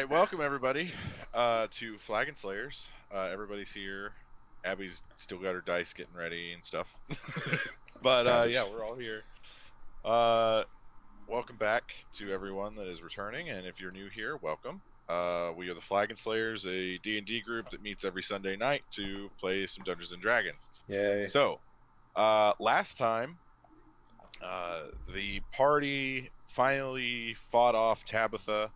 right, welcome everybody to Flagon Slayers. Everybody's here. Abby's still got her dice getting ready and stuff. But yeah, we're all here. Welcome back to everyone that is returning, and if you're new here, welcome. We are the Flagon Slayers, a D&D group that meets every Sunday night to play some Dungeons and Dragons. Yay. So, last time, the party finally fought off Tabitha.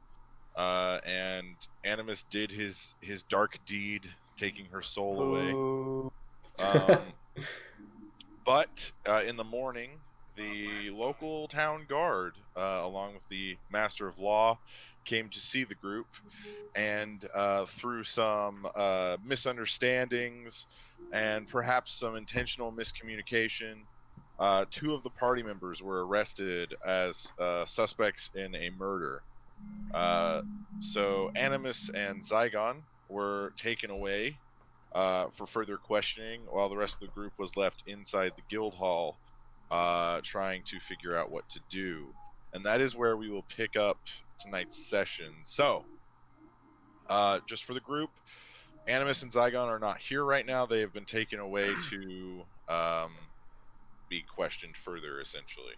And Animus did his dark deed, taking her soul away. But in the morning, the local town guard, along with the Master of Law, came to see the group, and through some misunderstandings and perhaps some intentional miscommunication, two of the party members were arrested as suspects in a murder. So Animas and Zaigon were taken away for further questioning, while the rest of the group was left inside the guild hall trying to figure out what to do. And that is where we will pick up tonight's session. So, just for the group, Animus and Zaigon are not here right now. They have been taken away to be questioned further, essentially.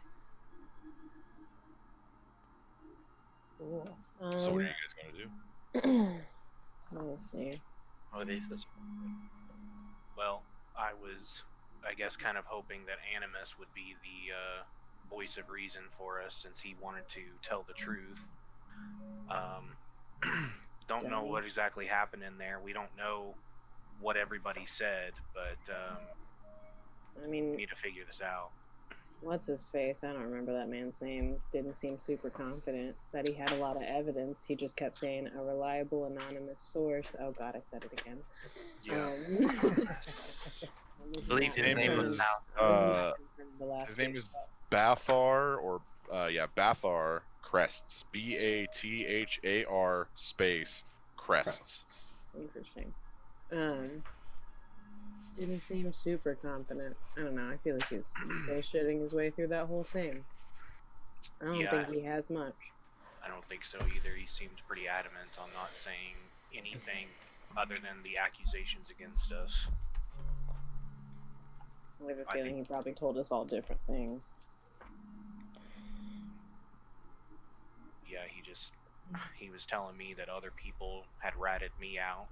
Cool. So what are you guys going to do? Let's see. Oh, this is... Well, I was, I guess, kind of hoping that Animus would be the voice of reason for us, since he wanted to tell the truth. Don't know what exactly happened in there. We don't know what everybody said, but I mean, we need to figure this out. what's his face? I don't remember that man's name. Didn't seem super confident that he had a lot of evidence. He just kept saying a reliable anonymous source. Oh God, I said it again. Yeah. His name is Bathar, or Bathar Crests. Bathar space Crests. Interesting. Didn't seem super confident. I don't know. I feel like he's bullshitting his way through that whole thing. I don't think he has much. I don't think so either. He seemed pretty adamant on not saying anything other than the accusations against us. I have a feeling he probably told us all different things. Yeah, he was telling me that other people had ratted me out.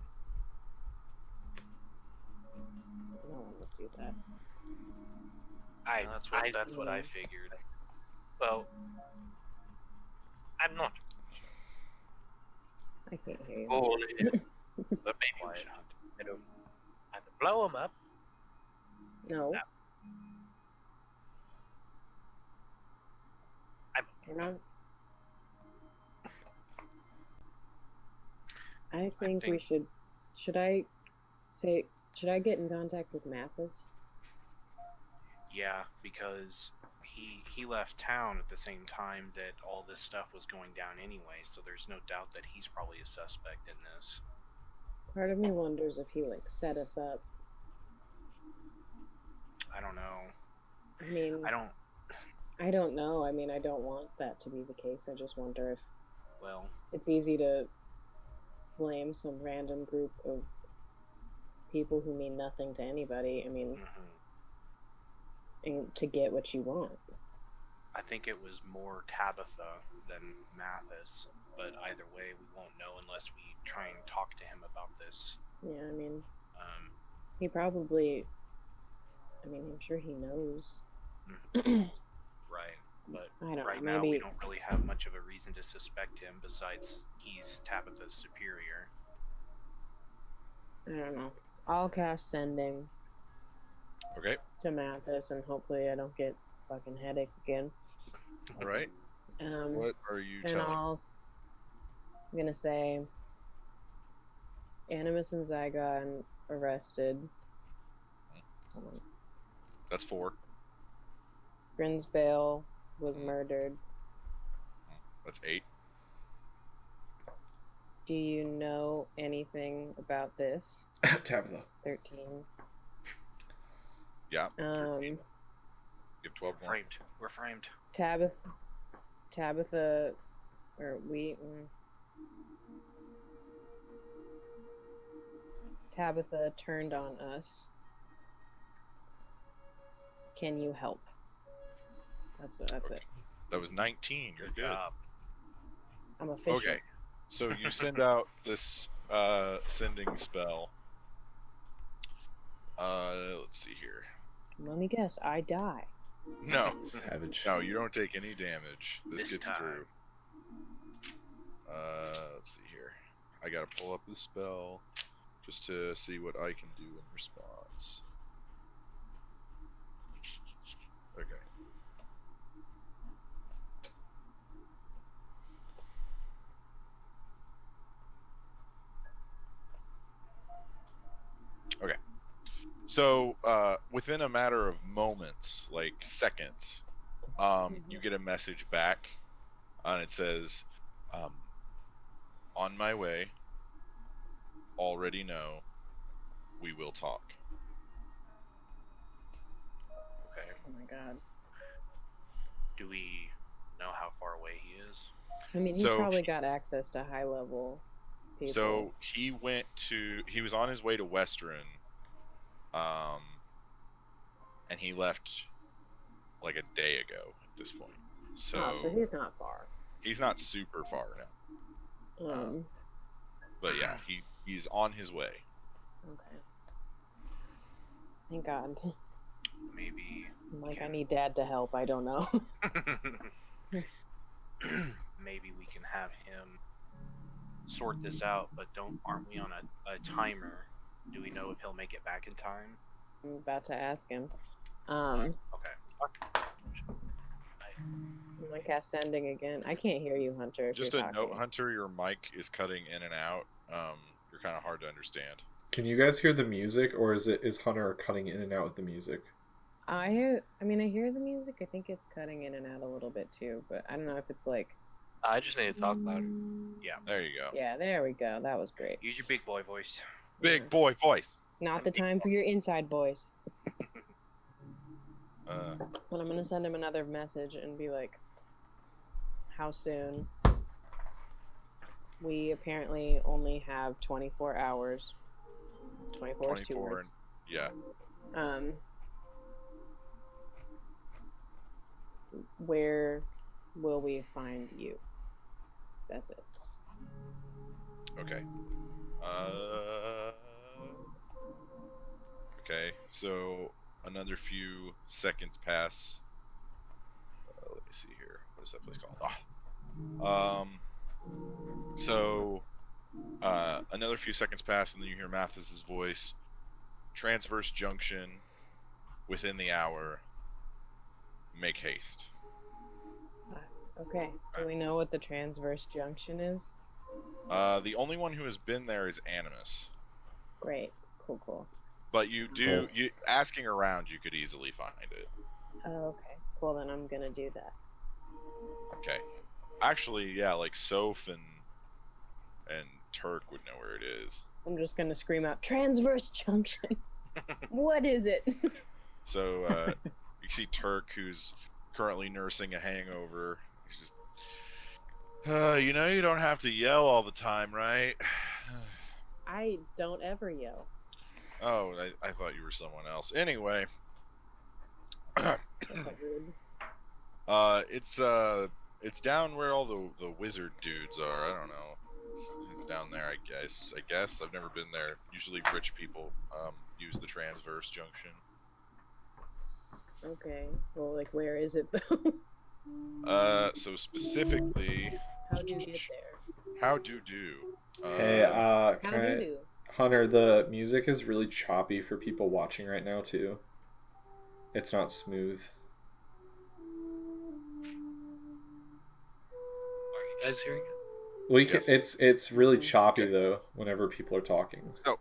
No one would do that. That's what I figured. Well, I'm not. I can't hear you. But maybe we should either blow him up. No. No. We're not. I think we should. Should I get in contact with Mathis? Yeah, because he left town at the same time that all this stuff was going down anyway, so there's no doubt that he's probably a suspect in this. Part of me wonders if he set us up. I don't know. I mean, I don't know. I mean, I don't want that to be the case. I just wonder if, well, it's easy to blame some random group of people who mean nothing to anybody. I mean, and to get what you want. I think it was more Tabitha than Mathis, but either way, we won't know unless we try and talk to him about this. Yeah, I mean, he probably. I mean, I'm sure he knows. Right, but right now we don't really have much of a reason to suspect him besides he's Tabitha's superior. I don't know. I'll cast sending. Okay. To Mathis, and hopefully I don't get fucking headache again. All right. What are you telling? I'm gonna say Animus and Zaigon arrested. Hold on. That's 4. Grinsbale was murdered. That's 8. Do you know anything about this? Tabitha. 13. Yeah. 13. You have 12 more. We're framed. Tabitha, or we. Tabitha turned on us. Can you help? That's it. That was 19. You're good. job. I'm efficient. Okay. So you send out this sending spell. Let's see here. Let me guess. I die. No. Savage. No, you don't take any damage. This gets time. through. Let's see here. I gotta pull up the spell just to see what I can do in response. Okay. Okay. So, within a matter of moments, like seconds, you get a message back, and it says, "On my way. Already know. We will talk." Okay. Oh my god. Do we know how far away he is? I mean, he's So- probably got access to high level people. So he was on his way to Western, and he left like a day ago at this point. So, so he's not far. he's not super far now. But yeah, he's on his way. Okay. Thank God. Maybe. Like, I need Dad to help. I don't know. Maybe we can have him sort this out, but aren't we on a timer? Do we know if he'll make it back in time? I'm about to ask him. Okay. I'm gonna cast sending again. I can't hear you, Hunter. If Just you're a note, talking. Hunter, your mic is cutting in and out. You're kind of hard to understand. Can you guys hear the music, or is Hunter cutting in and out with the music? I hear the music. I think it's cutting in and out a little bit too, but I don't know if it's like. I just need to talk louder. There you go. Yeah, there we go. That was great. Use your big boy voice. Big boy voice. Not the time for your inside voice. But I'm gonna send him another message and be like, how soon? We apparently only have 24 hours. 24 is 2 words. Yeah. Where will we find you? That's it. Okay. Okay, so another few seconds pass. Let me see here. What is that place called? Another few seconds pass, and then you hear Mathis's voice. Transverse Junction, within the hour. Make haste. Okay. Do we know what the transverse junction is? The only one who has been there is Animas. Great. Cool. But you asking around, you could easily find it. Oh, okay. Cool, then I'm gonna do that. Okay. Actually, yeah, like Soph and Turk would know where it is. I'm just gonna scream out, transverse junction! What is it? So, you see Turk, who's currently nursing a hangover. He's just, you know you don't have to yell all the time, right? I don't ever yell. Oh, I thought you were someone else. Anyway. That's rude. It's down where all the wizard dudes are. I don't know. It's down there, I guess. I've never been there. Usually rich people use the transverse junction. Okay. Well, like, where is it though? So specifically, How'd you get there? how do? Hey, How can do I, you? Hunter, the music is really choppy for people watching right now too. It's not smooth. Are you guys hearing it? Yes. It's really choppy Okay. though whenever people are talking. So,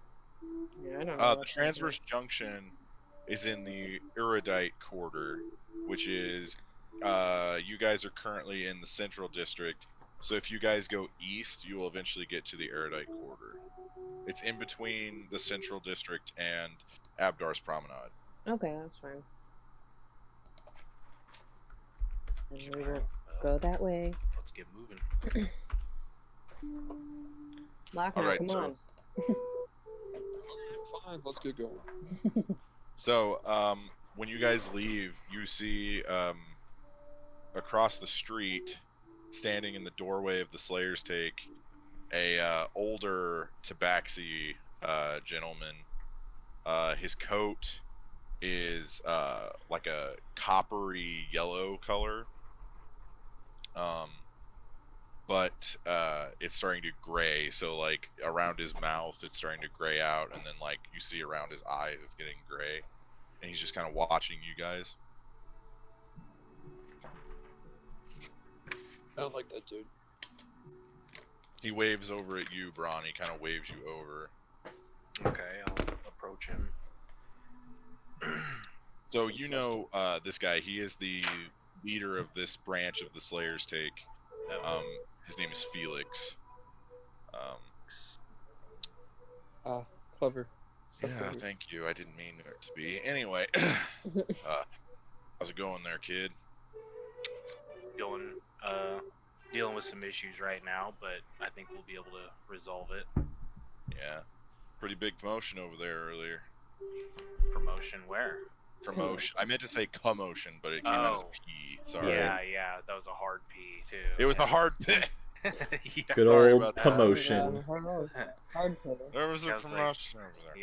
Yeah, I don't know. the transverse junction is in the erudite quarter, which is you guys are currently in the central district. So if you guys go east, you will eventually get to the erudite quarter. It's in between the central district and Abdar's Promenade. Okay, that's fine. And we will go that way. Let's get moving. Lock All now, right, come so- on. fine. Let's get going. So, when you guys leave, you see across the street, standing in the doorway of the Slayers Take, a older tabaxi gentleman. His coat is like a coppery yellow color, but it's starting to gray. So like around his mouth, it's starting to gray out, and then like you see around his eyes, it's getting gray, and he's just kind of watching you guys. I don't like that dude. He waves over at you, Braun. He kind of waves you over. Okay, I'll approach him. So you know this guy. He is the leader of this branch of the Slayers Take. His name is Felix. Clever. So Yeah, clever. thank you. I didn't mean it to be. Anyway, how's it going there, kid? Going, dealing with some issues right now, but I think we'll be able to resolve it. Yeah, pretty big promotion over there earlier. Promotion where? Promotion. I meant to say commotion, but it came out as a P. Sorry. Yeah, that was a hard P too. It was a hard P. yeah. Good Sorry old about that. promotion. Hard hitter. There was a Sounds like- promotion over there.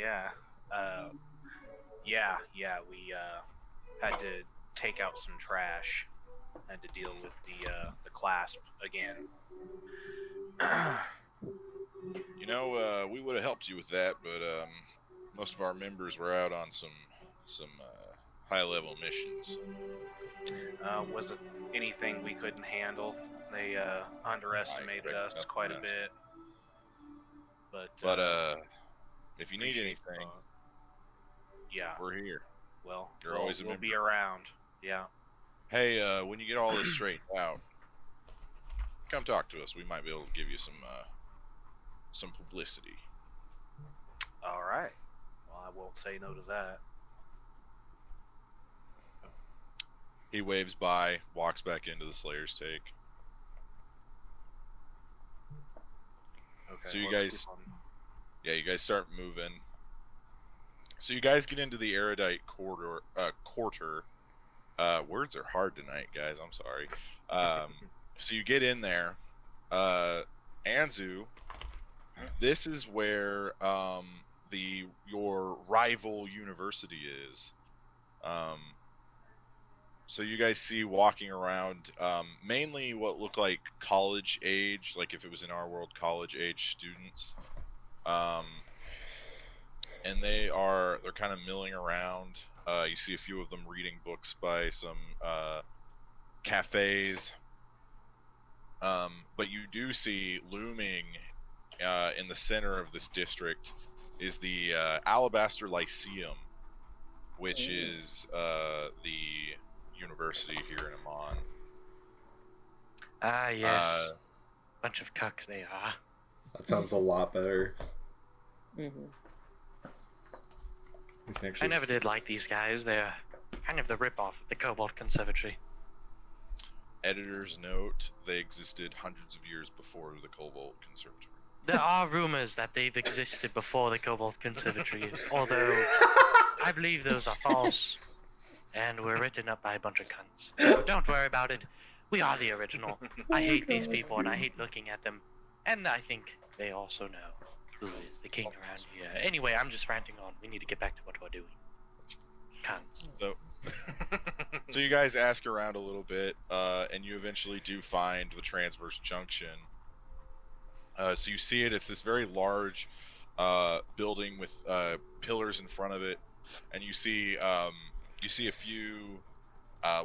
Yeah. We had to take out some trash. Had to deal with the clasp again. You know, we would have helped you with that, but most of our members were out on some high-level missions. Wasn't anything we couldn't handle. They underestimated I us expect quite a nothing bit. But if you need appreciate anything, yeah. we're here. Well, You're always a we'll member. be around. Yeah. Hey, when you get all this straightened out, come talk to us. We might be able to give you some publicity. All right. Well, I won't say no to that. He waves by, walks back into the Slayer's Take. Okay. So you let's guys- keep on- Yeah, you guys start moving. So you guys get into the erudite quarter. Words are hard tonight, guys. I'm sorry. So you get in there. Anzu, this is where your rival university is. So you guys see walking around mainly what look like college age, like if it was in our world, college age students. And they're kind of milling around. You see a few of them reading books by some cafes. But you do see looming in the center of this district is the Alabaster Lyceum, which is the university here in Amman. Ah, yes. Bunch of cucks they are. That sounds a lot better. Mm-hmm. We can I actually... never did like these guys. They're kind of the rip-off of the Cobalt Conservatory. Editor's note, they existed hundreds of years before the Cobalt Conservatory. There are rumors that they've existed before the Cobalt Conservatory, although I believe those are false, and were written up by a bunch of cunts. So don't worry about it. We are the original. I hate these people, and I hate looking at them. And I think they also know who is the king around here. Anyway, I'm just ranting on. We need to get back to what we're doing. Cunts. So you guys ask around a little bit, and you eventually do find the Transverse Junction. So you see it. It's this very large building with pillars in front of it, and you see a few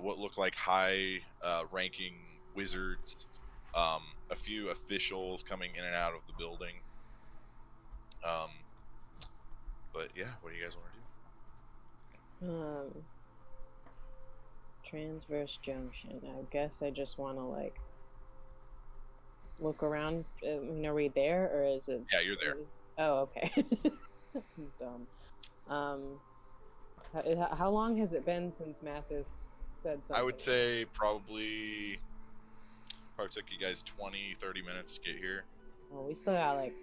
what look like high-ranking wizards, a few officials coming in and out of the building. But yeah, what do you guys want to do? Transverse Junction. I guess I just want to like look around. Are we there, or is it? Yeah, you're there. Oh, okay. I'm dumb. How long has it been since Mathis said something? I would say probably took you guys 20-30 minutes to get here. Well, we still got like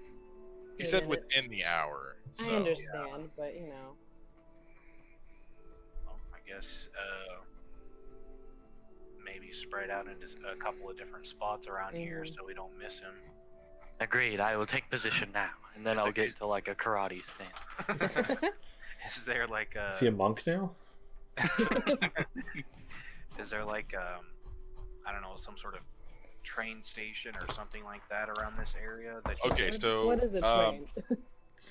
He said minutes. within the hour. So. I understand, but you know. Well, I guess maybe spread out into a couple of different spots around here so we don't miss him. Agreed. I will take position now, and then That's I'll okay. get to like a karate stand. Is there like Is he a monk now? is there like I don't know, some sort of train station or something like that around this area that you Okay, so What is a train?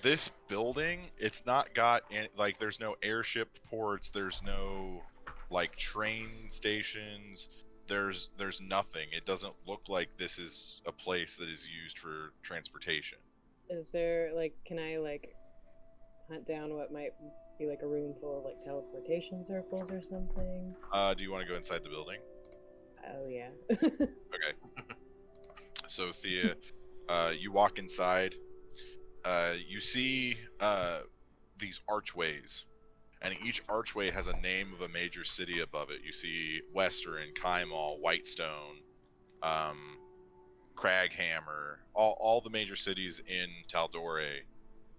this building, it's not got any, like, there's no airship ports, there's no like train stations, there's nothing. It doesn't look like this is a place that is used for transportation. Is there like, can I like hunt down what might be like a room full of like teleportation circles or something? Do you want to go inside the building? Oh yeah. Okay. So Thea, you walk inside. You see these archways, and each archway has a name of a major city above it. You see Western, Kaimal, Whitestone, Craghammer, all the major cities in Taldore.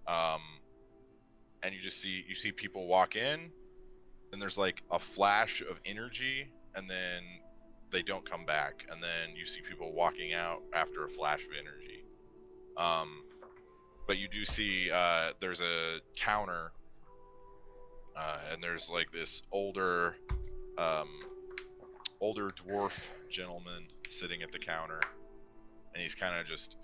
And you see people walk in, and there's like a flash of energy, and then they don't come back, and then you see people walking out after a flash of energy. But you do see there's a counter, and there's like this older dwarf gentleman sitting at the counter, and he's kind of just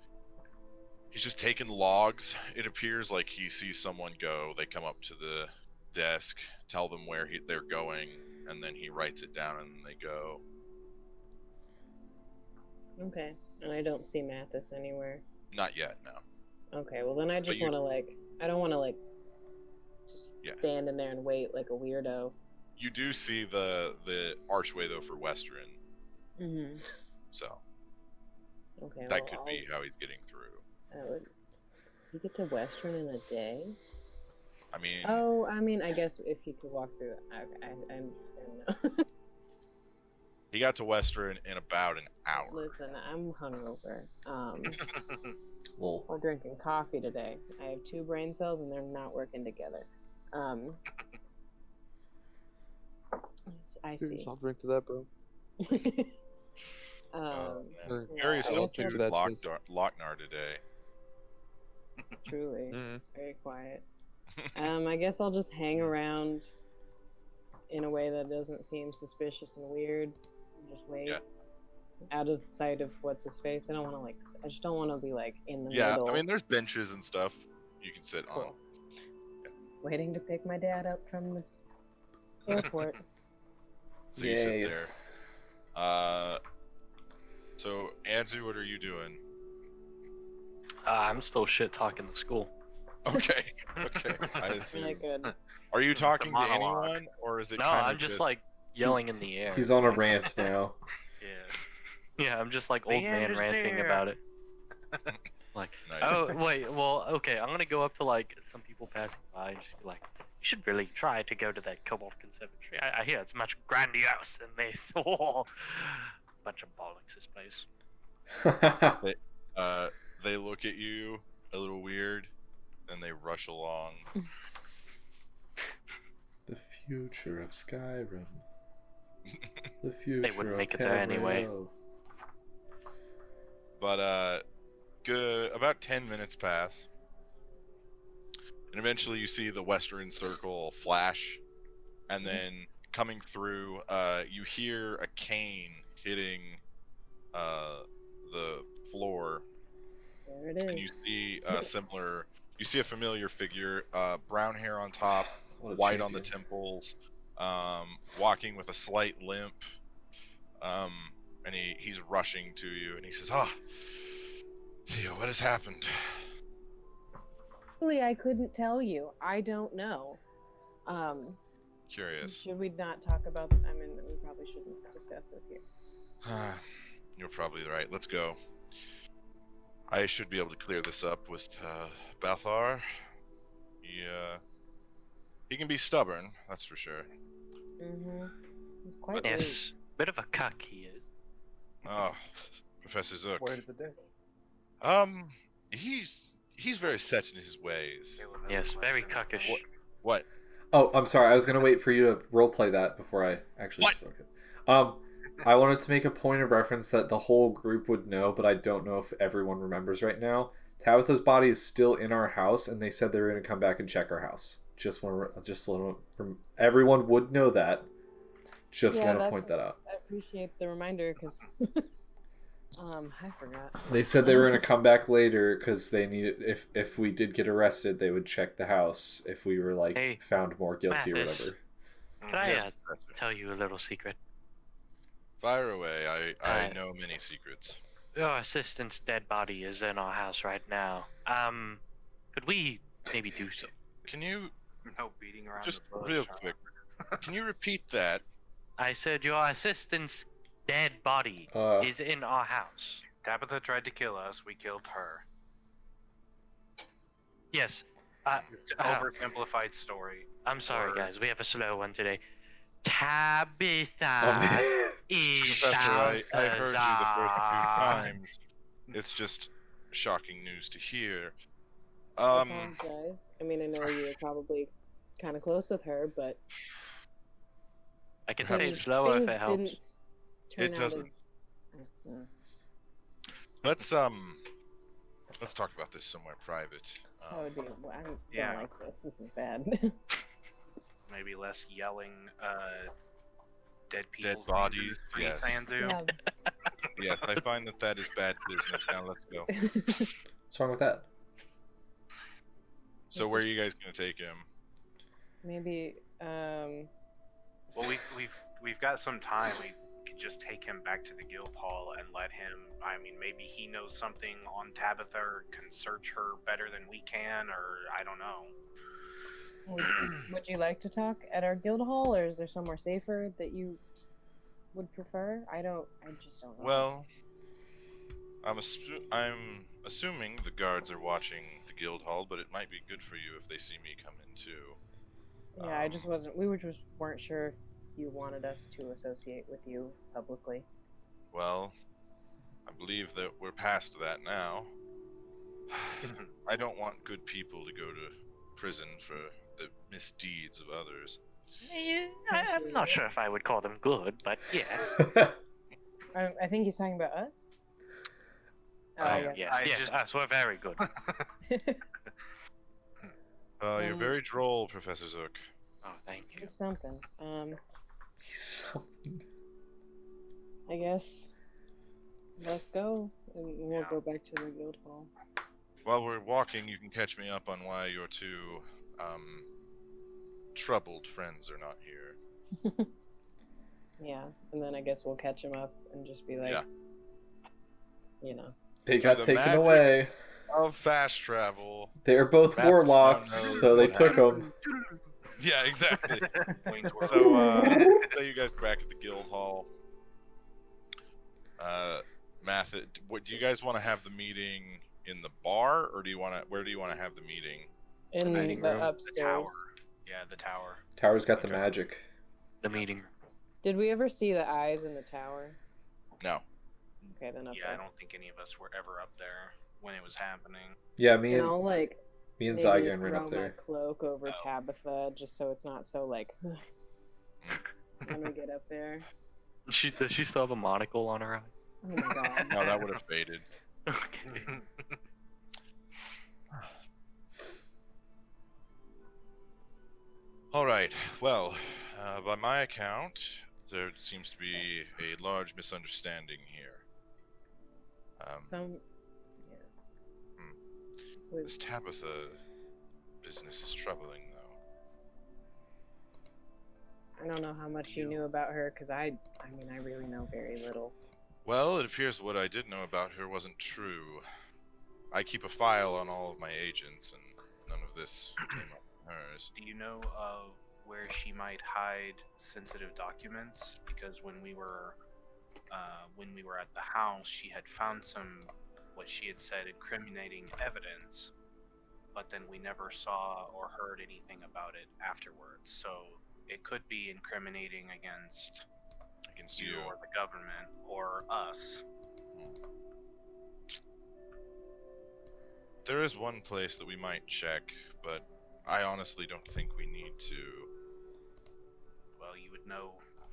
taking logs. It appears like he sees someone go, they come up to the desk, tell them where they're going, and then he writes it down and they go. Okay. And I don't see Mathis anywhere. Not yet, no. Okay, well then I just you- want to like, I don't want to like just Yeah. stand in there and wait like a weirdo. You do see the archway though for Western, Mm-hmm. so Okay. that well, could be how he's getting through. That would. You get to Western in a day? I mean, Oh, I mean, I guess if you could walk through, I don't know. he got to Western in about an hour. Listen, I'm hungover. Well, We're drinking coffee today. I have 2 brain cells and they're not working together. I see. I'll drink to that, bro. Man. Yeah, Very I guess substitute that's- Lochnar today. Truly, Mm. very quiet. I guess I'll just hang around in a way that doesn't seem suspicious and weird. Just wait. Yeah. Out of sight of what's his face. I don't want to like. I just don't want to be like in the Yeah, middle. I mean, there's benches and stuff you can sit on. Cool. Waiting to pick my dad up from the airport. So you sit there. So Anzu, what are you doing? I'm still shit talking to school. Okay, okay. I assume. Really good. Are you talking to monologue. anyone, or is it No, kind I'm of just like yelling in the air. he's on a rant now. Yeah. Yeah, I'm just like The old end man is ranting near. about it. Like, Nice. oh wait, well, okay, I'm gonna go up to like some people passing by and just be like, you should really try to go to that Cobalt Conservatory. I hear it's much grandiose and they bunch of bollocks this place. They look at you a little weird, and they rush along. The future of Skyrim. The future wouldn't of make it there anyway. Tamriel. But good. About 10 minutes pass, and eventually you see the Western Circle flash, and then coming through, you hear a cane hitting the floor. There it And you is. see similar. You see a familiar figure, brown hair on top, What a white on the champion. temples, walking with a slight limp, and he's rushing to you, and he says, "Ah, Theo, what has happened?" Really, I couldn't tell you. I don't know. Curious. Should we not talk about? I mean, we probably shouldn't discuss this here. You're probably right. Let's go. I should be able to clear this up with Balthar. He can be stubborn, that's for sure. Mm-hmm. He's quite rude. Yes, bit of a cuck he is. Oh, Professor Zook. Word of the day. He's He's very set in his ways. Caleb has a Yes, very question. cuckish. What? Oh, I'm sorry. I was gonna wait for you to roleplay that before I actually What? spoke it. I wanted to make a point of reference that the whole group would know, but I don't know if everyone remembers right now. Tabitha's body is still in our house, and they said they were gonna come back and check our house. Everyone would know that. Just want to point that out. I appreciate the reminder because I forgot. They said they were going to come back later because they needed. If we did get arrested, they would check the house if we were like Hey, found more guilty or Mathis. whatever. Can I Yes, Professor. tell you a little secret? Fire away. I know many secrets. Your assistant's dead body is in our house right now. Could we maybe do so? Can you No beating around just the bush. real huh? quick? Can you repeat that? I said your assistant's dead body is in our house. Tabitha tried to kill us. We killed her. Yes. It's an oversimplified story. I'm sorry, Or- guys. We have a slow one today. Tabitha is Professor, I heard you the first few outside. times. It's just shocking news to hear. I apologize. I mean, I know you were probably kind of close with her, but I can say it Things- slower if things it didn't helps. turn It out doesn't. as. Let's talk about this somewhere private. That would be. Well, I don't Yeah. like this. This is bad. Maybe less yelling, dead people's bodies, names yes. fans do. Yeah. Yes, I find that is bad business. Now let's go. What's wrong with that? So where are you guys gonna take him? Maybe. Well, we've got some time. We could just take him back to the guild hall and let him. I mean, maybe he knows something on Tabitha or can search her better than we can, or I don't know. Would you like to talk at our guild hall, or is there somewhere safer that you would prefer? I just don't know. Well, I'm assuming the guards are watching the guild hall, but it might be good for you if they see me come in too. Yeah, I just wasn't. We weren't sure if you wanted us to associate with you publicly. Well, I believe that we're past that now. I don't want good people to go to prison for the misdeeds of others. I'm not sure if I would call them good, but yes. I think he's talking about us. Yeah. Yes, I yes, just- us. We're very good. You're very droll, Professor Zook. Oh, thank you. It's something. He's something. I guess. Let's go, and we'll Yeah. go back to the guild hall. While we're walking, you can catch me up on why your two troubled friends are not here. Yeah, and then I guess we'll catch him up and just be like, Yeah. you know. They Through got the taken magic- away. Of fast travel. They're both Maps warlocks, now know so they what took them. Yeah, exactly. Wayne's World. So, say you guys are back at the guild hall. What do you guys want to have the meeting in the bar, or where do you want to have the meeting? In meeting the room. The upstairs. The tower. Yeah, the tower. Tower's got the Okay. magic. The meeting. Did we ever see the eyes in the tower? No. Okay, then up Yeah, I there. don't think any of us were ever up there when it was happening. Yeah, And I'll like me and maybe Zaigon ran throw up my there. cloak over Oh. Tabitha just so it's not so like when we get up there. Does she still have a monocle on her eye? Oh my god. No, that would have faded. Okay. All right. Well, by my account, there seems to be a large misunderstanding here. Some yeah. Hmm. This Tabitha business is troubling, though. I don't know how much you knew about her because I mean I really know very little. Well, it appears what I did know about her wasn't true. I keep a file on all of my agents, and none of this came up in hers. Do you know of where she might hide sensitive documents? Because when we were at the house, she had found some, what she had said, incriminating evidence, but then we never saw or heard anything about it afterwards. So it could be incriminating against Against you you. or the government or us. There is one place that we might check, but I honestly don't think we need to. Well, you would know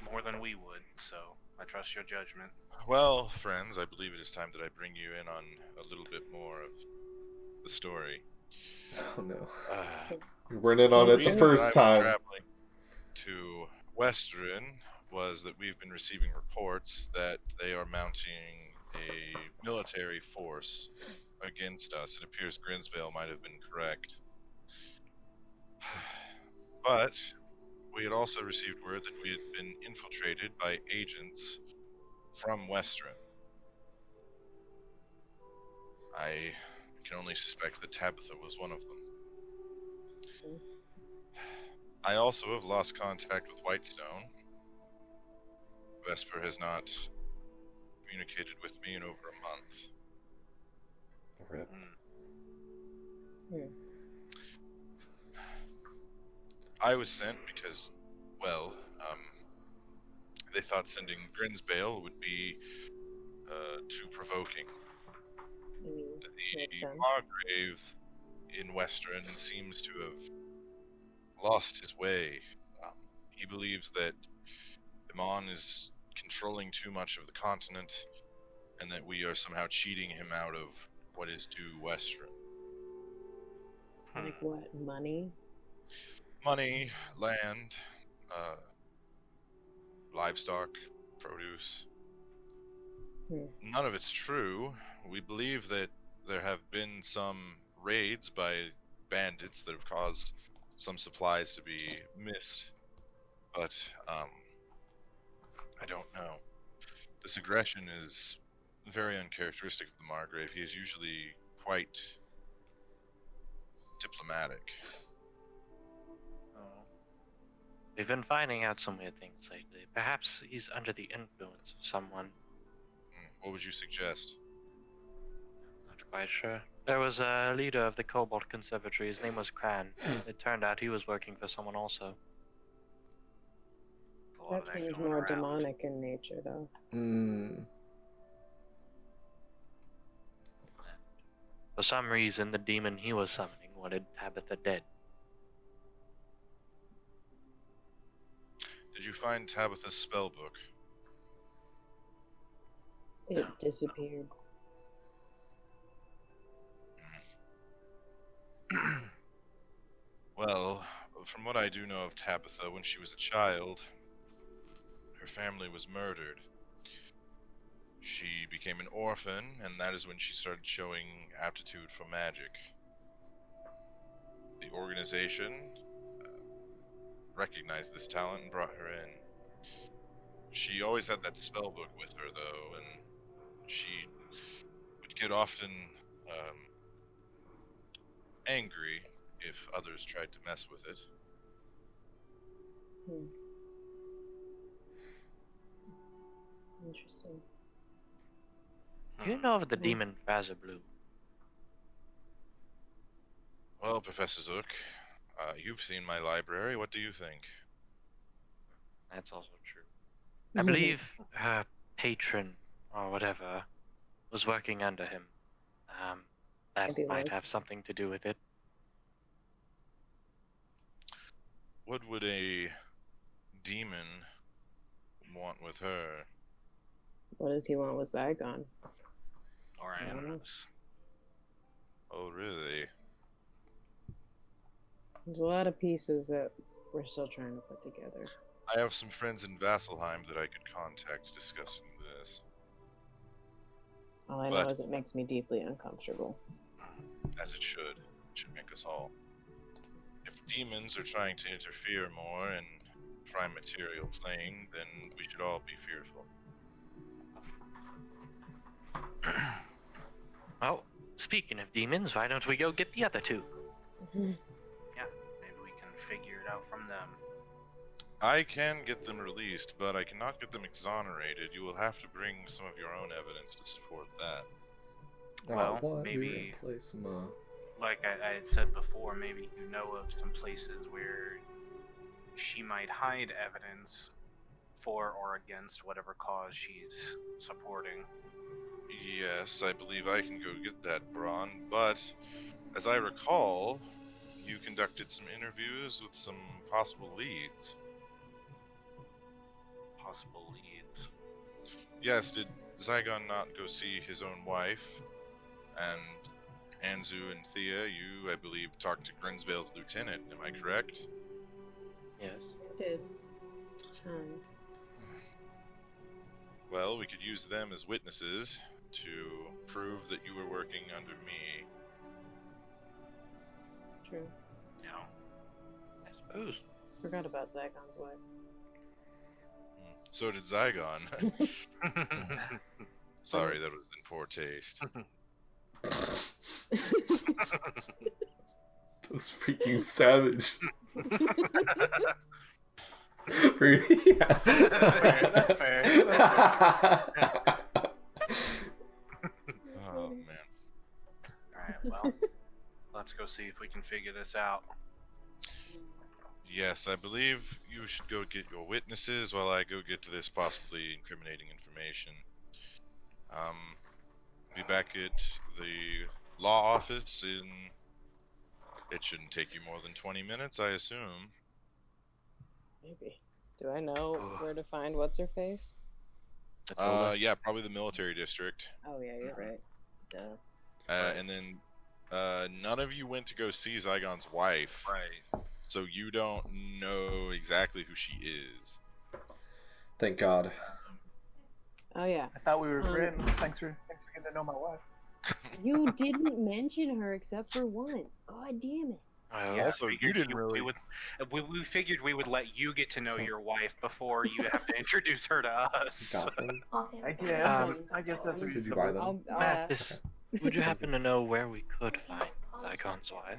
more than we would, so I trust your judgment. Well, friends, I believe it is time that I bring you in on a little bit more of the story. Oh no. Uh, We weren't in on the it the reason first that I was time. traveling to Western was that we've been receiving reports that they are mounting a military force against us. It appears Grinsvale might have been correct. But we had also received word that we had been infiltrated by agents from Western. I can only suspect that Tabitha was one of them. I also have lost contact with Whitestone. Vesper has not communicated with me in over a month. Rip. I was sent because, well, they thought sending Grinsbale would be too provoking. Makes The sense. Margrave in Western seems to have lost his way. He believes that Iman is controlling too much of the continent, and that we are somehow cheating him out of what is due Western. Like what? Money? Money, land, livestock, produce. None of it's true. We believe that there have been some raids by bandits that have caused some supplies to be missed, but I don't know. This aggression is very uncharacteristic of the Margrave. He is usually quite diplomatic. Oh. We've been finding out some weird things lately. Perhaps he's under the influence of someone. What would you suggest? Not quite sure. There was a leader of the Cobalt Conservatory. His name was Cran. It turned out he was working for someone also. A lot of That that seems going more around. demonic in nature, though. For some reason, the demon he was summoning wanted Tabitha dead. Did you find Tabitha's spell book? It disappeared. Well, from what I do know of Tabitha, when she was a child, her family was murdered. She became an orphan, and that is when she started showing aptitude for magic. The organization recognized this talent and brought her in. She always had that spell book with her, though, and she would get often angry if others tried to mess with it. Interesting. Do you know of the demon Fazer Blue? Well, Professor Zook, you've seen my library. What do you think? That's also true. I believe her patron, or whatever, was working under him. That Maybe it might was. have something to do with it. What would a demon want with her? What does he want with Zaigon? Or I don't know. animals. Oh, really? There's a lot of pieces that we're still trying to put together. I have some friends in Vasselheim that I could contact discussing this. All I know But- is it makes me deeply uncomfortable. As it should. It should make us all. If demons are trying to interfere more in prime material plane, then we should all be fearful. Oh, speaking of demons, why don't we go get the other two? Yeah, maybe we can figure it out from them. I can get them released, but I cannot get them exonerated. You will have to bring some of your own evidence to support that. Well, what? maybe- We were gonna play some, Like I had said before, maybe you know of some places where she might hide evidence for or against whatever cause she's supporting. Yes, I believe I can go get that, Braun, but as I recall, you conducted some interviews with some possible leads. Possible leads. Yes, did Zaigon not go see his own wife? And Anzu and Thea, you, I believe, talked to Grinsvale's lieutenant, am I correct? Yes. Did. Well, we could use them as witnesses to prove that you were working under me. True. No. I suppose. Forgot about Zygon's wife. So did Zaigon. Sorry, that was in poor taste. That was freaking savage. Pretty. That's fair. Oh, man. Alright, well, let's go see if we can figure this out. Yes, I believe you should go get your witnesses while I go get to this possibly incriminating information. Be back at the law office in... It shouldn't take you more than 20 minutes, I assume. Maybe. Do I know where to find what's-her-face? Yeah, probably the military district. Oh, yeah, you're right. Duh. And then none of you went to go see Zygon's wife. Right. So you don't know exactly who she is. Thank God. Oh, yeah. I thought we were friends. Thanks for getting to know my wife. You didn't mention her except for once. God damn it. Yeah, Also, I you figured didn't really... we figured we would let you get to know your wife before you have to introduce her to us. Got them. I guess that's Did you reasonable. buy them? I'll ask. Mathis, would you happen to know where we could find Zygon's wife?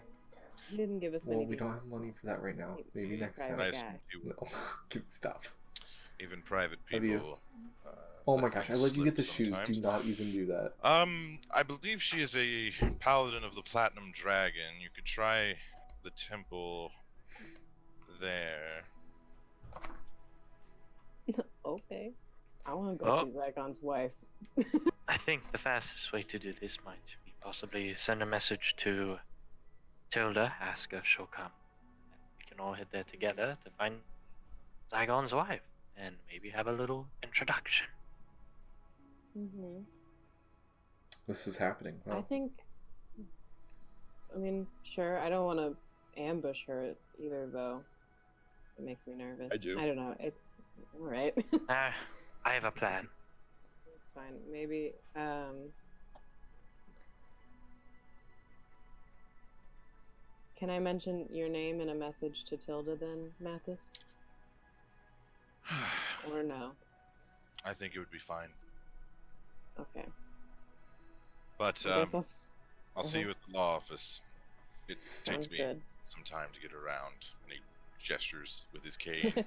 You didn't give us Well, many we don't details. have money for that right now. Maybe next time. Private Nice guy. people. No. Stop. Even private Have you- people. Oh my let gosh, I things let you get the slip shoes. sometimes. Do not even do that. I believe she is a paladin of the Platinum Dragon. You could try the temple there. Okay. I want to go Oh. see Zygon's wife. I think the fastest way to do this might be possibly send a message to Tilda, ask if she'll come. We can all head there together to find Zygon's wife, and maybe have a little introduction. Mm-hmm. This is happening. I Wow. think... I mean, sure, I don't want to ambush her either, though. It makes me nervous. I do. I don't know. It's... Alright. I have a plan. It's fine. Maybe, Can I mention your name in a message to Tilda then, Mathis? Or no? I think it would be fine. Okay. But I guess I'll see you at the law office. It sounds takes me good. some time to get around. And he gestures with his cane.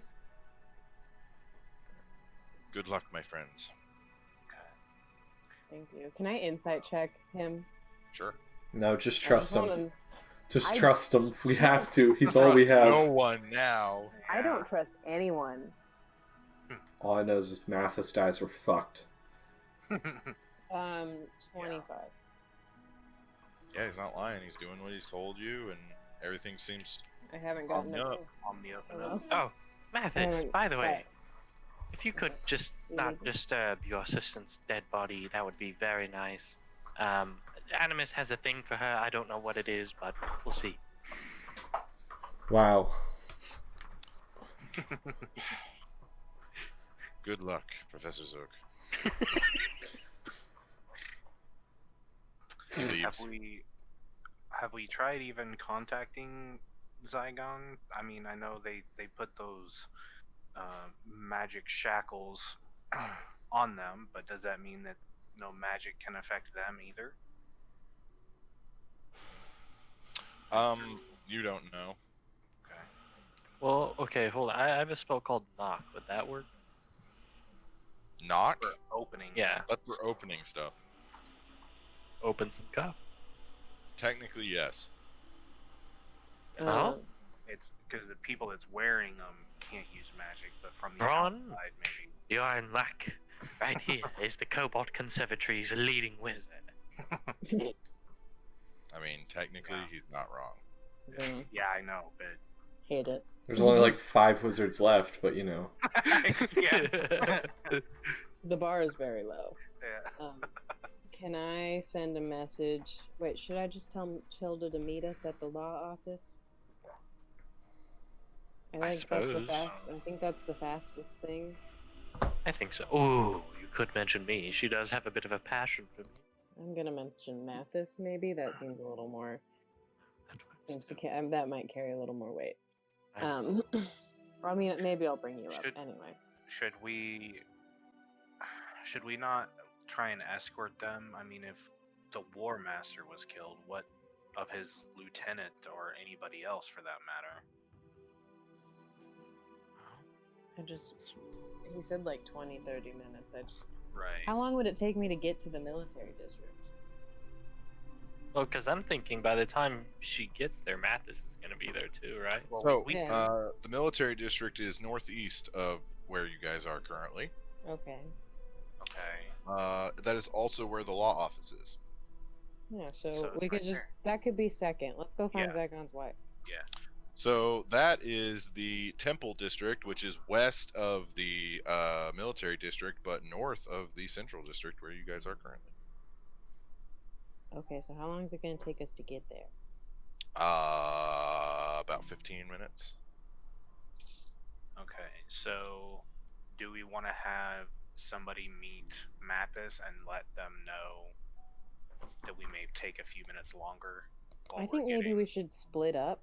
Good luck, my friends. Thank you. Can I insight check him? Sure. No, just I trust just him. wanna- Just I- trust him. We have to. He's all we Trust have. no one now. I don't trust anyone. All I know is if Mathis dies, we're fucked. 25. Yeah, he's not lying. He's doing what he's told you, and everything seems... I haven't gotten no. it. On the up and Hello? up. Oh, Mathis, by the way, Sorry. if you could just not disturb your assistant's dead body, that would be very nice. Animus has a thing for her. I don't know what it is, but we'll see. Wow. Good luck, Professor Zook. He Have leaves. we tried even contacting Zaigon? I mean, I know they put those magic shackles on them, but does that mean that no magic can affect them either? You don't know. Okay. Well, okay, hold on. I have a spell called Knock. Would that work? Knock? For opening. Yeah. That's for opening stuff. Open some cup. Technically, yes. Oh? It's because the people that's wearing them can't use magic, but from the Braun? outside, maybe. You are in luck. Right here is the Cobalt Conservatory's leading wizard. I mean, technically, he's not wrong. Yeah, Yeah, I know, but hate it. There's only like 5 wizards left, but you know. yeah. The bar is very low. Yeah. Can I send a message? Wait, should I just tell Tilda to meet us at the law office? I think that's the fastest thing. I think so. Ooh, you could mention me. She does have a bit of a passion for me. I'm gonna mention Mathis. Maybe that seems a little more. That might carry a little more weight. I mean, maybe I'll bring you up anyway. Should we not try and escort them? I mean, if the War Master was killed, what of his lieutenant or anybody else for that matter? He said like 20, 30 minutes. Right. How long would it take me to get to the military district? Well, because I'm thinking by the time she gets there, Mathis is going to be there too, right? So, Yeah. the military district is northeast of where you guys are currently. Okay. Okay. That is also where the law office is. Yeah, so it's we could right just... That could be second. Let's go find Yeah. Zaigon's wife. Yeah. So that is the temple district, which is west of the military district, but north of the central district where you guys are currently. Okay, so how long is it going to take us to get there? About 15 minutes. Okay. So, do we want to have somebody meet Mathis and let them know that we may take a few minutes longer? I think maybe we should split up.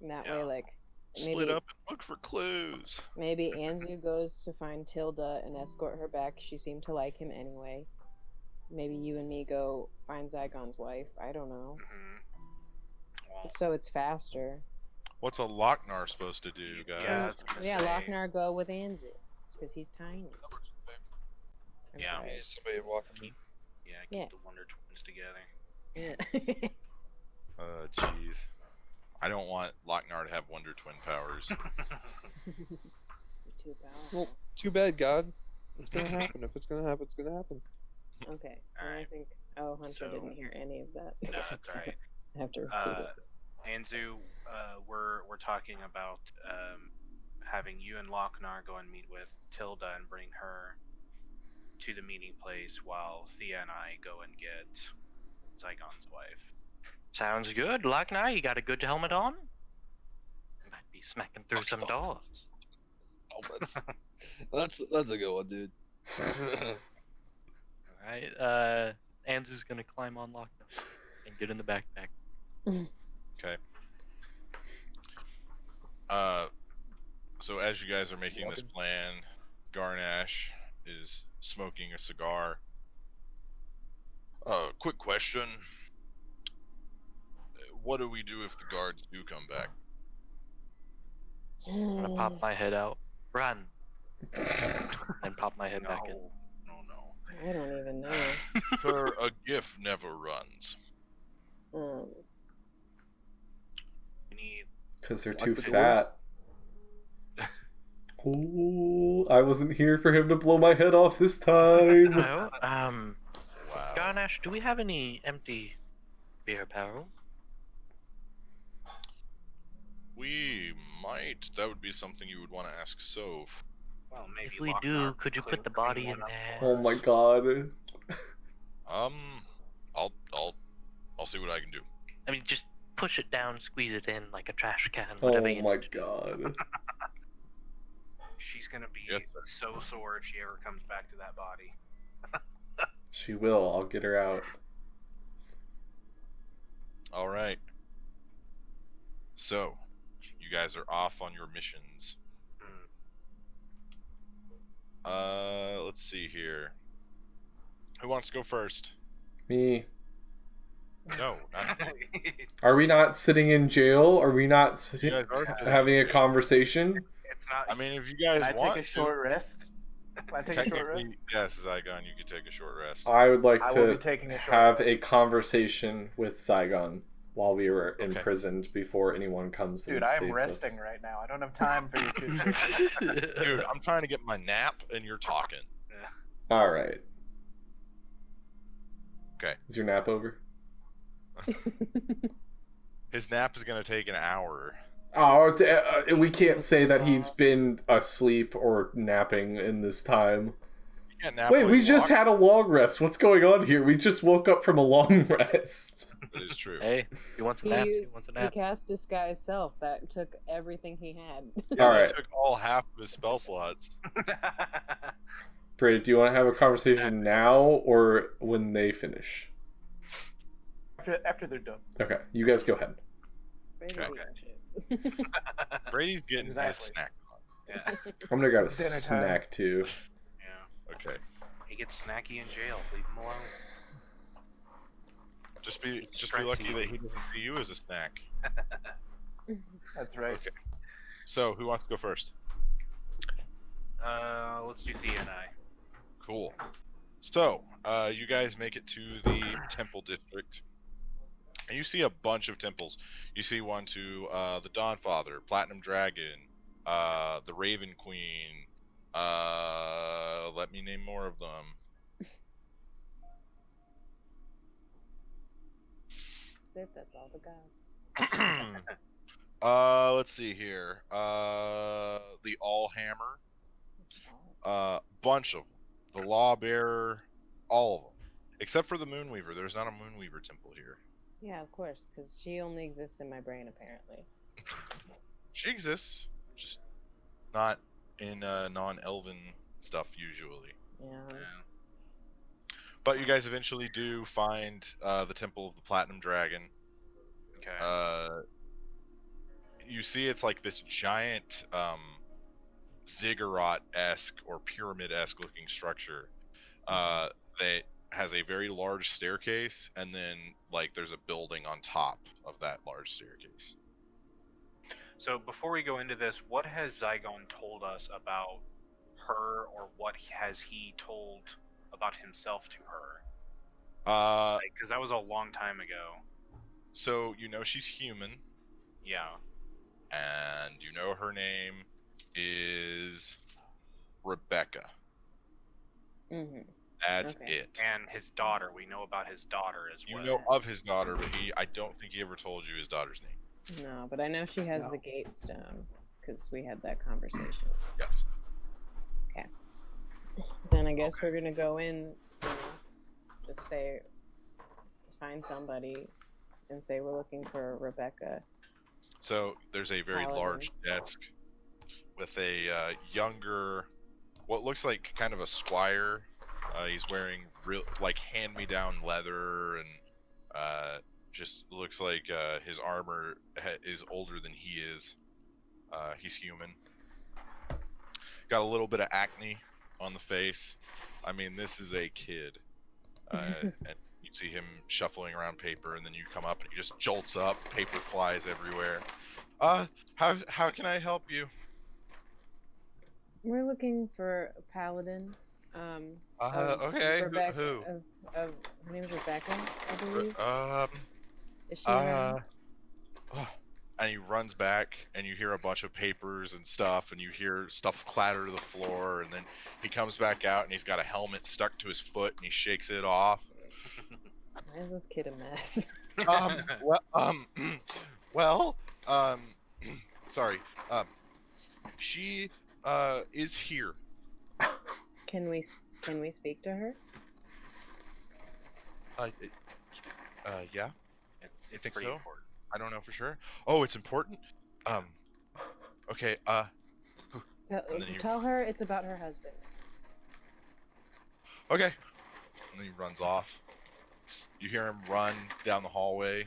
And that way, Yeah. like... Split up and look for clues. Maybe Anzu goes to find Tilda and escort her back. She seemed to like him anyway. Maybe you and me go find Zaigon's wife. I don't know. Well, So it's faster. What's a Lochnar supposed to do, guys? Yeah, I was gonna Yeah, say, Lochnar go with Anzu. Because he's tiny. I'm Yeah. sorry. Somebody walking. Yeah, keep Yeah. the Wonder Twins together. Yeah. Jeez. I don't want Lochnar to have Wonder Twin powers. You're too powerful. Well, too bad, God. It's gonna happen. If it's gonna happen, it's gonna happen. Okay. Well, I Alright. think... Oh, Hunter So- didn't hear any of that. No, that's alright. I have to repeat it. Anzu, we're talking about having you and Lochnar go and meet with Tilda and bring her to the meeting place while Thea and I go and get Zaigon's wife. Sounds good. Lochnar, you got a good helmet on? Might be smacking through some doors. Oh, that's a good one, dude. Alright, Anzu's gonna climb on Lochnar and get in the backpack. Okay. So as you guys are making this plan, Garnash is smoking a cigar. Quick question. What do we do if the guards do come back? I'm gonna pop my head out. Run! And pop my head back in. No. I don't even know. Sir, a gift never runs. Um, We need. Because they're Lock too the door. fat. Ooh, I wasn't here for him to blow my head off this time. No, Wow. Garnash, do we have any empty beer barrels? We might. That would be something you would want to ask Soph. Well, maybe. If we Lochnar do, could you could put the bring body one in up there? for Oh my us. god. I'll see what I can do. I mean, just push it down, squeeze it in like a trash can, whatever Oh you my need to do. god. She's gonna be Yes, so sore if she ever comes back to that body. She will. I'll get her out. All right. So, you guys are off on your missions. Let's see here. Who wants to go first? Me. No, not me. Are we not sitting in jail? Are we not You sitting, guys are sitting having a here. conversation? It's not. I mean, if you guys Can I want take a short rest? Can I take a short rest? technically, yes, Zaigon, you could take a short rest. I would like I will to be taking a short have rest. a conversation with Zaigon while we were Okay. imprisoned before anyone comes Dude, and I am saves resting us. right now. I don't have time for your chit chat. Dude, I'm trying to get my nap and you're talking. All right. Okay. Is your nap over? His nap is gonna take an hour. Oh, we can't say that he's been asleep or napping in this time. You can't nap Wait, while we you just walk. had a long rest. What's going on here? We just woke up from a long rest. That is true. Hey, he wants a nap. He wants a He nap. cast Disguise Self. That took everything he had. Yeah, All that right. took all half of his spell slots. Brady, do you want to have a conversation now or when they finish? After they're done. Okay, you guys go ahead. Brady's Okay. eating shit. Brady's getting his Exactly. snack on. Yeah. I'm gonna grab a Dinner time. snack too. Yeah. Okay. He gets snacky in jail. Leave him alone. Just be Strike lucky team. that he doesn't see you as a snack. That's right. Okay. So, who wants to go first? Let's do Thea and I. Cool. So, you guys make it to the temple district. And you see a bunch of temples. You see one to the Dawnfather, Platinum Dragon, the Raven Queen. Let me name more of them. That's it. That's all the gods. Let's see here. The Allhammer. Bunch of them. The Lawbearer. All of them. Except for the Moonweaver. There's not a Moonweaver temple here. Yeah, of course, because she only exists in my brain, apparently. She exists, just not in non-elven stuff usually. Yeah. But you guys eventually do find the Temple of the Platinum Dragon. Okay. You see it's like this giant ziggurat-esque or pyramid-esque looking structure that has a very large staircase, and then like there's a building on top of that large staircase. So before we go into this, what has Zaigon told us about her, or what has he told about himself to her? Because that was a long time ago. So you know she's human, Yeah. and you know her name is Rebecca. Mm-hmm. That's Okay. it. And his daughter. We know about his daughter as You well. know of his daughter, but I don't think he ever told you his daughter's name. No, but I know she has No. the gate stone, because we had that conversation. Yes. Then I guess we're gonna go in, you know, just say, find somebody, and say we're looking for Rebecca. So there's a very Paladin. large desk with a younger, what looks like kind of a squire. He's wearing real like hand-me-down leather, and just looks like his armor is older than he is. He's human. Got a little bit of acne on the face. I mean, this is a kid. And you see him shuffling around paper, and then you come up and he just jolts up. Paper flies everywhere. How can I help you? We're looking for a paladin. Okay. Rebecca, Who? her name is Rebecca, I believe. Is she around? And he runs back, and you hear a bunch of papers and stuff, and you hear stuff clatter to the floor, and then he comes back out, and he's got a helmet stuck to his foot, and he shakes it off. Why is this kid a mess? Sorry. She is here. Can we speak to her? Yeah. It's think pretty so? important. I don't know for sure. Oh, it's important. Okay. then you- Tell her it's about her husband. Okay. And then he runs off. You hear him run down the hallway.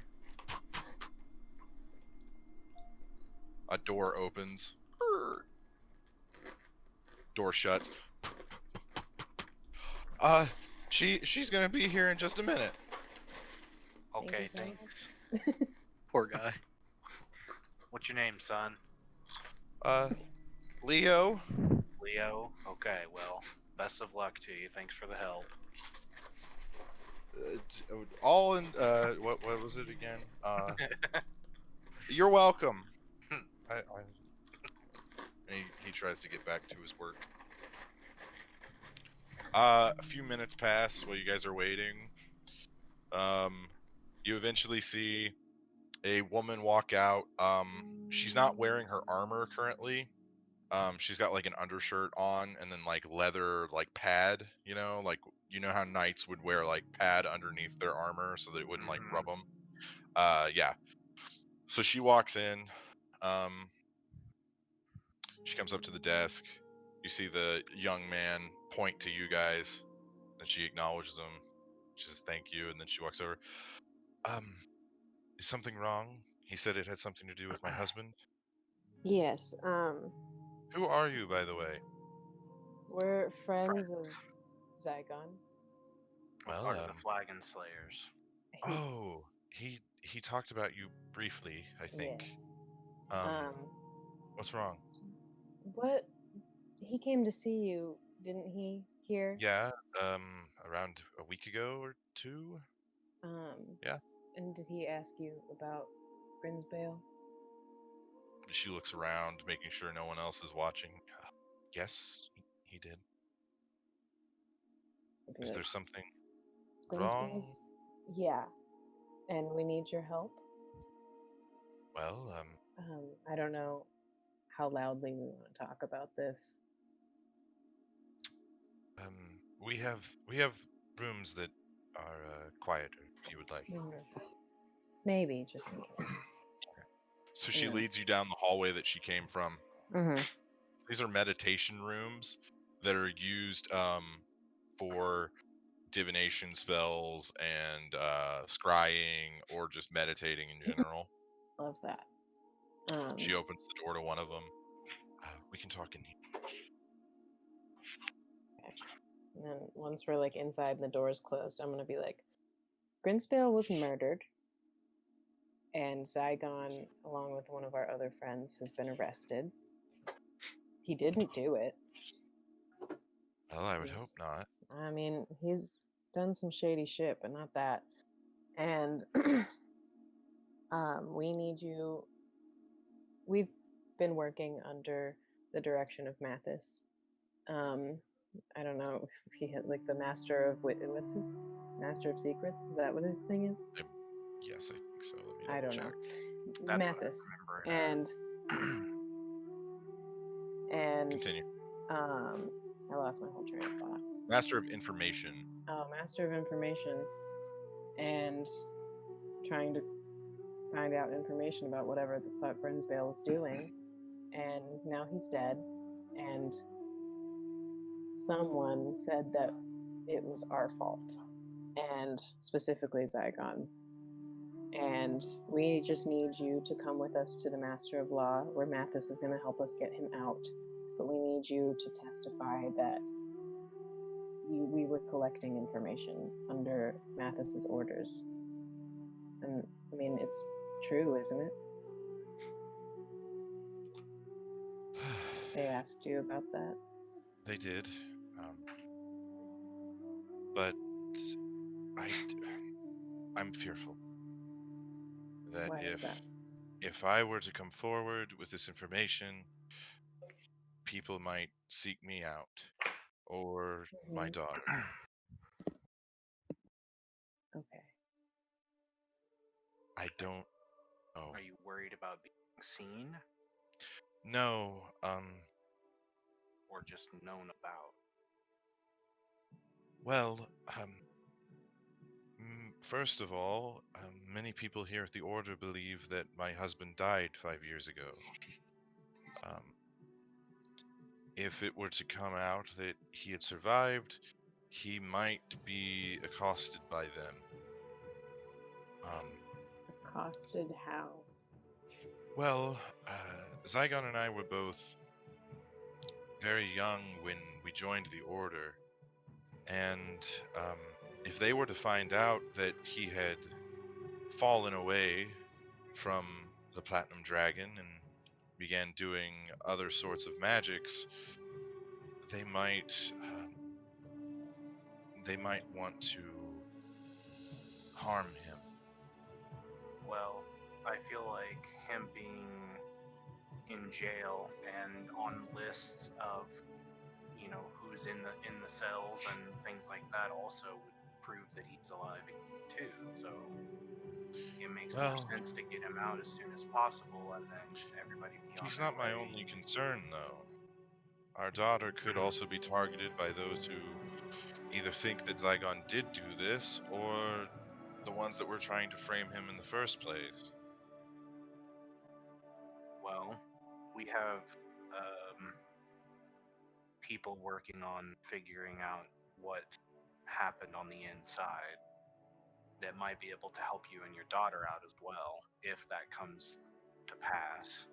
A door opens. Door shuts. She's gonna be here in just a minute. Okay, Thank you so thanks. Poor guy. What's your name, son? Leo. Leo? Okay, well, best of luck to you. Thanks for the help. All in. What was it again? You're welcome. And he tries to get back to his work. A few minutes pass while you guys are waiting. You eventually see a woman walk out. She's not wearing her armor currently. She's got like an undershirt on and then like leather like pad, like how knights would wear like pad underneath their armor so that it wouldn't like rub them. Yeah. So she walks in. She comes up to the desk. You see the young man point to you guys, and she acknowledges him. She says thank you, and then she walks over. Is something wrong? He said it had something to do with my husband. Yes, Who are you, by the way? we're friends of Zaigon. Well, Part of the Flagon Slayers. Oh, he talked about you briefly, I think. Yes. What's wrong? What? He came to see you, didn't he? Here. Yeah, around a week ago or two. Yeah. And did he ask you about Grinsbale? She looks around, making sure no one else is watching. Yes, he did. Is there something wrong? Yeah, and we need your help. Well, I don't know how loudly we want to talk about this. we have rooms that are quieter, if you would like. Maybe, just in case. So she leads you down the hallway that she came from. Mm-hmm. These are meditation rooms that are used for divination spells and scrying or just meditating in general. Love that. She opens the door to one of them. We can talk in here. Okay. And then once we're like inside and the door's closed, I'm gonna be like, Grinsbale was murdered, and Zaigon, along with one of our other friends, has been arrested. He didn't do it. Well, I would hope not. I mean, he's done some shady shit, but not that. And we need you. We've been working under the direction of Mathis. I don't know if he had like the master of what's his master of secrets. Is that what his thing is? Yes, I think so. Let me I don't check. know. Mathis and Continue. I lost my whole train of thought. Master of information. Oh, master of information, and trying to find out information about whatever the fuck Grinsbale was doing, and now he's dead, and someone said that it was our fault, and specifically Zaigon. And we just need you to come with us to the Master of Law, where Mathis is going to help us get him out. But we need you to testify that we were collecting information under Mathis's orders. And, I mean, it's true, isn't it? They asked you about that? They did. But I'm fearful that if I were to come forward with this information, people might seek me out or my daughter. Okay. I don't know. Are you worried about being seen? No, or just known about? Well, first of all, many people here at the Order believe that my husband died 5 years ago. If it were to come out that he had survived, he might be accosted by them. Accosted how? Well, Zaigon and I were both very young when we joined the Order, and if they were to find out that he had fallen away from the Platinum Dragon and began doing other sorts of magics, they might want to harm him. Well, I feel like him being in jail and on lists of, who's in the cells and things like that also would prove that he's alive too. So it makes more Well, sense to get him out as soon as possible, and then everybody be on he's their not my way. only concern, though. Our daughter could also be targeted by those who either think that Zaigon did do this, or the ones that were trying to frame him in the first place. Well, we have people working on figuring out what happened on the inside that might be able to help you and your daughter out as well, if that comes to pass.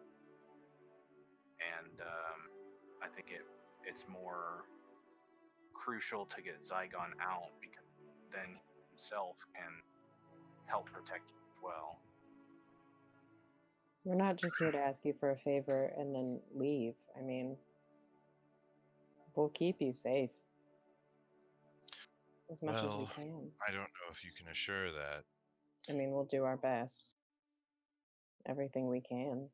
And I think it's more crucial to get Zaigon out, because then he himself can help protect you as well. We're not just here to ask you for a favor and then leave. I mean, we'll keep you safe as much as we Well, can. I don't know if you can assure that. I mean, we'll do our best. Everything we can.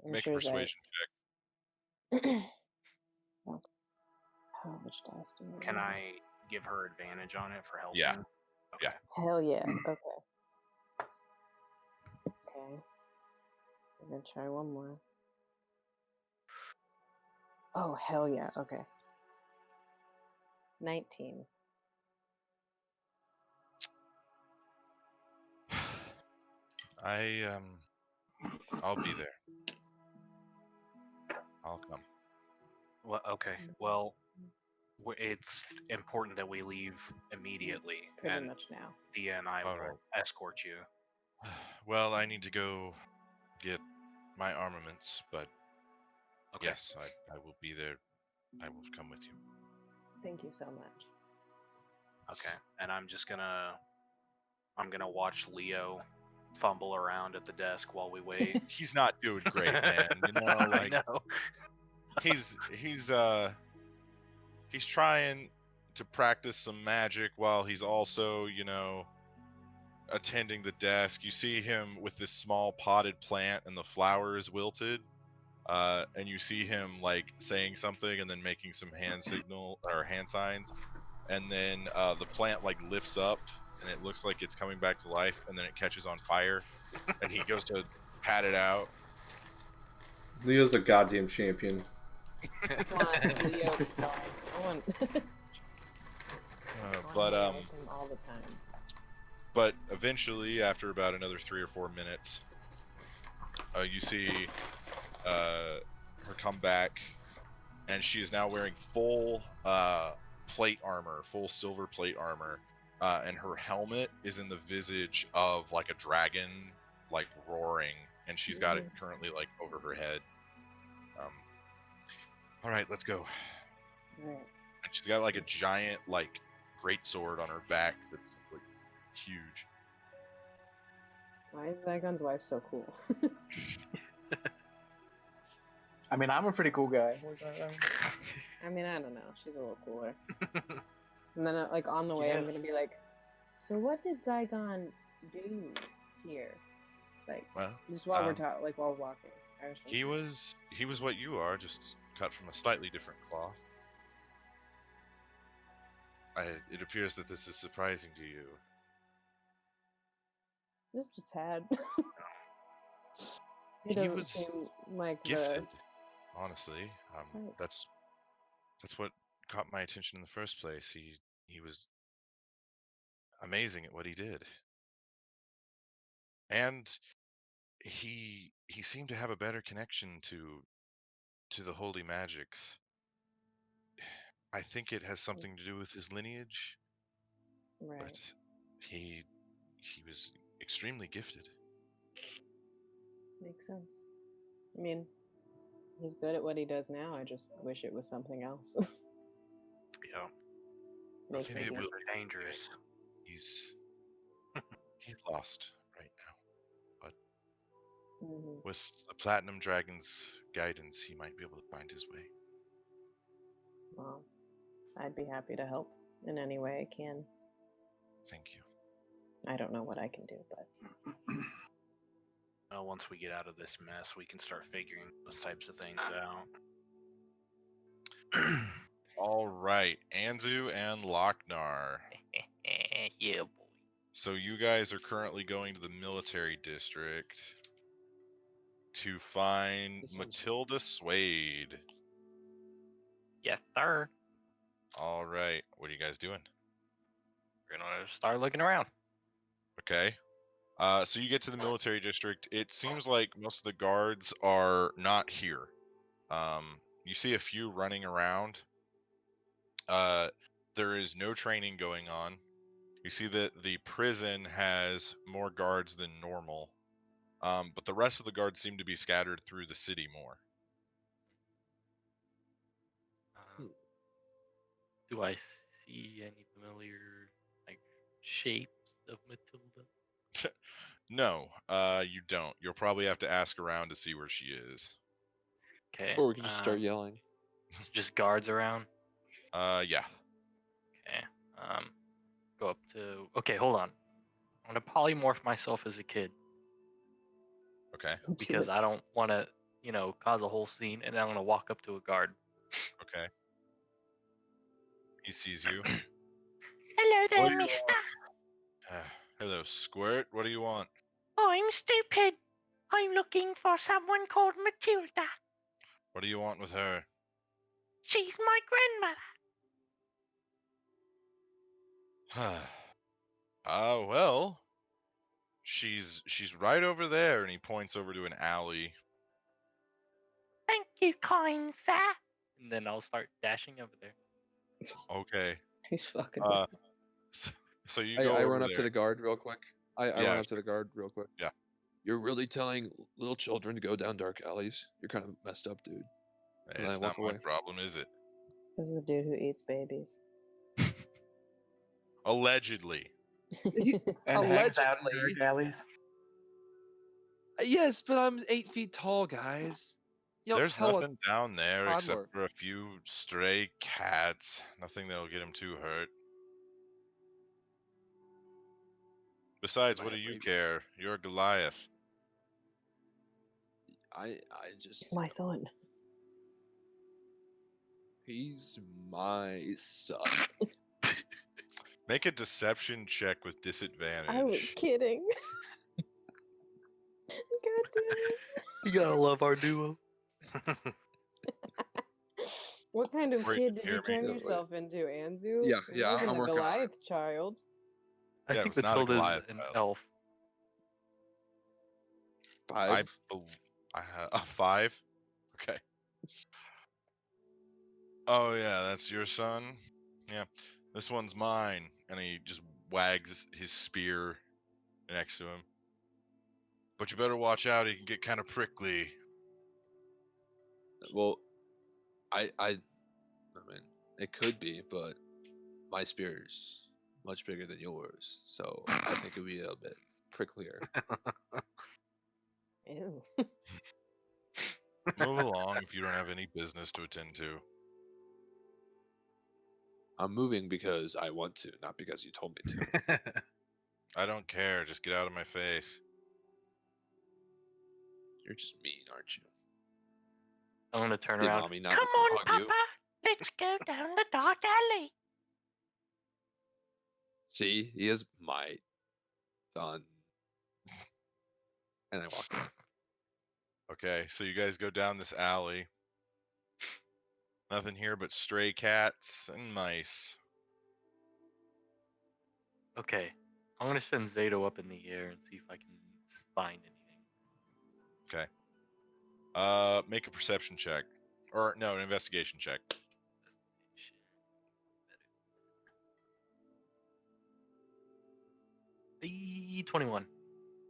I'm Make a sure persuasion check. Oh, how much dice do we Can have? I give her advantage on it for helping? Yeah. Okay. Yeah. Hell yeah. Okay. Okay. We're gonna try one more. Oh, hell yeah. Okay. 19. I'll be there. I'll come. Well, okay. Well, it's important that we leave immediately, Pretty and much now. Thea and I All will right. escort you. Well, I need to go get my armaments, but Okay. yes, I will be there. I will come with you. Thank you so much. Okay. And I'm gonna watch Leo fumble around at the desk while we wait. He's not doing great, man. You know, I like know. he's trying to practice some magic while he's also, attending the desk. You see him with this small potted plant and the flower is wilted. And you see him like saying something and then making some hand signal or hand signs, and then the plant like lifts up and it looks like it's coming back to life, and then it catches on fire, and he goes to pat it out. Leo's a goddamn champion. Come on, Leo. I want. But hang out with him all the time. But eventually, after about another 3 or 4 minutes, you see her come back, and she is now wearing full plate armor, full silver plate armor, and her helmet is in the visage of like a dragon, like roaring, and she's got it currently like over her head. All right, let's go. Right. And she's got like a giant like greatsword on her back that's like huge. Why is Zaigon's wife so cool? I mean, I'm a pretty cool guy. I mean, I don't know. She's a little cooler. And then, like, on the way, I'm gonna Yes. be like, "So what did Zaigon do here? Like, Well, just while we're talking, like while walking." he was what you are, just cut from a slightly different cloth. It appears that this is surprising to you. just a tad. He doesn't was seem like gifted, honestly. Right. That's what caught my attention in the first place. He was amazing at what he did, and he seemed to have a better connection to the holy magics. I think it has something to do with his lineage, right. but he was extremely gifted. Makes sense. I mean, he's good at what he does now. I just wish it was something else. Yeah. Makes Maybe me it will They're dangerous. He's lost right now, but with the Platinum Dragon's guidance, he might be able to find his way. Well, I'd be happy to help in any way I can. Thank you. I don't know what I can do, but Well, once we get out of this mess, we can start figuring those types of things out. All right, Anzu and Lochnar. Yeah, boy. So you guys are currently going to the military district to find This sounds- Matilda Swade. Yes, sir. All right, what are you guys doing? We're gonna start looking around. Okay. So you get to the military district. It seems like most of the guards are not here. You see a few running around. There is no training going on. You see that the prison has more guards than normal. But the rest of the guards seem to be scattered through the city more. Do I see any familiar like shapes of Matilda? No, you don't. You'll probably have to ask around to see where she is. Okay. Or we can just start yelling. Just guards around. Yeah. Okay. Go up to. Okay, hold on. I'm gonna polymorph myself as a kid Okay. because I don't want to, cause a whole scene, and then I'm gonna walk up to a guard. Okay. He sees you. Hello What there, do you mister. Hello, Squirt. What do you want? I'm stupid. I'm looking for someone called Matilda. What do you want with her? She's my grandmother. Well, she's right over there, and he points over to an alley. Thank you, kind sir. And then I'll start dashing over there. Okay. He's fucking. So you I go over run up there. to the guard real quick. I Yeah, run up to the guard real quick. Yeah. You're really telling little children to go down dark alleys? You're kind of messed up, dude. Hey, and it's I not walk my away. problem, is it? This is the dude who eats babies. Allegedly. And hangs out in Allegedly. dark alleys. Yes, but I'm 8 feet tall, guys. You don't There's tell nothing down there toddler. except for a few stray cats. Nothing that'll get him too hurt. Besides, what do you care? You're Goliath. I He's just my son. he's my son. Make a deception check with disadvantage. I was kidding. God damn it. You gotta love our duo. What kind of Wait, kid did hear you me? turn Wait. yourself into, Anzu? Yeah, It yeah, wasn't I'm a working on it. Goliath child. I Yeah, it think was not a Matilda's Goliath an child. elf. 5. I have a 5. Okay. Oh yeah, that's your son. Yeah, this one's mine. And he just wags his spear next to him. But you better watch out. He can get kind of prickly. Well, I mean, it could be, but my spear's much bigger than yours, so I think it'd be a bit pricklier. Ew. Move along if you don't have any business to attend to. I'm moving because I want to, not because you told me to. I don't care. Just get out of my face. You're just mean, aren't you? I'm gonna turn Did around. mommy not Come on, hug Papa. you? Let's go down the dark alley. See, he is my son. And I walk away. Okay, so you guys go down this alley. Nothing here but stray cats and mice. Okay, I'm gonna send Zato up in the air and see if I can find anything. Okay. Make a perception check. Or, no, an investigation check. 21.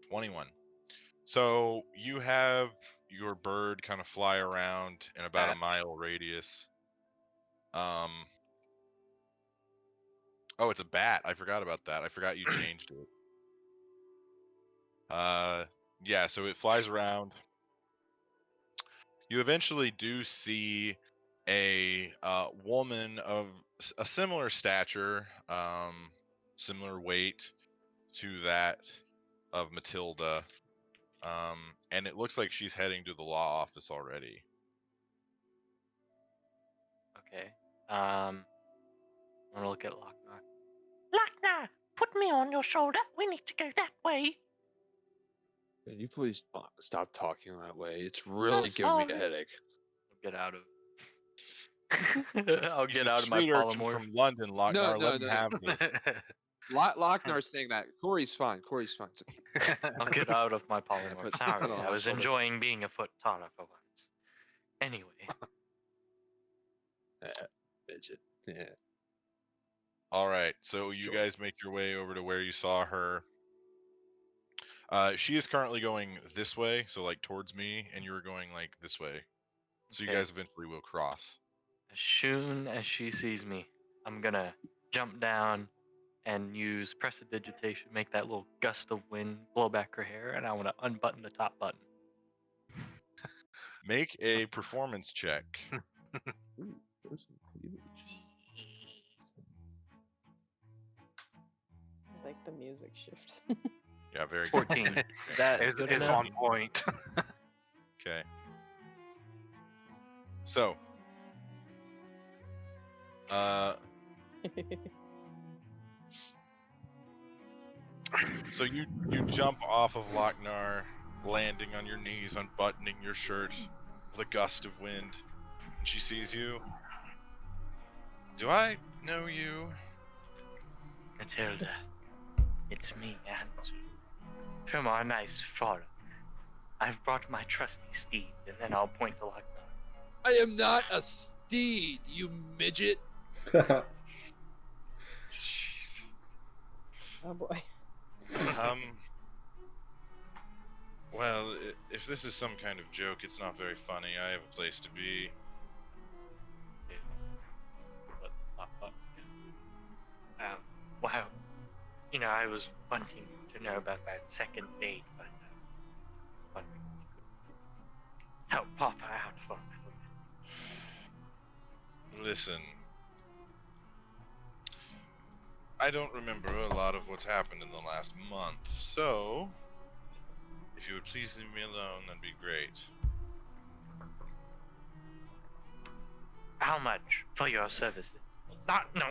21. So you have your bird kind of fly around in about a mile radius. Oh, it's a bat. I forgot about that. I forgot you changed it. Yeah, so it flies around. You eventually do see a woman of a similar stature, similar weight to that of Matilda. And it looks like she's heading to the law office already. Okay. I'm gonna look at Lochnar. Lochnar, put me on your shoulder. We need to go that way. Can you please stop talking that way? It's really giving me a sorry. headache. I'll get out of. I'll He's get a out of my street urchin polymorph. from London, Lochnar. No, Let him have this. Lochnar's saying that. Corey's fine. Corey's fine. It's okay. I'll get out of my polymorph. But- Sorry, no, I was hold it. enjoying being a foot taller for once. Anyway, Midget. Yeah. All right, so you Sure. guys make your way over to where you saw her. She is currently going this way, so like towards me, and you were going like this way. So you Okay. guys eventually will cross. as soon as she sees me, I'm gonna jump down and use prestidigitation, make that little gust of wind blow back her hair, and I want to unbutton the top button. Make a performance check. Ooh, there's some cleavage. I like the music shift. Yeah, very good. 14. That It's, good it's enough? on point. Okay. So, so you jump off of Lochnar, landing on your knees, unbuttoning your shirt with a gust of wind. And she sees you. Do I know you? Matilda, it's me, Andrew. From our nice frolic. I've brought my trusty steed, and then I'll point to Lochnar. I am not a steed, you midget. Jeez. Oh boy. Well, if this is some kind of joke, it's not very funny. I have a place to be. Wow. You know, I was wanting to know about that second date, but wondering if you could help Papa out for me. Listen, I don't remember a lot of what's happened in the last month, so if you would please leave me alone, that'd be great. How much for your services? Not, no,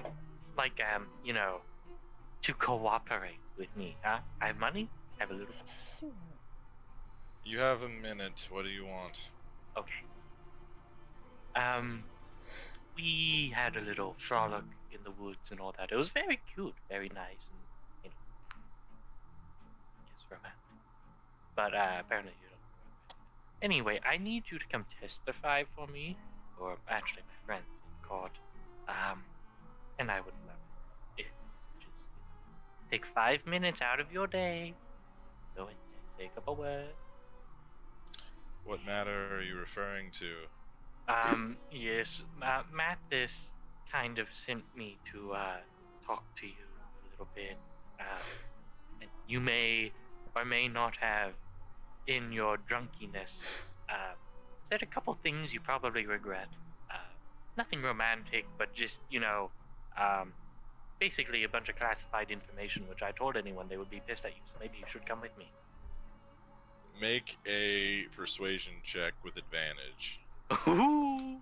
like, you know, to cooperate with me, huh? I have money? I have a little. You have a minute. What do you want? Okay. We had a little frolic in the woods and all that. It was very cute, very nice, and, you know, it's romantic. But, apparently you don't. Anyway, I need you to come testify for me, or actually my friends in court. And I would love it. Just take 5 minutes out of your day, go and say a couple words. What matter are you referring to? Yes, Mathis kind of sent me to, talk to you a little bit. And you may or may not have, in your drunkiness, said a couple things you probably regret. Nothing romantic, but just, you know, basically a bunch of classified information, which I told anyone they would be pissed at you, so maybe you should come with me. Make a persuasion check with advantage. Ooh!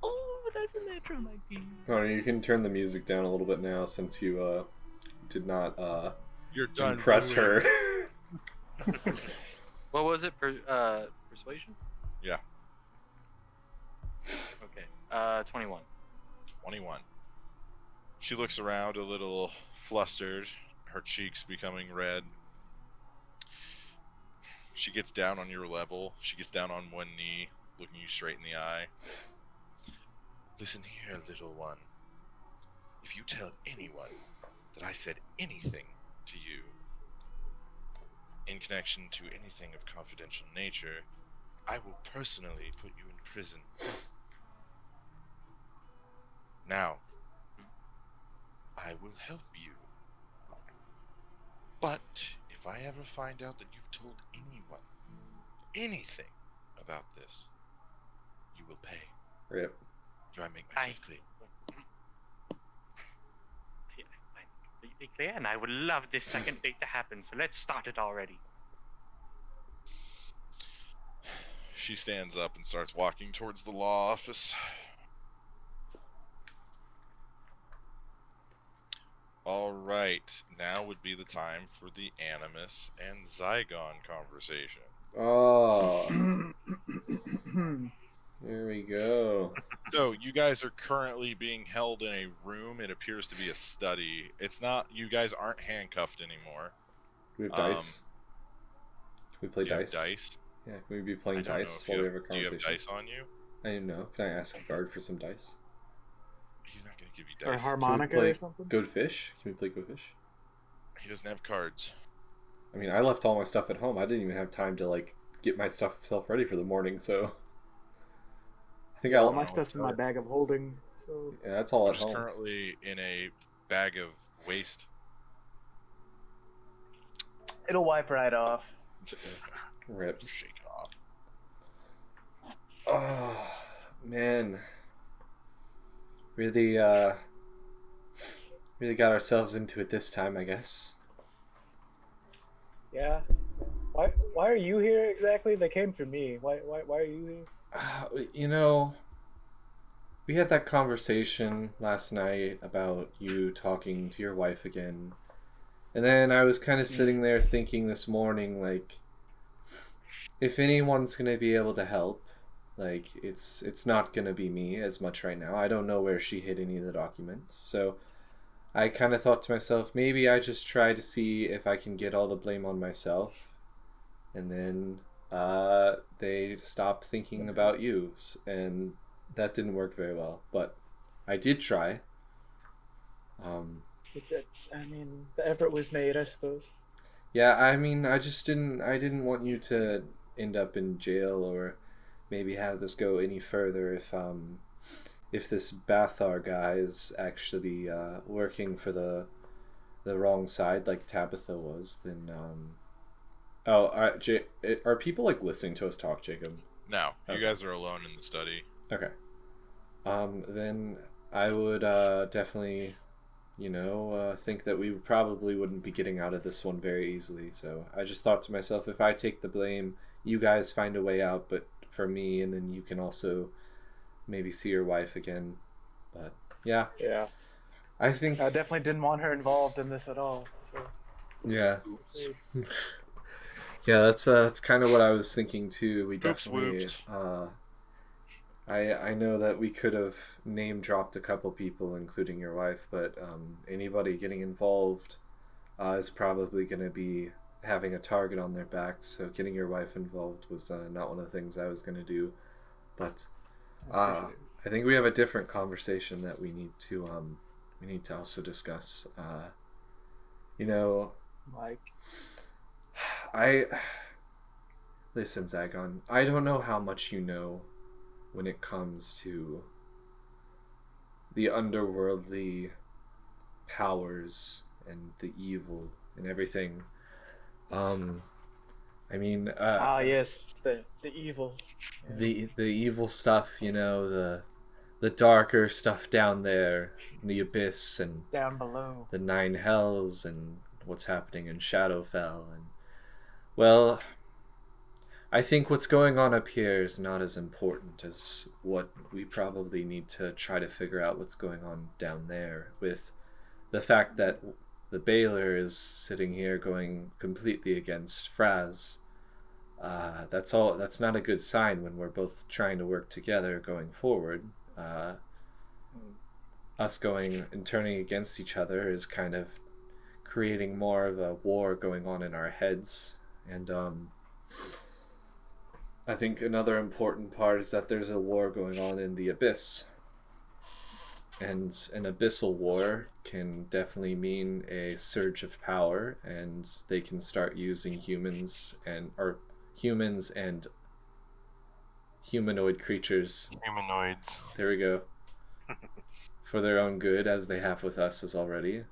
Oh, that's a natural 19. Oh, you can turn the music down a little bit now since you did not You're done. impress her. What was it? Persuasion? Yeah. Okay. 21. 21. She looks around a little flustered, her cheeks becoming red. She gets down on your level. She gets down on one knee, looking you straight in the eye. Listen here, little one. If you tell anyone that I said anything to you in connection to anything of confidential nature, I will personally put you in prison. Now, I will help you. But if I ever find out that you've told anyone anything about this, you will pay. Rip. Do I make myself clear? I'm completely clear, and I would love this second date to happen, so let's start it already. She stands up and starts walking towards the law office. All right, now would be the time for the Animus and Zaigon conversation. Oh, here we go. So you guys are currently being held in a room. It appears to be a study. It's not. You guys aren't handcuffed anymore. Do we have dice? Can we play Do you have dice? dice? Yeah, can we be playing I don't know dice if while you we have a have, do you conversation? have dice on you? I didn't know. Can I ask a guard for some dice? He's not going to give you Or dice. harmonica play or something? Good fish? Can we play Good Fish? He doesn't have cards. I mean, I left all my stuff at home. I didn't even have time to like get my stuff ready for the morning, so I think All I my stuff's in my bag of holding, so yeah, that's all I'm at just home. currently in a bag of waste. it'll wipe right off. Rip. Shake it off. Oh man, really got ourselves into it this time, I guess. Yeah. Why are you here exactly? They came for me. Why are you here? You know, we had that conversation last night about you talking to your wife again. And then I was kind of sitting there thinking this morning, like, if anyone's going to be able to help, like, it's not going to be me as much right now. I don't know where she hid any of the documents. So I kind of thought to myself, maybe I just try to see if I can get all the blame on myself. And then they stopped thinking about you, and that didn't work very well. But I did try. I mean, the effort was made, I suppose. Yeah, I mean, I didn't want you to end up in jail or maybe have this go any further if this Bathar guy is actually working for the wrong side like Tabitha was, then are people like listening to us talk, Jacob? No, you Okay. guys are alone in the study. Okay. Then I would definitely, think that we probably wouldn't be getting out of this one very easily. So I just thought to myself, if I take the blame, you guys find a way out, but for me, and then you can also maybe see your wife again. But yeah, Yeah. I think I definitely didn't want her involved in this at all. So yeah. we'll see. Yeah, that's kind of what I was thinking too. We Oops, definitely whoops. I know that we could have name dropped a couple people, including your wife, but anybody getting involved is probably going to be having a target on their backs. So getting your wife involved was not one of the things I was going to do. But I think we have a different conversation that we need to also discuss. Like, Listen, Zaigon, I don't know how much you know when it comes to the underworldly powers and the evil and everything. yes, the evil. The evil stuff, the darker stuff down there, in the abyss and Down below. the 9 hells and what's happening in Shadowfell, and well, I think what's going on up here is not as important as what we probably need to try to figure out what's going on down there, with the fact that the Baylor is sitting here going completely against Fraz. That's not a good sign when we're both trying to work together going forward. Us going and turning against each other is kind of creating more of a war going on in our heads. And I think another important part is that there's a war going on in the abyss. And an abyssal war can definitely mean a surge of power, and they can start using humans and humanoid creatures. Humanoids. There we go. For their own good, as they have with us as already.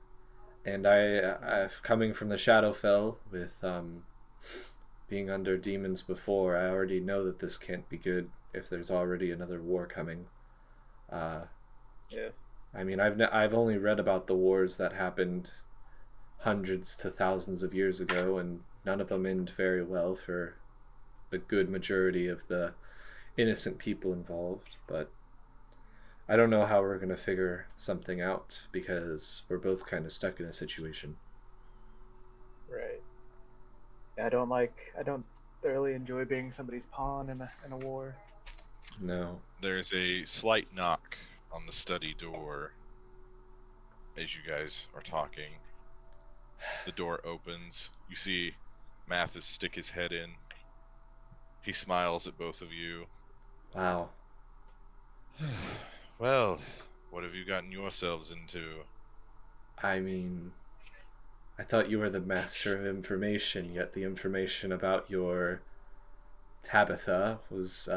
And I've coming from the Shadowfell with being under demons before, I already know that this can't be good if there's already another war coming. Yeah. I mean, I've only read about the wars that happened hundreds to thousands of years ago, and none of them end very well for a good majority of the innocent people involved. But I don't know how we're going to figure something out because we're both kind of stuck in a situation. Right. Yeah, I don't thoroughly enjoy being somebody's pawn in a war. No. There's a slight knock on the study door as you guys are talking. The door opens. You see Mathis stick his head in. He smiles at both of you. Wow. Well, what have you gotten yourselves into? I mean, I thought you were the master of information, yet the information about your Tabitha was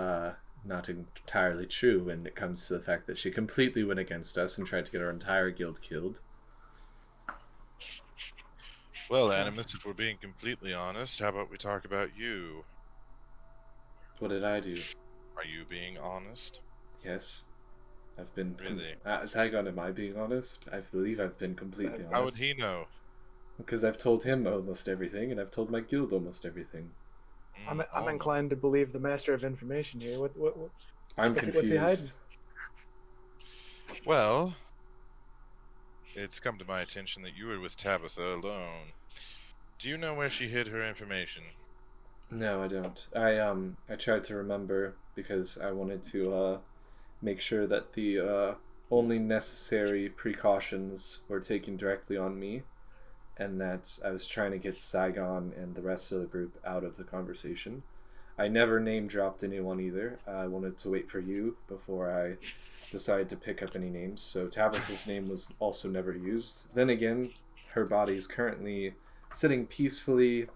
not entirely true when it comes to the fact that she completely went against us and tried to get our entire guild killed. Well, Animus, if we're being completely honest, how about we talk about you? What did I do? Are you being honest? Yes. I've been... Really? Zaigon, am I being honest? I believe I've been completely honest. How would he know? Because I've told him almost everything, and I've told my guild almost everything. I'm inclined to believe the master of information here. I'm what's confused. he hiding? Well, it's come to my attention that you were with Tabitha alone. Do you know where she hid her information? No, I don't. I tried to remember because I wanted to make sure that the only necessary precautions were taken directly on me, and that I was trying to get Saigon and the rest of the group out of the conversation. I never name dropped anyone either. I wanted to wait for you before I decided to pick up any names, so Tabitha's name was also never used. Then again, her body is currently sitting peacefully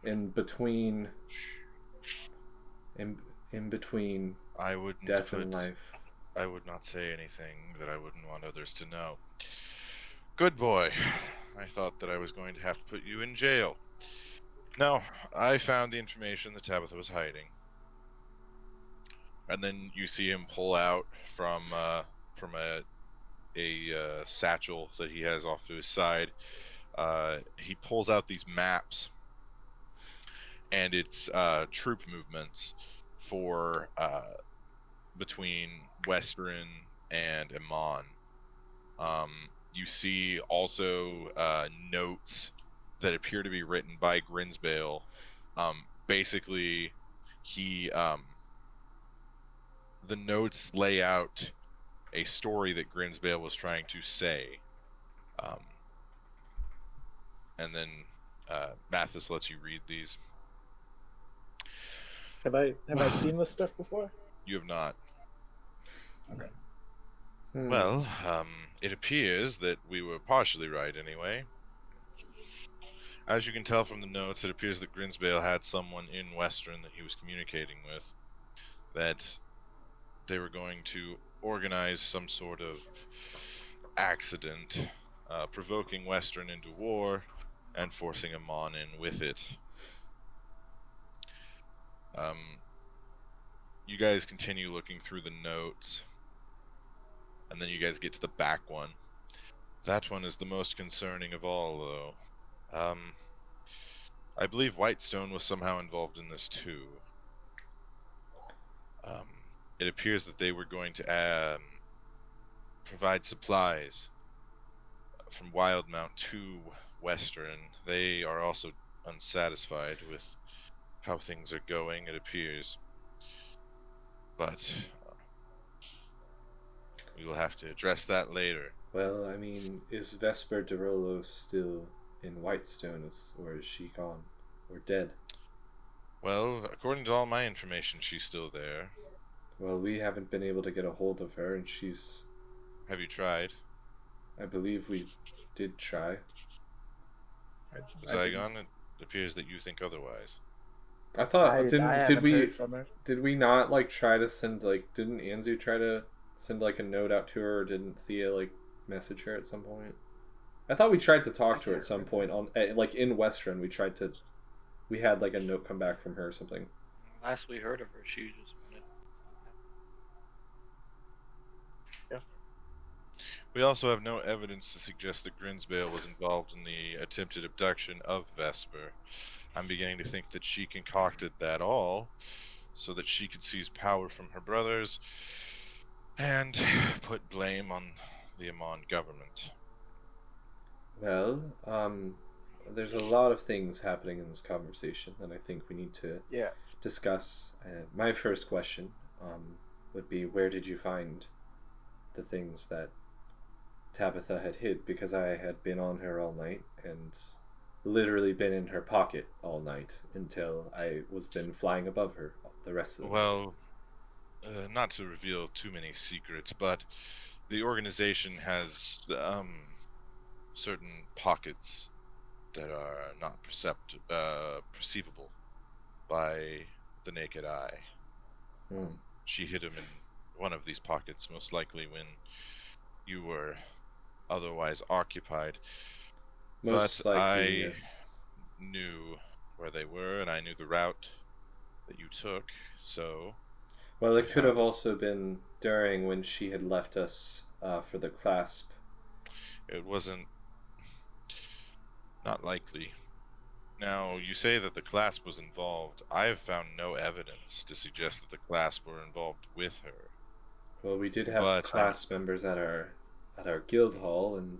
in between I wouldn't death and life. I would not say anything that I wouldn't want others to know. Good boy. I thought that I was going to have to put you in jail. No, I found the information that Tabitha was hiding. And then you see him pull out from a satchel that he has off to his side. He pulls out these maps, and it's troop movements for between Western and Amon. You see also notes that appear to be written by Grinsbale. Basically, the notes lay out a story that Grinsbale was trying to say. And then Mathis lets you read these. Have I seen this stuff before? You have not. Okay. Well, it appears that we were partially right anyway. As you can tell from the notes, it appears that Grinsbale had someone in Western that he was communicating with, that they were going to organize some sort of accident, provoking Western into war and forcing Amon in with it. You guys continue looking through the notes, and then you guys get to the back one. That one is the most concerning of all, though. I believe Whitestone was somehow involved in this too. It appears that they were going to provide supplies from Wildmount to Western. They are also unsatisfied with how things are going, it appears. But we will have to address that later. Well, I mean, is Vesper DeRollo still in Whitestone, or is she gone? Or dead? Well, according to all my information, she's still there. Well, we haven't been able to get a hold of her, and she's... Have you tried? I believe we did try. Zaigon, it appears that you think otherwise. I thought did we not like try to send didn't Anzu try to send a note out to her, or didn't Thea message her at some point? I thought we tried to talk to her at some point on in Western. We had a note come back from her or something. Last we heard of her, she just. Yeah. We also have no evidence to suggest that Grinsbale was involved in the attempted abduction of Vesper. I'm beginning to think that she concocted that all so that she could seize power from her brothers and put blame on the Amon government. Well, there's a lot of things happening in this conversation that I think we need to Yeah. discuss. My first question would be, where did you find the things that Tabitha had hid? Because I had been on her all night and literally been in her pocket all night until I was then flying above her the rest of the night. Well, not to reveal too many secrets, but the organization has certain pockets that are not perceivable by the naked eye. She hid him in one of these pockets, most likely when you were otherwise occupied. Most but likely, I yes. knew where they were, and I knew the route that you took, so... Well, I it could have found- also been during when she had left us for the clasp. It wasn't... not likely. Now, you say that the clasp was involved. I have found no evidence to suggest that the clasp were involved with her. Well, we did have But class members at our guild hall, and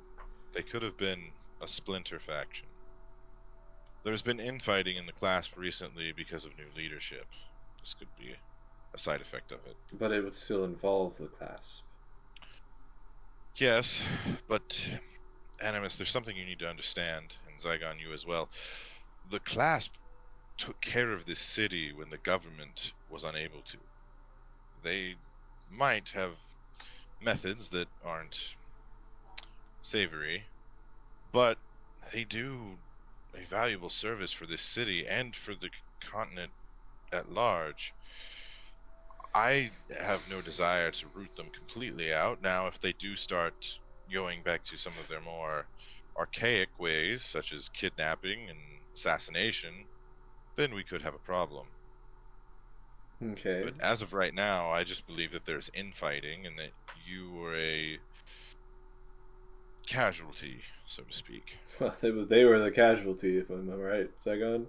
they could have been a splinter faction. There's been infighting in the clasp recently because of new leadership. This could be a side effect of it. but it would still involve the clasp. Yes, but Animus, there's something you need to understand, and Zaigon, you as well. The clasp took care of this city when the government was unable to. They might have methods that aren't savory, but they do a valuable service for this city and for the continent at large. I have no desire to root them completely out. Now, if they do start going back to some of their more archaic ways, such as kidnapping and assassination, then we could have a problem. Okay. But as of right now, I just believe that there's infighting and that you were a casualty, so to speak. Well, they were the casualty, if I'm right, Saigon.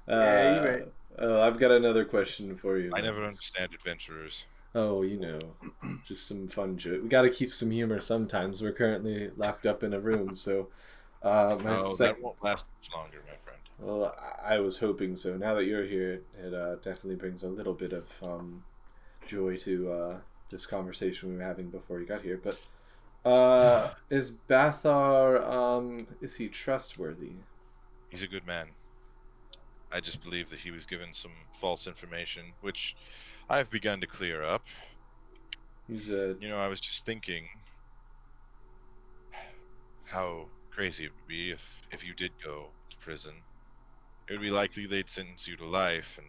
Yeah, you're right. I've got another question for you. I never Max. understand adventurers. Oh, you know, just some fun joke. We got to keep some humor sometimes. We're currently locked up in a room, so That won't last much longer, my friend. Well, I was hoping so. Now that you're here, it definitely brings a little bit of joy to this conversation we were having before you got here. But is Bathar, is he trustworthy? He's a good man. I just believe that he was given some false information, which I've begun to clear up. He's a... You know, I was just thinking how crazy it would be if you did go to prison. It would be likely they'd sentence you to life, and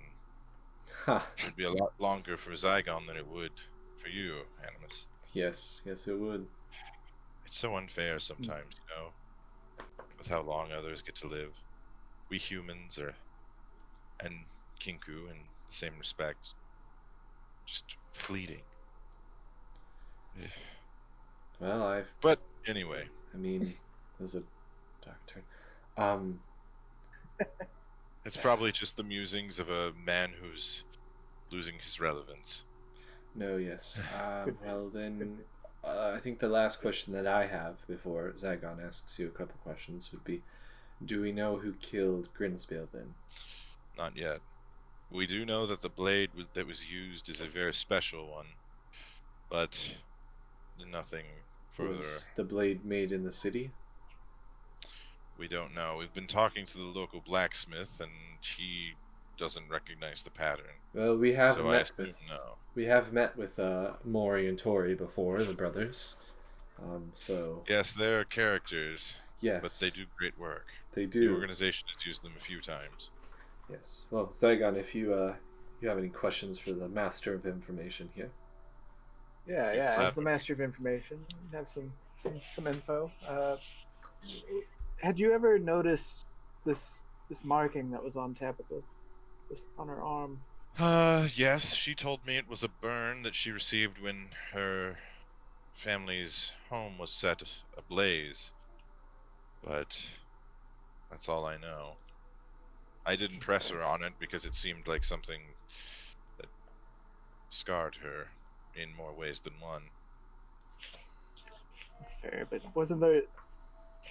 Ha. it would be a lot longer for Zaigon than it would for you, Animus. Yes, it would. It's so unfair sometimes, you know, with how long others get to live. We humans are, and Kinku in the same respect, just fleeting. Well, But anyway, I mean, there's a dark turn. it's probably just the musings of a man who's losing his relevance. No, yes. Well, then, I think the last question that I have before Zaigon asks you a couple questions would be, do we know who killed Grinsbale then? Not yet. We do know that the blade that was used is a very special one, but nothing further. Was the blade made in the city? We don't know. We've been talking to the local blacksmith, and he doesn't recognize the pattern. Well, we have So I met assume with no. we have met with Mori and Tori before, the brothers. So Yes, they're characters, yes, but they do great work. They The do. organization has used them a few times. Yes. Well, Zaigon, if you have any questions for the Master of Information here? Yeah. As the master of information, you have some info. Had you ever noticed this marking that was on Tabitha, on her arm? Yes, she told me it was a burn that she received when her family's home was set ablaze. But that's all I know. I didn't press her on it because it seemed like something that scarred her in more ways than one. That's fair, but wasn't there?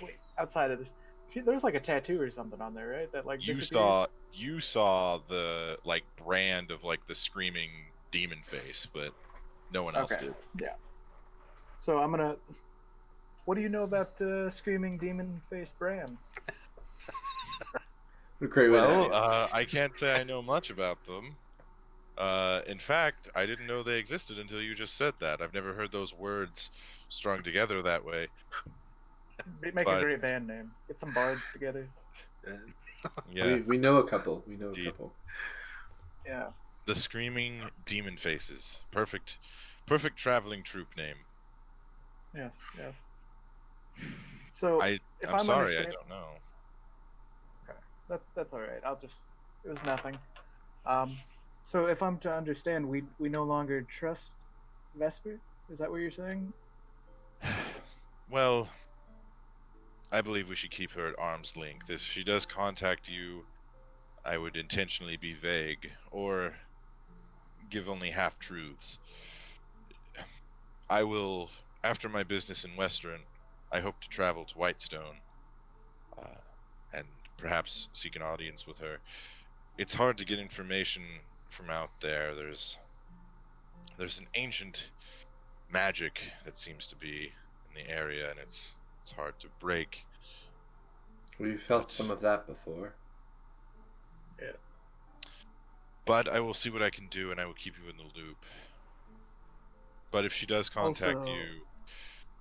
Wait, outside of this, there's like a tattoo or something on there, right? That like disappeared? You saw the like brand of like the screaming demon face, but no one else did. Yeah. So I'm gonna. What do you know about screaming demon face brands? Great way to Well, end. I can't say I know much about them. In fact, I didn't know they existed until you just said that. I've never heard those words strung together that way. Make a great band name. Get some bards together. Yeah. We know a couple. We know Indeed. a couple. Yeah. The Screaming Demon Faces. Perfect traveling troupe name. Yes. Yes. So I'm sorry, I don't know. Okay. That's all right. It was nothing. So if I'm to understand, we no longer trust Vesper. Is that what you're saying? Well, I believe we should keep her at arm's length. If she does contact you, I would intentionally be vague or give only half-truths. I will, after my business in Western, I hope to travel to Whitestone and perhaps seek an audience with her. It's hard to get information from out there. There's an ancient magic that seems to be in the area, and it's hard to break. We've felt some of that before. Yeah. But I will see what I can do, and I will keep you in the loop. But if she does contact Also- you,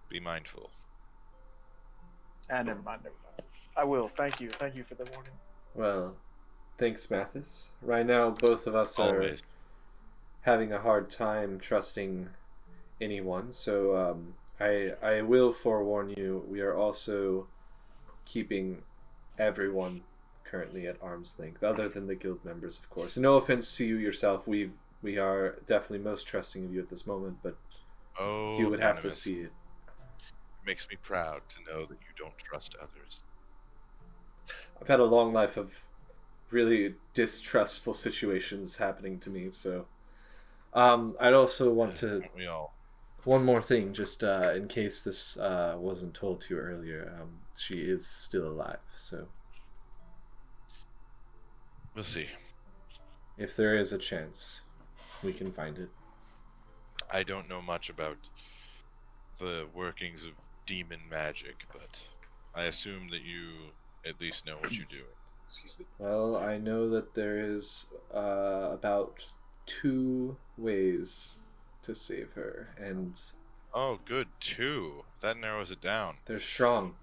be mindful. Never mind. I will. Thank you for the warning. Well, thanks, Mathis. Right now, both of us Always. are having a hard time trusting anyone, so I will forewarn you, we are also keeping everyone currently at arm's length, other than the guild members, of course. No offense to you yourself, we are definitely most trusting of you at this moment, but you would have to Animus. see it. It makes me proud to know that you don't trust others. I've had a long life of really distrustful situations happening to me, so I'd also want to We all. one more thing, just in case this wasn't told to you earlier. She is still alive, so We'll see. if there is a chance, we can find it. I don't know much about the workings of demon magic, but I assume that you at least know what you're doing. Excuse me. Well, I know that there is about 2 ways to save her, and Oh, good. 2. That narrows it down. they're strong.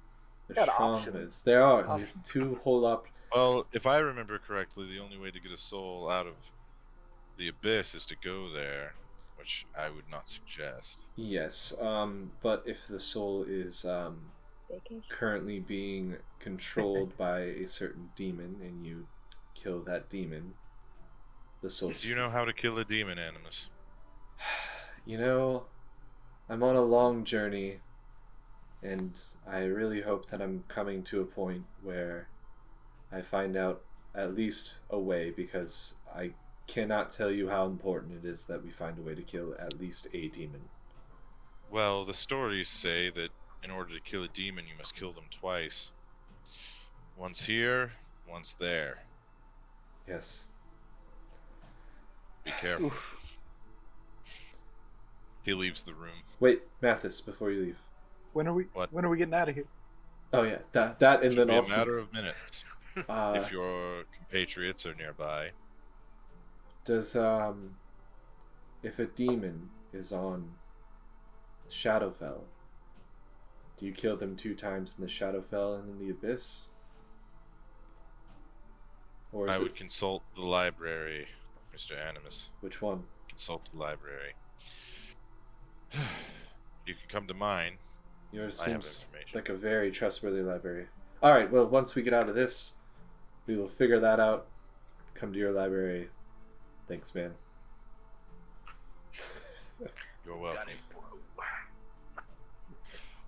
They're Got strong. options. There are Options. 2 whole up. Well, if I remember correctly, the only way to get a soul out of the abyss is to go there, which I would not suggest. Yes, but if the soul is Vacation. currently being controlled by a certain demon, and you kill that demon, the soul. Do you know how to kill a demon, Animus? You know, I'm on a long journey, and I really hope that I'm coming to a point where I find out at least a way, because I cannot tell you how important it is that we find a way to kill at least a demon. Well, the stories say that in order to kill a demon, you must kill them twice. Once here, once there. Yes. Be careful. Oof. He leaves the room. Wait, Mathis, before you leave. When are we getting out of here? Oh yeah, that and Should then be also a matter of minutes if uh, your compatriots are nearby. does if a demon is on Shadowfell, do you kill them 2 times in the Shadowfell and in the Abyss? Or is I would it consult the library, Mr. Animus. which one? Consult the library. You can come to mine. Yours I have seems information. like a very trustworthy library. All right, well, once we get out of this, we will figure that out. Come to your library. Thanks, man. You're welcome. Got it, bro.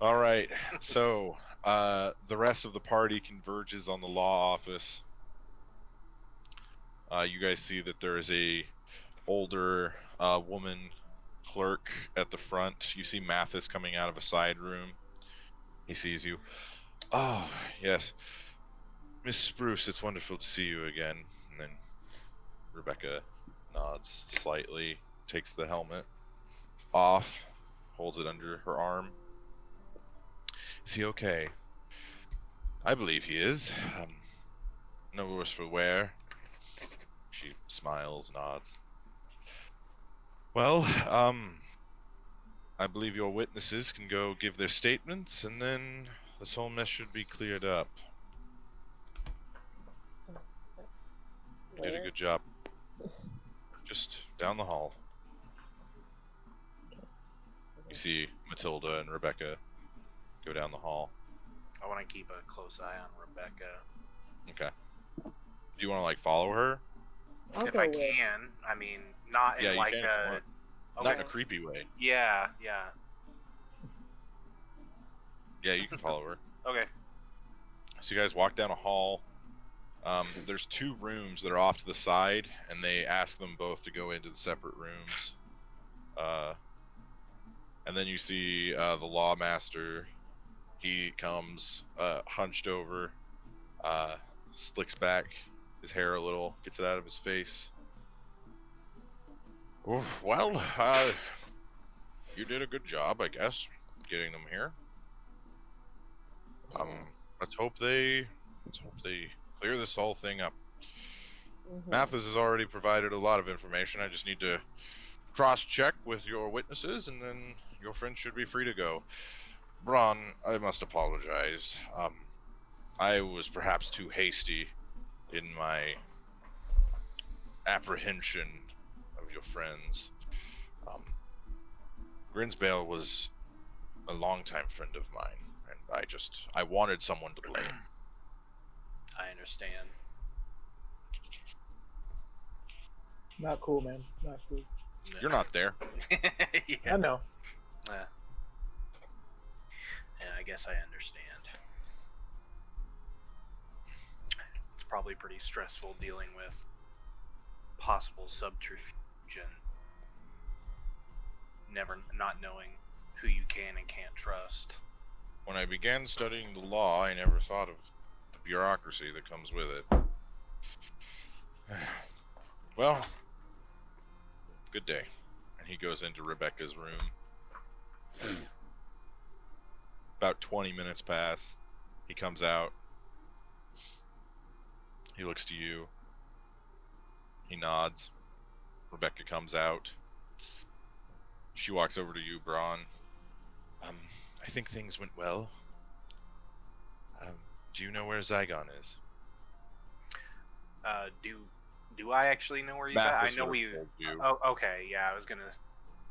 All right. So, the rest of the party converges on the law office. You guys see that there is a older woman clerk at the front. You see Mathis coming out of a side room. He sees you. Oh, yes. Miss Spruce, it's wonderful to see you again. And then Rebecca nods slightly, takes the helmet off, holds it under her arm. Is he okay? I believe he is. No worse for wear. She smiles, nods. Well, I believe your witnesses can go give their statements, and then this whole mess should be cleared up. You did a good job. Just down the hall. You see Matilda and Rebecca go down the hall. I want to keep a close eye on Rebecca. Okay. Do you want to like follow her? If I can. I mean, not in like a... Not in a creepy way. Yeah. Yeah, you can follow her. Okay. So you guys walk down a hall. There's 2 rooms that are off to the side, and they ask them both to go into the separate rooms. And then you see the lawmaster. He comes hunched over, slicks back his hair a little, gets it out of his face. Oh, well, you did a good job, I guess, getting them here. Let's hope they clear this whole thing up. Mathis has already provided a lot of information. I just need to cross-check with your witnesses, and then your friend should be free to go. Braun, I must apologize. I was perhaps too hasty in my apprehension of your friends. Grinsbale was a longtime friend of mine, and I wanted someone to blame. I understand. Not cool, man. Not cool. You're not there. Yeah. I know. Yeah, I guess I understand. It's probably pretty stressful dealing with possible subterfuge and not knowing who you can and can't trust. When I began studying the law, I never thought of the bureaucracy that comes with it. Well, good day. And he goes into Rebecca's room. About 20 minutes pass. He comes out. He looks to you. He nods. Rebecca comes out. She walks over to you, Braun. I think things went well. Do you know where Zaigon is? Do I actually know where he's at? I know we. Oh, okay. Yeah, I was gonna.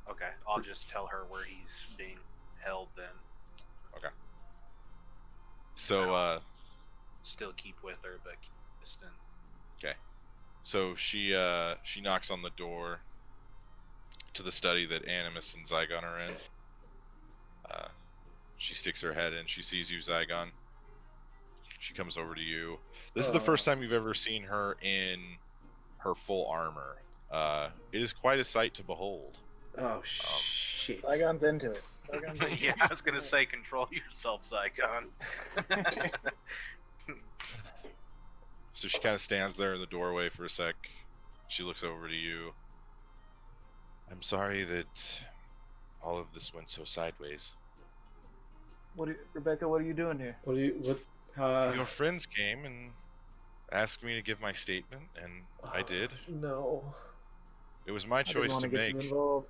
Okay, I'll just tell her where he's being held then. Okay. So, still keep with her, but keep distant. Okay. So she knocks on the door to the study that Animas and Zaigon are in. She sticks her head in. She sees you, Zaigon. She comes over to you. This is the first time you've ever seen her in her full armor. It is quite a sight to behold. Oh, shit. Zaigon's into it. Yeah, I was gonna say, control yourself, Zaigon. So she kind of stands there in the doorway for a sec. She looks over to you. I'm sorry that all of this went so sideways. Rebecca, what are you doing here? Your friends came and asked me to give my statement, and I did. No. It was my choice to make. I didn't want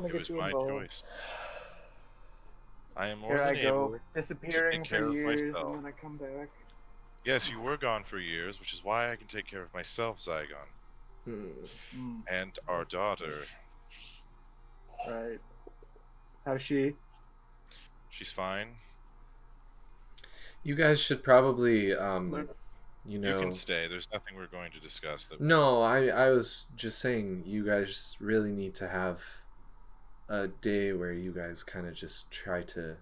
to get you involved. It was my choice. I am more Here than I go, able disappearing to take care for of years, myself. and then I come back. Yes, you were gone for years, which is why I can take care of myself, Zaigon. And our daughter. Right. How's she? She's fine. You guys should probably, You can stay. There's nothing we're going to discuss. No, I was just saying you guys really need to have a day where you guys kind of just try to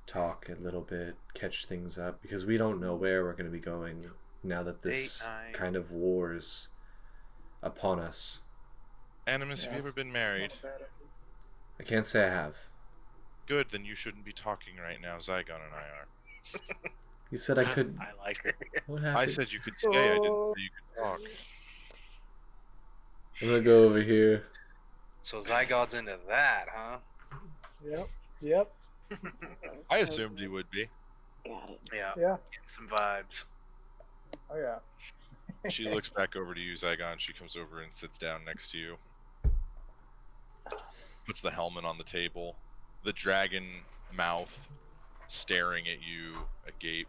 talk a little bit, catch things up, because we don't know where we're going to be going now that this kind of war's upon us. Animus, have you ever been married? I can't say I have. Good, then you shouldn't be talking right now. Zygon and I are. You said I couldn't. I like her. What happened? I said you could stay. I didn't say you could talk. I'm gonna go over here. So Zygod's into that, huh? Yep. I assumed he would be. Got it. Yeah. Yeah. Getting some vibes. Oh yeah. She looks back over to you, Zygon. She comes over and sits down next to you. Puts the helmet on the table. The dragon mouth staring at you, agape.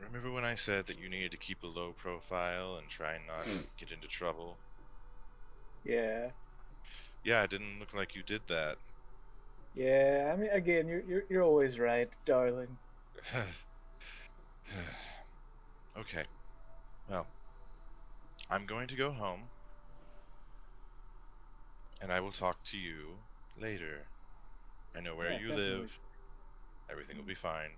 Remember when I said that you needed to keep a low profile and try not to get into trouble? Yeah. Yeah, it didn't look like you did that. Yeah. I mean, again, you're always right, darling. Okay. Well, I'm going to go home. And I will talk to you later. I know where Yeah, you definitely. live. Everything will be fine.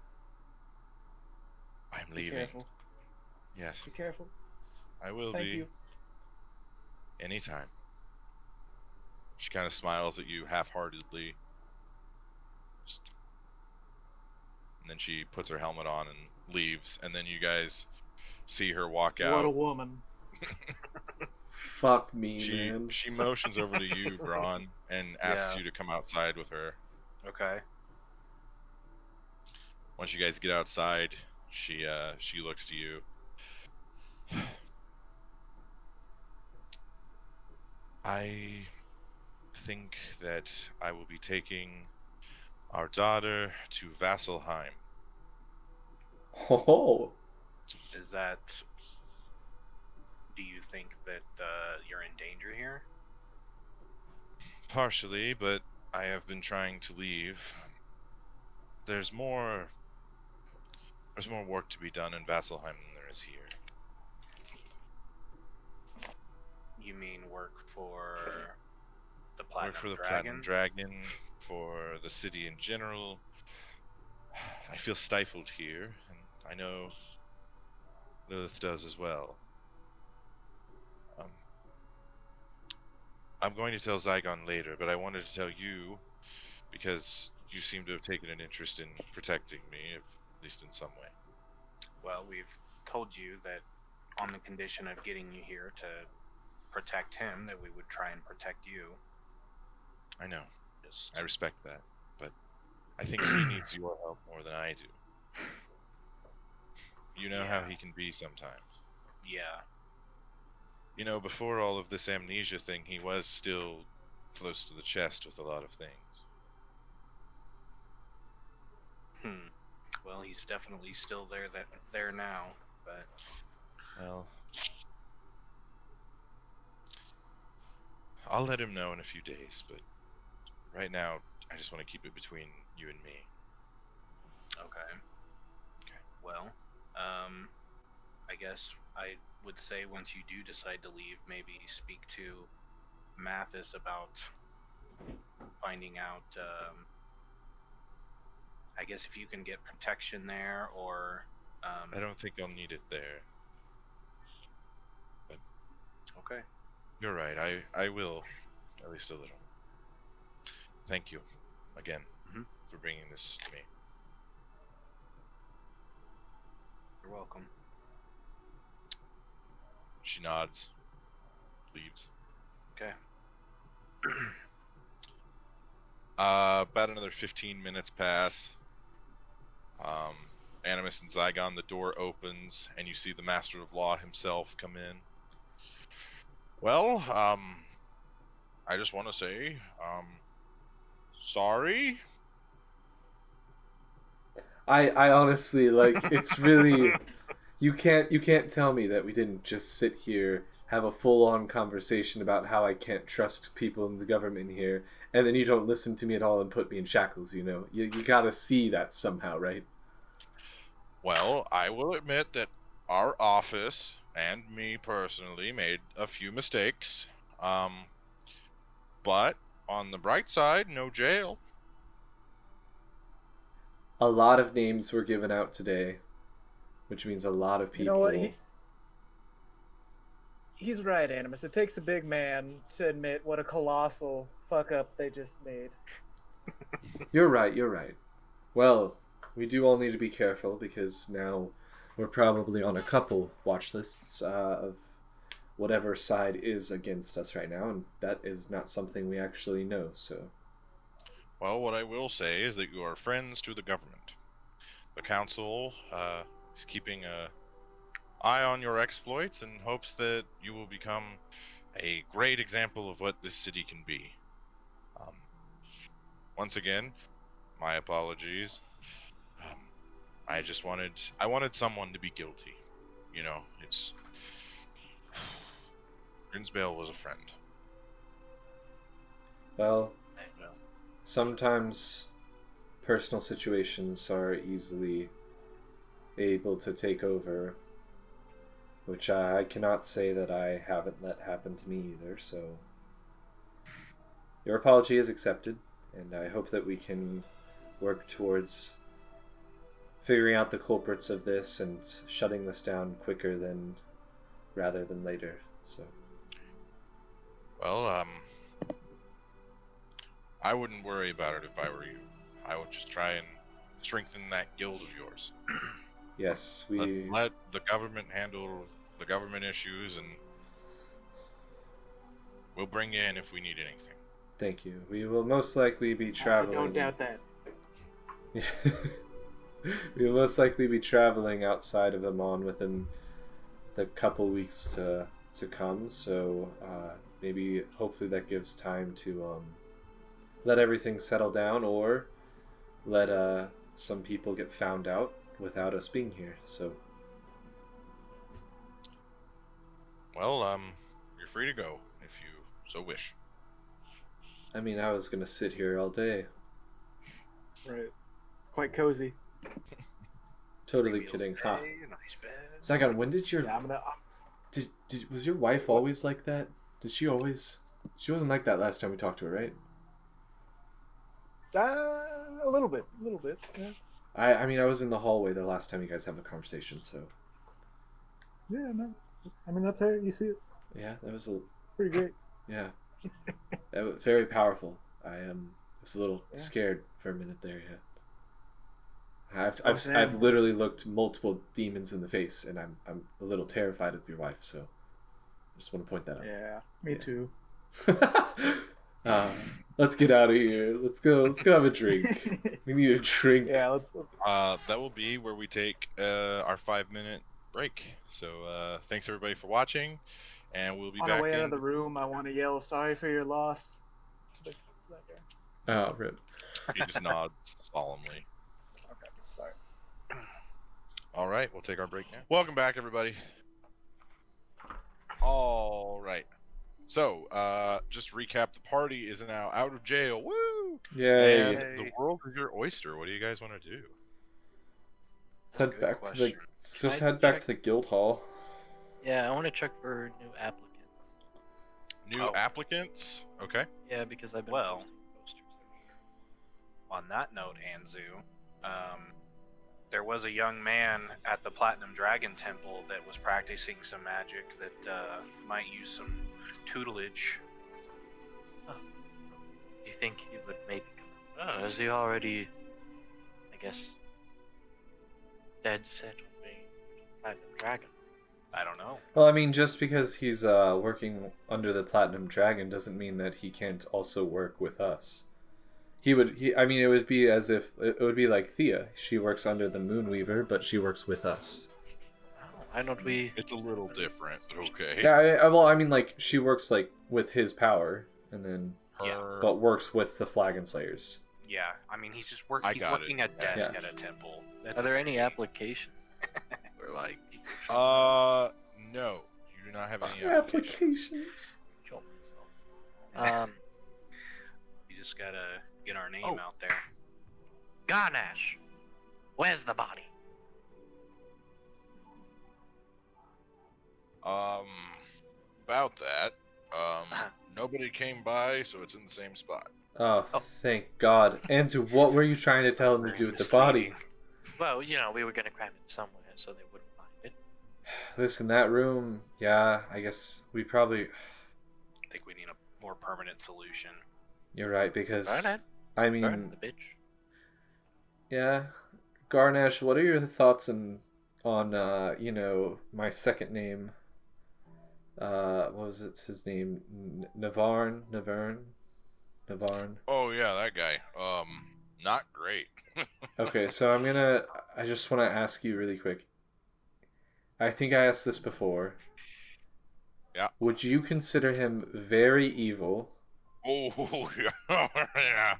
I'm Be leaving. careful. Yes, Be careful. I will Thank be. you. Anytime. She kind of smiles at you half-heartedly. And then she puts her helmet on and leaves. And then you guys see her walk out. What a woman. Fuck me, man. She motions over to you, Braun, and asks Yeah. you to come outside with her. Okay. Once you guys get outside, she looks to you. I think that I will be taking our daughter to Vasselheim. Oh. Is that? Do you think that you're in danger here? Partially, but I have been trying to leave. There's more work to be done in Vasselheim than there is here. You mean work for the Platinum Work for the Dragon? Platinum Dragon, for the city in general. I feel stifled here, and I know Lilith does as well. I'm going to tell Zygon later, but I wanted to tell you because you seem to have taken an interest in protecting me, at least in some way. Well, we've told you that on the condition of getting you here to protect him, that we would try and protect you. I know. Just I respect that, but I think he needs your help more than I do. You know how Yeah. he can be sometimes. yeah. You know, before all of this amnesia thing, he was still close to the chest with a lot of things. Well, he's definitely still there now, but Well, I'll let him know in a few days, but right now, I just want to keep it between you and me. okay. Okay. Well, I guess I would say once you do decide to leave, maybe speak to Mathis about finding out. I guess if you can get protection there, or I don't think I'll need it there. okay. You're right, I will, at least a little. Thank you, again, Mhm. for bringing this to me. You're welcome. She nods, leaves. Okay. About another 15 minutes pass. Animas and Zaigon, the door opens, and you see the Master of Law himself come in. Well, I just want to say, sorry. I honestly, like, it's really, you can't tell me that we didn't just sit here, have a full-on conversation about how I can't trust people in the government here, and then you don't listen to me at all and put me in shackles, you know? You gotta see that somehow, right? Well, I will admit that our office and me personally made a few mistakes. But on the bright side, no jail. A lot of names were given out today, which means a lot of You people. know what? he's right, Animus. It takes a big man to admit what a colossal fuck up they just made. You're right, you're right. Well, we do all need to be careful because now we're probably on a couple watch lists of whatever side is against us right now, and that is not something we actually know, so... Well, what I will say is that you are friends to the government. The council is keeping an eye on your exploits and hopes that you will become a great example of what this city can be. Once again, my apologies. I wanted someone to be guilty. You know, it's... Grinsbale was a friend. Well, sometimes personal situations are easily able to take over, which I cannot say that I haven't let happen to me either, so your apology is accepted, and I hope that we can work towards figuring out the culprits of this and shutting this down quicker rather than later, so... Well, I wouldn't worry about it if I were you. I would just try and strengthen that guild of yours. Yes, we... Let the government handle the government issues, and we'll bring you in if we need anything. Thank you. We will most likely be traveling... I don't doubt that. We will most likely be traveling outside of Amon within the couple weeks to come, so maybe hopefully that gives time to let everything settle down, or let some people get found out without us being here. So, well, you're free to go if you so wish. I mean, I was gonna sit here all day. Right. It's quite cozy. Totally kidding. Ha. Nice bed. Zaigon, when did your Yeah, was your wife always like that? Did she always? She wasn't like that last time we talked to her, right? A little bit. Yeah. I mean, I was in the hallway the last time you guys have a conversation, so... Yeah, no. I mean, that's her. You see it. Yeah, that was Pretty great. yeah. That was very powerful. I was a little scared for a minute there, yeah. I've literally looked multiple demons in the face, and I'm a little terrified of your wife, so I just want to point that out. Yeah, me too. Let's get out of here. Let's go have a drink. We need a drink. Yeah, let's... That will be where we take our 5-minute break. So thanks everybody for watching, and we'll be On back the way in. out of the room, I want to yell, "Sorry for your loss." To that guy. Oh, rip. He just nods solemnly. Okay, sorry. All right, we'll take our break now. Welcome back, everybody. All right. So, just to recap, the party is now out of jail. Woo! Yay. And the world is your oyster. What do you guys want to do? Let's head Good back question. Let's just Can I head back check- to the guild hall. Yeah, I want to check for new applicants. New applicants? Okay. Yeah, because I've been Well. posting posters. On that note, Anzu, there was a young man at the Platinum Dragon Temple that was practicing some magic that might use some tutelage. Do you think he would maybe come? Oh, is he already, I guess, dead set on being Platinum Dragon? I don't know. Well, I mean, just because he's working under the Platinum Dragon doesn't mean that he can't also work with us. I mean, it would be as if it would be like Thea. She works under the Moonweaver, but she works with us. Oh, why don't we? It's a little different, but okay. Yeah, well, I mean, like she works like with his power, and then Her... but works with the Flagon Slayers. Yeah, I mean, he's just I he's got working it. a desk Yeah. at a temple. That's Are there okay. any applications? Or like? No. You do not have any applications. Applications. Kill myself. You just gotta get our name Oh. out there. Garnash, where's the body? About that, nobody came by, so it's in the same spot. Oh, thank God. Anzu, what were you trying to tell him to do with the body? Well, you know, we were gonna cram it somewhere so they wouldn't find it. Listen, that room, yeah, I guess we probably... I think we need a more permanent solution. You're right, because... Burn it. I Burn mean, the bitch. yeah. Garnesh, what are your thoughts on my second name? What was it, his name? Navarn? Oh yeah, that guy. Not great. Okay, so I just want to ask you really quick. I think I asked this before. Yeah. Would you consider him very evil? Oh yeah.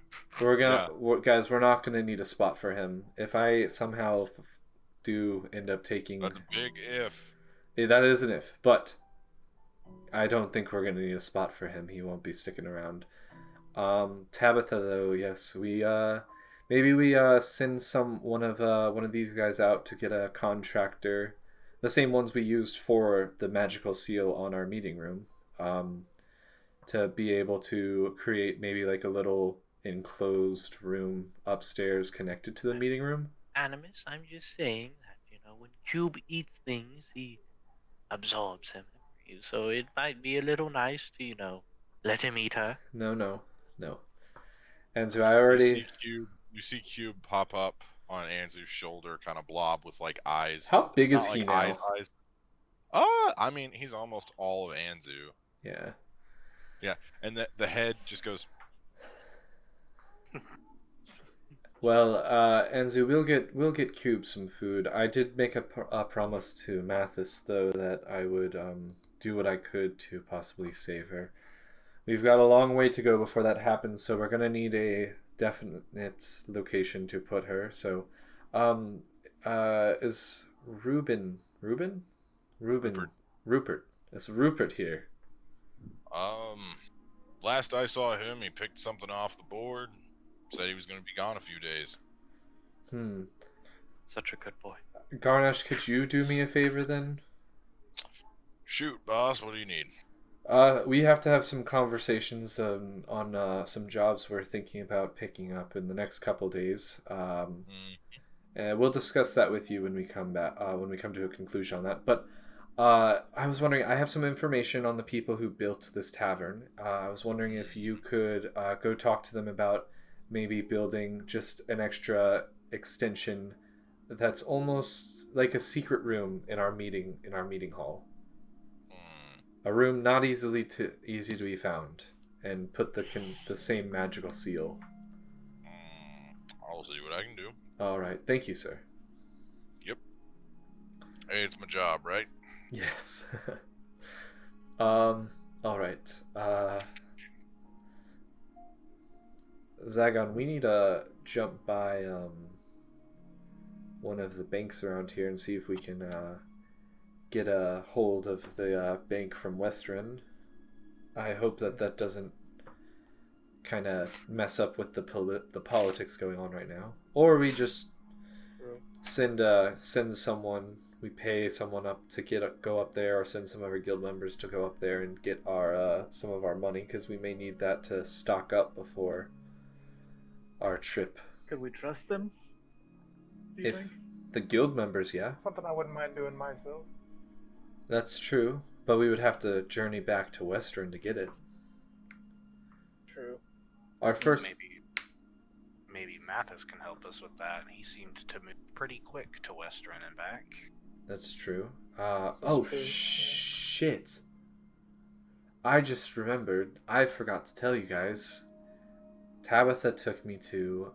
Guys, we're not gonna need a spot for him. If I somehow do end up taking... That's a big if. That is an if, but I don't think we're gonna need a spot for him. He won't be sticking around. Tabitha, though, yes, maybe we send one of these guys out to get a contractor, the same ones we used for the magical seal on our meeting room, to be able to create maybe like a little enclosed room upstairs connected to the meeting room. Animus, I'm just saying that, when Cube eats things, he absorbs them. So it might be a little nice to, let him eat her. No. And so I already... You see Cube pop up on Anzu's shoulder, kind of blob with like eyes. How big is Not he like now? eyes. I mean, he's almost all of Anzu. Yeah. Yeah, and the head just goes. Well, Anzu, we'll get Cube some food. I did make a promise to Mathis, though, that I would do what I could to possibly save her. We've got a long way to go before that happens, so we're gonna need a definite location to put her. So, is Rupert? Is Rupert here? Last I saw him, he picked something off the board. Said he was going to be gone a few days. Such a good boy. Garnesh, could you do me a favor then? Shoot, boss. What do you need? We have to have some conversations on some jobs we're thinking about picking up in the next couple days. And we'll discuss that with you when we come back. When we come to a conclusion on that. But I was wondering, I have some information on the people who built this tavern. I was wondering if you could go talk to them about maybe building just an extra extension that's almost like a secret room in our meeting hall. A room not easy to be found, and put the same magical seal. I'll see what I can do. All right, thank you, sir. Yep. Hey, it's my job, right? Yes. All right. Zaigon, we need to jump by one of the banks around here and see if we can get a hold of the bank from Western. I hope that doesn't kind of mess up with the politics going on right now. Or we just send someone, we pay someone up to go up there, or send some of our guild members to go up there and get our some of our money, because we may need that to stock up before our trip. Could we trust them? Do you think? The guild members, yeah. Something I wouldn't mind doing myself. That's true, but we would have to journey back to Western to get it. True. Our first... Maybe Mathis can help us with that. He seemed to move pretty quick to Western and back. That's true. True. Shit. I just remembered. I forgot to tell you guys. Tabitha took me to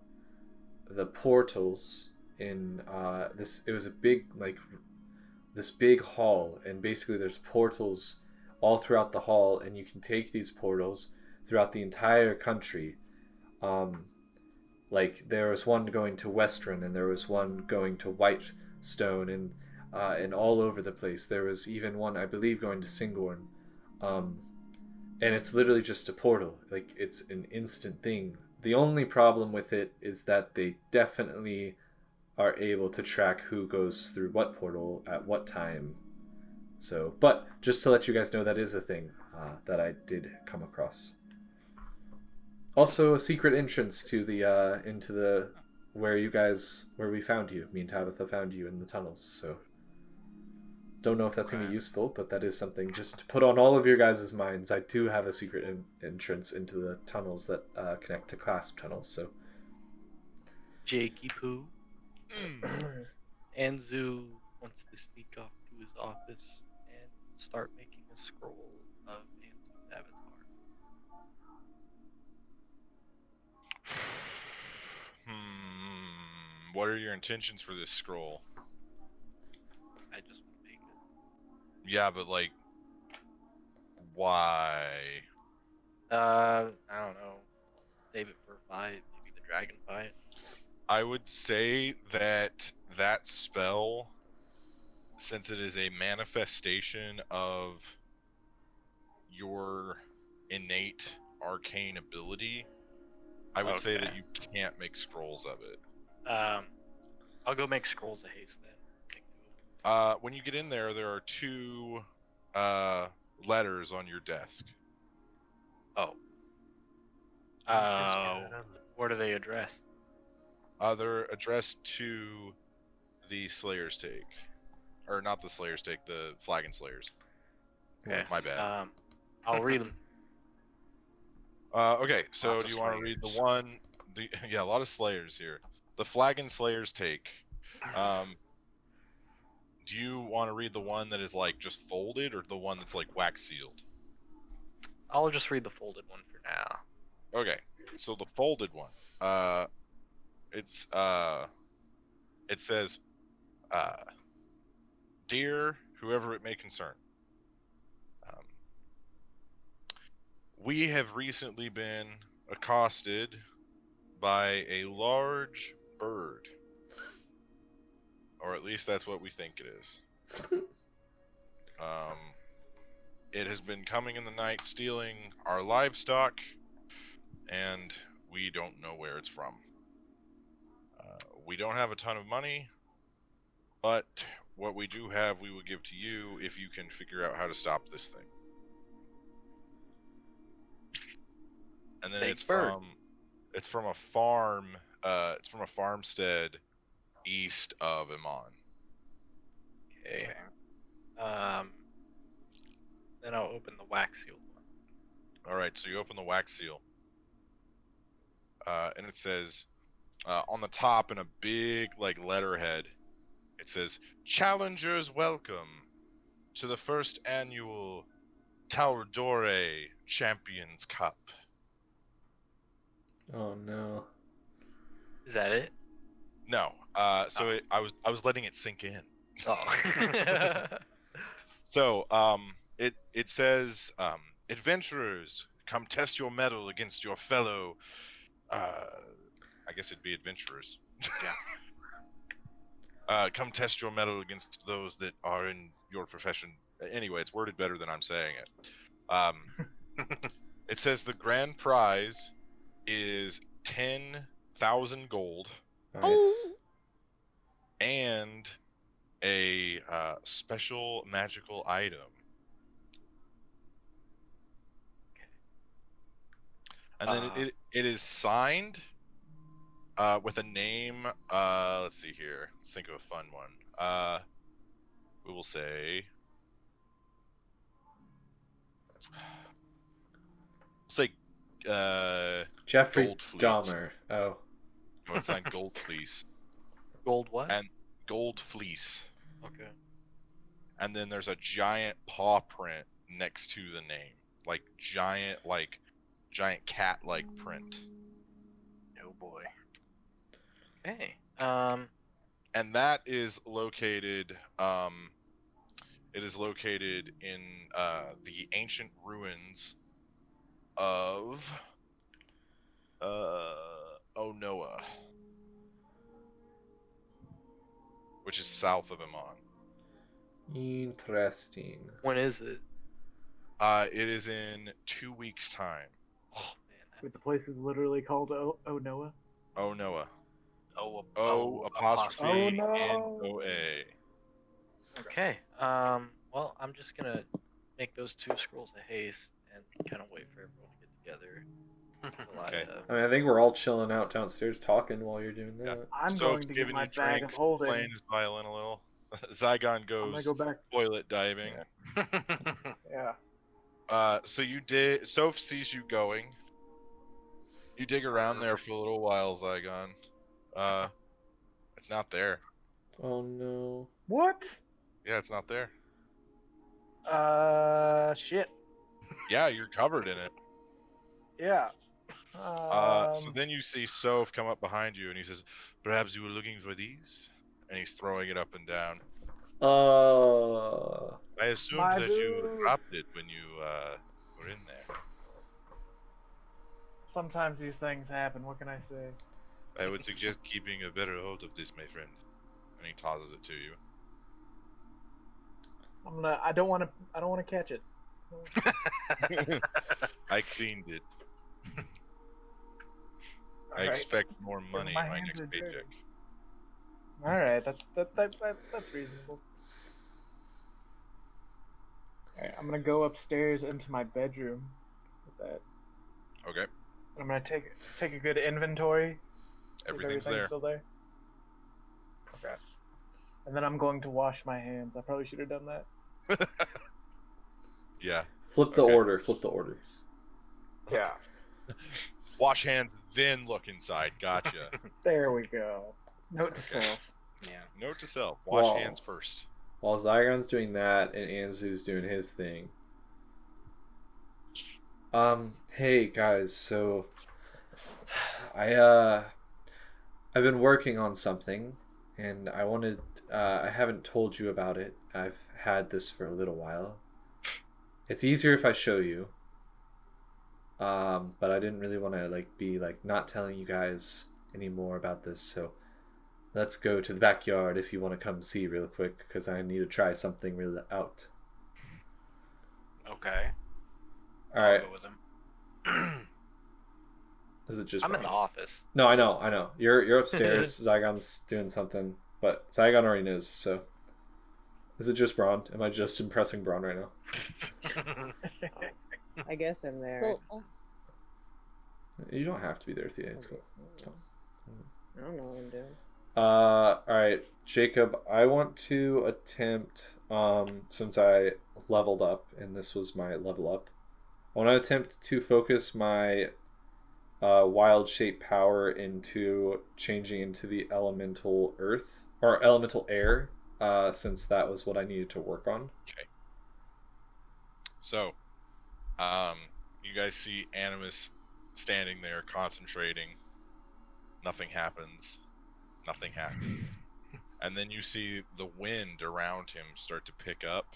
the portals in it was a big, like, this big hall, and basically there's portals all throughout the hall, and you can take these portals throughout the entire country. Like, there was one going to Western, and there was one going to Whitestone, and all over the place. There was even one, I believe, going to Singorn. And it's literally just a portal. Like, it's an instant thing. The only problem with it is that they definitely are able to track who goes through what portal at what time. So, but just to let you guys know, that is a thing that I did come across. Also, a secret entrance to the into the where we found you. Me and Tabitha found you in the tunnels. So don't know if that's going to Right. be useful, but that is something just to put on all of your guys' minds. I do have a secret entrance into the tunnels that connect to clasp tunnels, so... Jakey Poo. Mm. Anzu wants to sneak off to his office and start making a scroll of Anzu's avatar. What are your intentions for this scroll? I just want to make it. Yeah, but like, why? I don't know. Save it for a fight, maybe the dragon fight. I would say that that spell, since it is a manifestation of your innate arcane ability, I would say that Okay. you can't make scrolls of it. I'll go make scrolls of haste then. Make two of them. When you get in there are two letters on your desk. Oh. What are they addressed? They're addressed to the Slayers take. Or not the Slayers take, the Flagon Slayers. Okay. My bad. I'll read them. Okay, so Lots do of you want to read the Slayers. one? Yeah, a lot of Slayers here. The Flagon Slayers take. Do you want to read the one that is like just folded, or the one that's like wax sealed? I'll just read the folded one for now. Okay, so the folded one. It says, "Dear whoever it may concern, we have recently been accosted by a large bird, or at least that's what we think it is. It has been coming in the night, stealing our livestock, and we don't know where it's from. We don't have a ton of money, but what we do have, we will give to you if you can figure out how to stop this thing." And then Big it's bird. from a farm. It's from a farmstead east of Iman. Okay. Then I'll open the wax sealed one. All right, so you open the wax seal, and it says on the top in a big like letterhead, it says, "Challengers welcome to the first annual Taldore Champions Cup." Oh no. Is that it? No, I was letting it sink in. Oh. So, it says, "Adventurers, come test your mettle against your fellow." I guess it'd be adventurers. Yeah. Come test your mettle against those that are in your profession. Anyway, it's worded better than I'm saying it. It says the grand prize is 10,000 gold Nice. and a special magical item. And then it is signed with a name. Let's see here. Let's think of a fun one. We will say. Say. Jeffrey Gold Fleece. Dahmer. Oh. No, it's signed Gold Fleece. Gold what? And Gold Fleece. Okay. And then there's a giant paw print next to the name, like giant cat-like print. Oh boy. Okay. And that is located. It is located in the ancient ruins of Onoa, which is south of Iman. Interesting. When is it? It is in 2 weeks' time. Oh man. Wait, the place is literally called Onoa. Onoa. Oh, Apostrophe Oh, no. N-O-A. Okay. Well, I'm just gonna make those two scrolls of haste and kind of wait for everyone to get together. Until Okay. I mean, I think we're all chilling out downstairs talking while you're doing that. Yeah. I'm So going to get giving my you bag of drinks, holding. playing his violin a little. Zaigon I'm gonna goes go back. toilet diving. Yeah. So you dig. Soph sees you going. You dig around there for a little while, Zaigon. It's not there. Oh no. What? Yeah, it's not there. Shit. Yeah, you're covered in it. Yeah. So then you see Soph come up behind you, and he says, "Perhaps you were looking for these?" And he's throwing it up and down. I assumed My that you dude. dropped it when you were in there. Sometimes these things happen. What can I say? I would suggest keeping a better hold of this, my friend. And he tosses it to you. I don't want to catch it. I cleaned it. I Alright. expect more money my in my hands next are dirty. paycheck. All right, that's reasonable. All right, I'm gonna go upstairs into my bedroom with that. Okay. I'm gonna take a good inventory. See if Everything's there. still there. Okay. And then I'm going to wash my hands. I probably should have done that. Yeah. Flip the Okay. order. Flip the order. Yeah. Wash hands, then look inside. Gotcha. There we go. Note to Okay. self. Yeah. Note to self: wash Wow. hands first. While Zygon's doing that and Anzu's doing his thing. Hey guys, so I've been working on something and I haven't told you about it. I've had this for a little while. It's easier if I show you. But I didn't really want to be not telling you guys any more about this, so let's go to the backyard if you want to come see real quick, because I need to try something real out. Okay. All right. I'll go with him. Is it just I'm in Braun? the office. No, I know. You're upstairs. Zygon's doing something, but Zygon already knows. So, is it just Braun? Am I just impressing Braun right now? I guess I'm there. You don't have to be there, Thea. It's cool. It's fine. I don't know what I'm doing. All right, Jacob. I want to attempt. Since I leveled up, and this was my level up, I want to attempt to focus my wild shape power into changing into the elemental earth or elemental air, since that was what I needed to work on. Okay. So, you guys see Animus standing there concentrating. Nothing happens. Nothing happens. And then you see the wind around him start to pick up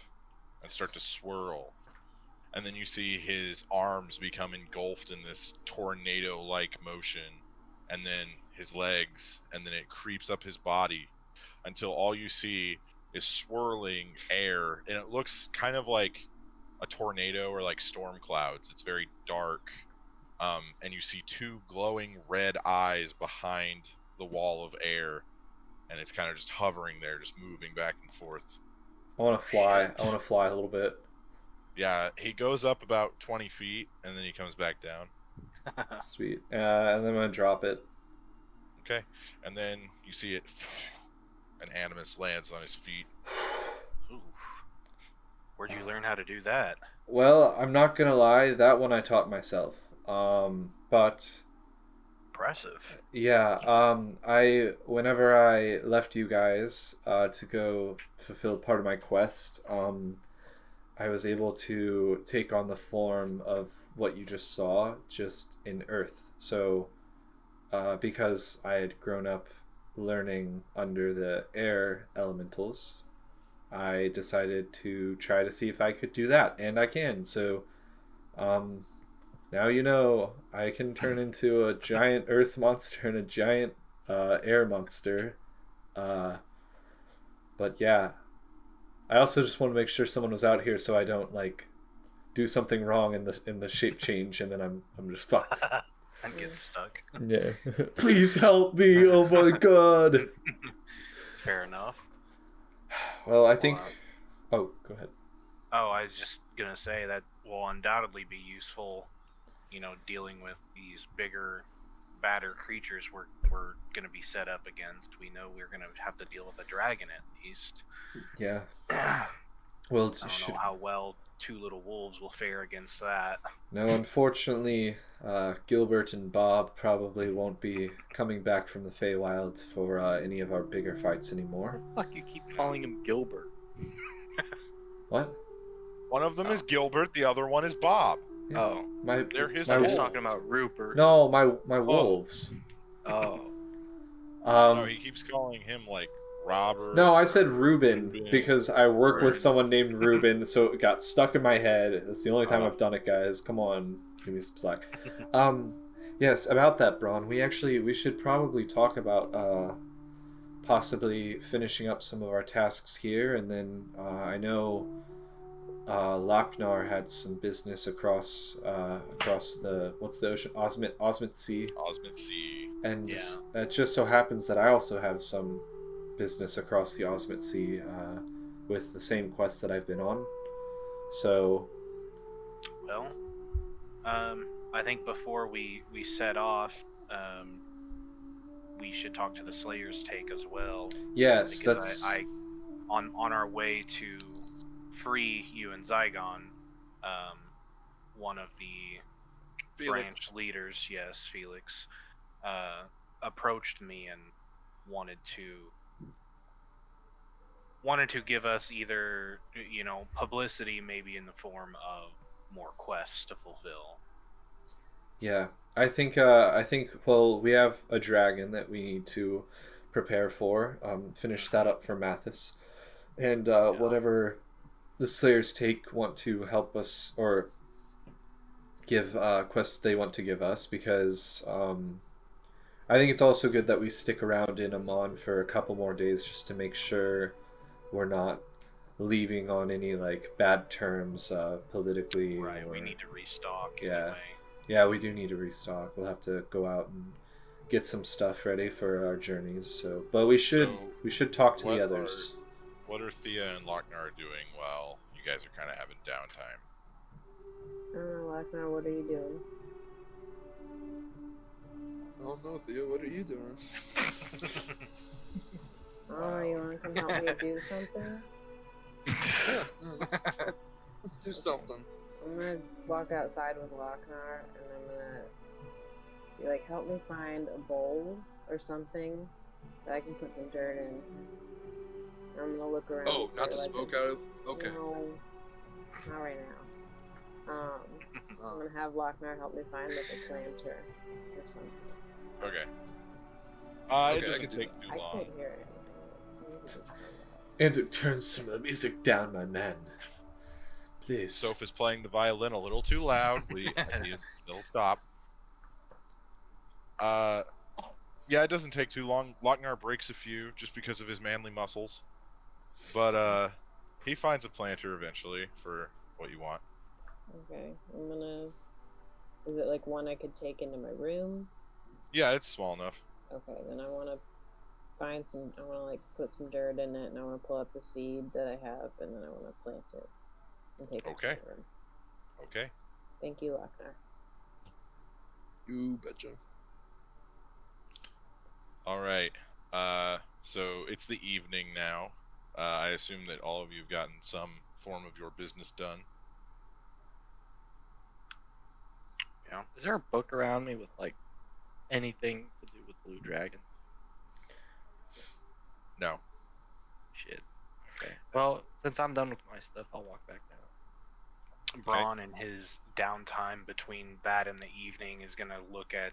and start to swirl. And then you see his arms become engulfed in this tornado-like motion. And then his legs, and then it creeps up his body until all you see is swirling air. And it looks kind of like a tornado or like storm clouds. It's very dark. And you see two glowing red eyes behind the wall of air. And it's kind of just hovering there, just moving back and forth. I want to fly. I want to fly a little bit. Yeah, he goes up about 20 feet, and then he comes back down. Sweet. And then I'm gonna drop it. Okay. And then you see it, and Animus lands on his feet. Ooh. Where'd you learn how to do that? Well, I'm not gonna lie. That one I taught myself. But Impressive. yeah, whenever I left you guys to go fulfill part of my quest, I was able to take on the form of what you just saw, just in Earth. So, because I had grown up learning under the air elementals, I decided to try to see if I could do that, and I can. So, now you know I can turn into a giant earth monster and a giant air monster. But yeah, I also just want to make sure someone was out here so I don't do something wrong in the shape change and then I'm just fucked. And get stuck. Yeah. Please help me. Oh my god. Fair enough. Well, I think oh, go ahead. Oh, I was just gonna say that will undoubtedly be useful, dealing with these bigger, badder creatures we're we're going to be set up against. We know we're going to have to deal with a dragon at least. Yeah. Well, I don't know how well two little wolves will fare against that. No, unfortunately, Gilbert and Bob probably won't be coming back from the Feywilds for any of our bigger fights anymore. Fuck, you keep calling him Gilbert. What? One of them is Gilbert, the other one is Bob. Yeah. Oh, They're his I was wolves. talking about Rupert. No, my wolves. Oh. No, he keeps calling him like Robert. No, I said Ruben because I work with Ruben. someone named Ruben, so it got stuck in my head. That's the only time Oh. I've done it, guys. Come on, give me some slack. Yes, about that, Braun. We should probably talk about possibly finishing up some of our tasks here, and then I know Lochnar had some business across the what's the ocean? Osmond Sea. Osmond Sea. And Yeah. it just so happens that I also have some business across the Osmond Sea with the same quest that I've been on. So, Well, I think before we set off, we should talk to the Slayers take as well. yes, Because that's I on our way to free you and Zaigon, one of the branch leaders, yes, Felix, approached me and wanted to give us either, publicity, maybe in the form of more quests to fulfill. yeah. I think well, we have a dragon that we need to prepare for. Finish that up for Mathis, and whatever the Slayers take want to help us or give quests they want to give us, because I think it's also good that we stick around in Amon for a couple more days just to make sure we're not leaving on any like bad terms politically. Right, or... we need to restock Yeah. anyway. Yeah, we do need to restock. We'll have to go out and get some stuff ready for our journeys. So, but we should talk to the others. What are Thea and Lochnar doing while you guys are kind of having downtime? Lochnar, what are you doing? Oh no, Theo, what are you doing? Oh, you want to come help me do something? Yeah, let's do something. I'm gonna walk outside with Lochnar, and I'm gonna be like, help me find a bowl or something that I can put some dirt in. I'm gonna look around. Oh, not for, to like, smoke out of. Okay. No, not right now. I'm gonna have Lochnar help me find like a planter or something. Okay. Okay, I It can doesn't do take too I long. can't hear anything. Music is turned off. Andrew, turn some of the music down, my man. Please. Soph is playing the violin a little too loud. It'll stop. Yeah, it doesn't take too long. Lochnar breaks a few just because of his manly muscles, but he finds a planter eventually for what you want. Okay, I'm gonna. Is it like one I could take into my room? Yeah, it's small enough. Okay, then I want to find some. I want to like put some dirt in it, and I want to pull up the seed that I have, and then I want to plant it and take it Okay. to my room. Okay. Thank you, Lochnar. You betcha. All right. So it's the evening now. I assume that all of you have gotten some form of your business done. Yeah. Is there a book around me with like anything to do with Blue Dragon? No. Shit. Okay. Well, since I'm done with my stuff, I'll walk back down. Braun, in his downtime between that and the evening, is gonna look at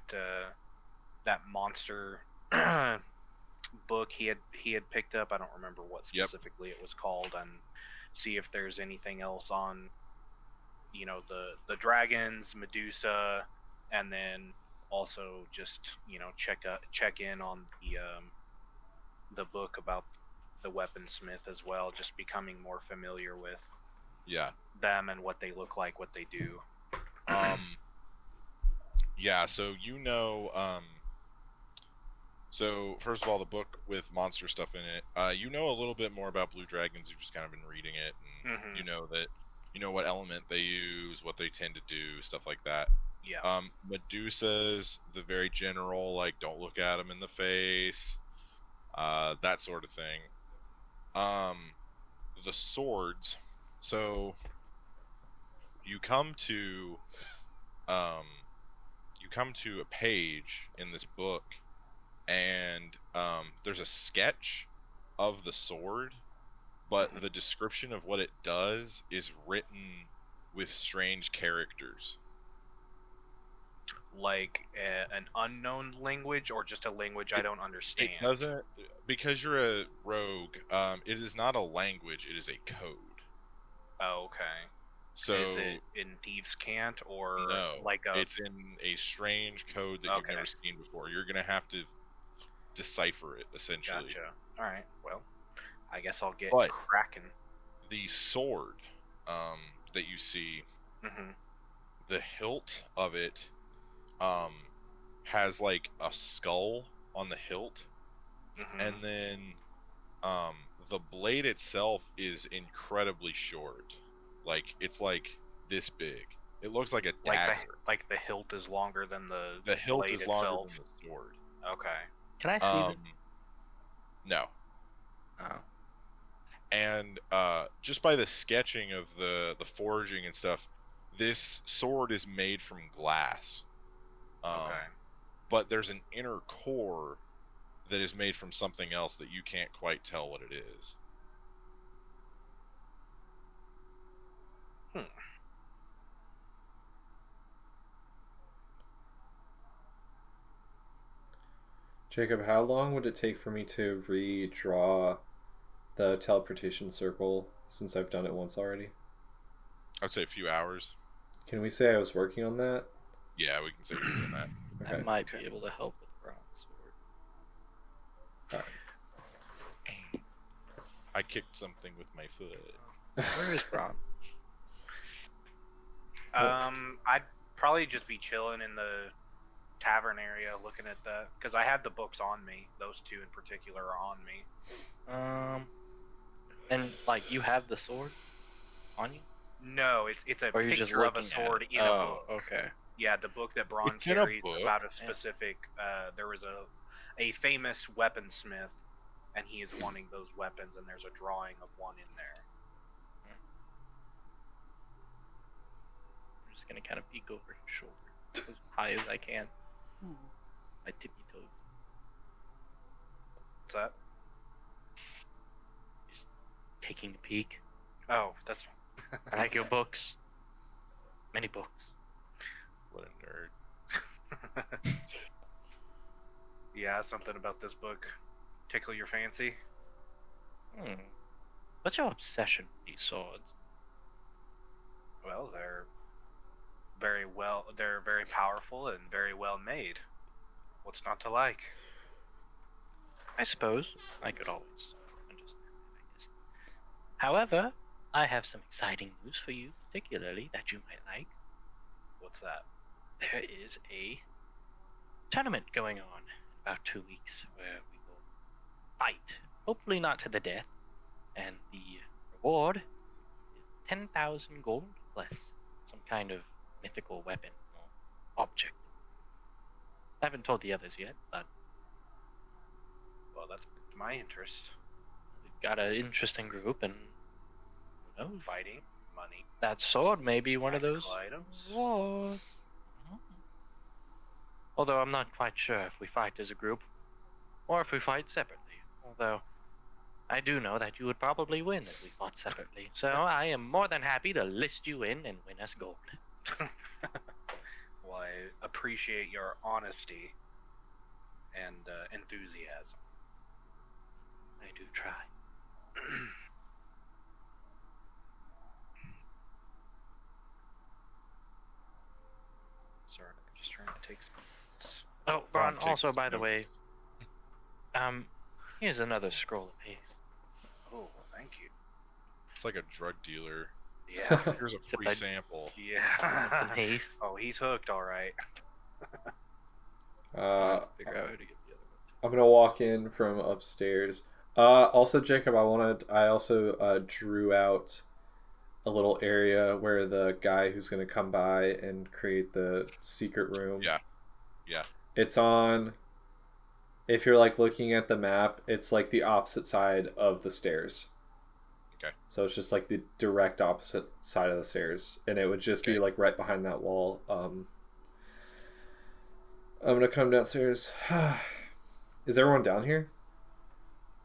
that monster book he had picked up. I don't remember what specifically it was called, and see if there's anything else on, the dragons, Medusa, and then also just check in on the book about the weaponsmith as well, just becoming more familiar with Yeah. them and what they look like, what they do. Yeah, so so first of all, the book with monster stuff in it, you know a little bit more about blue dragons. You've just kind of been reading it, and Mhm. you know what element they use, what they tend to do, stuff like that. Yeah. Medusa's the very general, like, don't look at him in the face, that sort of thing. The swords. So you come to a page in this book, and there's a sketch of the sword, but the description of what it does is written with strange characters. Like an unknown language, or just a language I don't understand? It doesn't, because you're a rogue. It is not a language; it is a code. Oh, okay. So is it in Thieves' Cant, or no, like a? it's in a strange code that you've never seen before. You're gonna have to decipher it, essentially. Gotcha. All right. Well, I guess I'll get But cracking. the sword that you see, the hilt of it has like a skull on the hilt, and then the blade itself is incredibly short. Like, it's like this big. It looks like a dagger. Like the hilt is longer than the hilt blade is longer itself. than the sword. Okay. Can I see it? No. Oh. And just by the sketching of the forging and stuff, this sword is made from glass. Okay. But there's an inner core that is made from something else that you can't quite tell what it is. Jacob, how long would it take for me to redraw the teleportation circle since I've done it once already? I'd say a few hours. Can we say I was working on that? Yeah, we can say you're doing that. Okay. I might be able to help with the bronze sword. I kicked something with my foot. Where is Bron? I'd probably just be chilling in the tavern area looking at the, because I have the books on me. Those two in particular are on me. And like you have the sword on you? No, it's a picture of a sword in a book. Okay. Yeah, the book that Braun carries about a specific. There was a famous weaponsmith, and he is wanting those weapons, and there's a drawing of one in there. I'm just gonna kind of peek over his shoulder as high as I can. My tippy toes. What's that? Just taking a peek. Oh, that's. I like your books. Many books. What a nerd. Yeah, something about this book tickle your fancy? What's your obsession with these swords? Well, they're very powerful and very well made. What's not to like? I suppose I could always understand that, I guess. However, I have some exciting news for you, particularly that you might like. What's that? There is a tournament going on in about 2 weeks where we will fight, hopefully not to the death, and the reward is 10,000 gold plus some kind of mythical weapon or object. I haven't told the others yet, but well, that's my interest. We've got an interesting group, and who knows? Fighting, money. That sword may be one of those items. Rewards. Although I'm not quite sure if we fight as a group or if we fight separately. Although I do know that you would probably win if we fought separately. So I am more than happy to list you in and win us gold. Well, I appreciate your honesty and enthusiasm. I do try. Sorry, I'm just trying to take some notes. Oh, Bron, also, by the way, here's another scroll of haste. Oh, thank you. It's like a drug dealer. Yeah. Here's a free sample. Yeah. Haste. Oh, he's hooked, all right. Figure out how to get the other one. I'm gonna walk in from upstairs. Also, Jacob, I also drew out a little area where the guy who's going to come by and create the secret room. Yeah. Yeah. It's on. If you're like looking at the map, it's like the opposite side of the stairs. Okay. So it's just like the direct opposite side of the stairs, and it would just be like right behind that wall. I'm gonna come downstairs. Is everyone down here?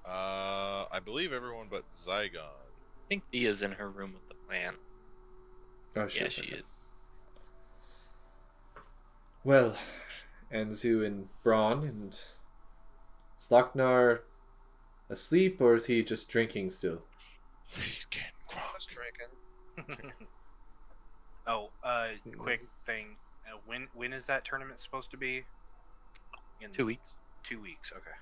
I believe everyone but Zaigon. I think Dia's in her room with the plan. Oh, Yeah, she is. Well, Anzu and Braun and Slaknar asleep, or is he just drinking still? He's getting I was drunk. drinking. Quick thing. When is that tournament supposed to be? In 2 weeks. 2 weeks. Okay.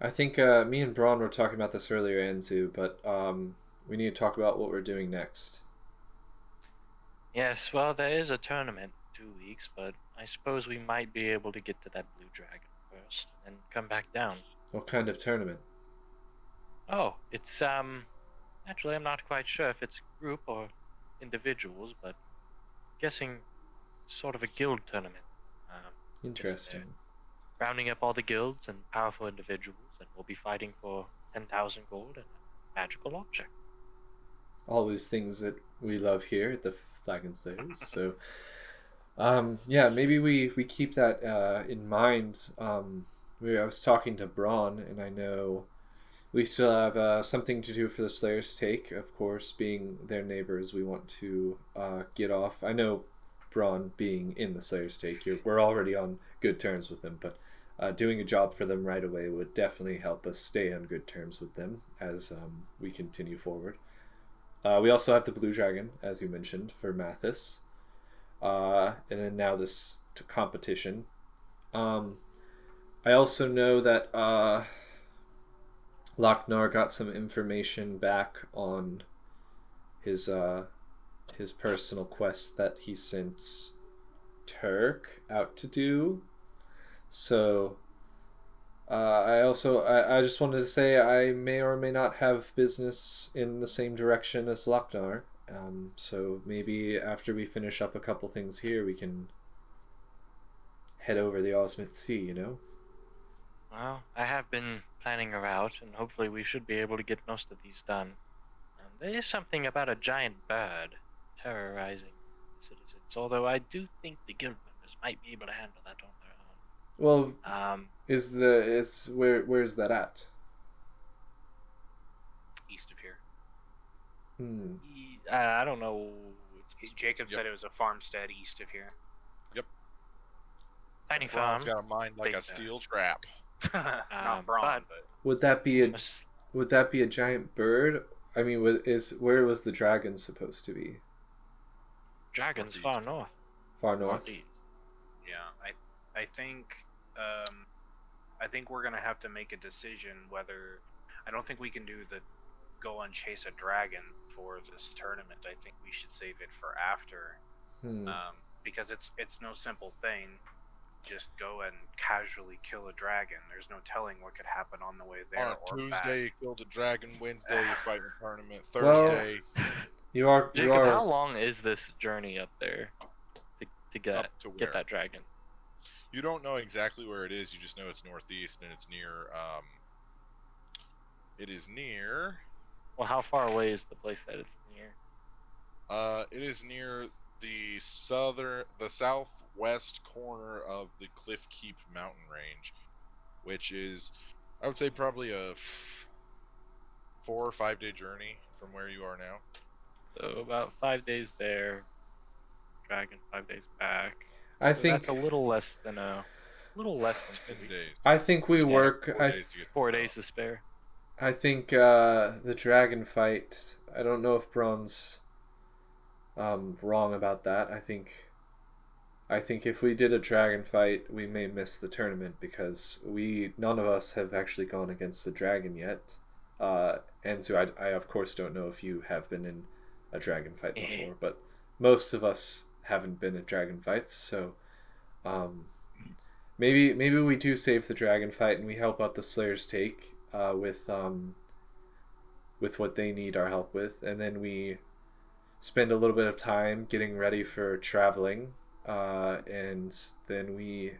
I think me and Braun were talking about this earlier, Anzu, but we need to talk about what we're doing next. Yes, well, there is a tournament in 2 weeks, but I suppose we might be able to get to that blue dragon first and come back down. What kind of tournament? Oh, it's actually I'm not quite sure if it's group or individuals, but guessing sort of a guild tournament. Interesting. Rounding up all the guilds and powerful individuals, and we'll be fighting for 10,000 gold and a magical object. All these things that we love here at the Flagon Slayers. So, yeah, maybe we keep that in mind. I was talking to Braun, and I know we still have something to do for the Slayers' take. Of course, being their neighbors, we want to get off. I know Braun being in the Slayers' take, we're already on good terms with them, but doing a job for them right away would definitely help us stay on good terms with them as we continue forward. We also have the Blue Dragon, as you mentioned, for Mathis. And then now this competition. I also know that Lochnar got some information back on his personal quest that he sent Turk out to do. So I just wanted to say I may or may not have business in the same direction as Lochnar. So maybe after we finish up a couple things here, we can head over the Osmith Sea, you know? Well, I have been planning a route, and hopefully we should be able to get most of these done. There is something about a giant bird terrorizing citizens, although I do think the guild members might be able to handle that on their own. Well, where's that at? East of here. I don't know. Jacob said it was a farmstead east of here. Tiny farm. Braun's got a mind like a steel trap. Not Braun, but Would that be a giant bird? I mean, where was the dragon supposed to be? Dragon's far north. Far north. Northeast. yeah, I think we're gonna have to make a decision whether. I don't think we can go and chase a dragon for this tournament. I think we should save it for after, because it's no simple thing. Just go and casually kill a dragon. There's no telling what could happen on the way there. On a Tuesday, back. you killed a dragon. Wednesday, you fight a tournament. Thursday, Jacob, How long is this journey up there to get Up to where? that dragon? you don't know exactly where it is. You just know it's northeast, and it's near. It is near. Well, how far away is the place that it's near? It is near the southwest corner of the Cliff Keep mountain range, which is, I would say, probably a 4 or 5 day journey from where you are now. So about 5 days there, dragon 5 days back. I So think that's a little less than 10 2 weeks. days. I think we Yeah, work. 4 days to get 4 days to spare. I think the dragon fight. I don't know if Braun's wrong about that. I think if we did a dragon fight, we may miss the tournament because none of us have actually gone against the dragon yet. And so I of course don't know if you have been in a dragon fight before, but most of us haven't been in dragon fights. So maybe we do save the dragon fight and we help out the Slayers' take with with what they need our help with, and then we spend a little bit of time getting ready for traveling, and then we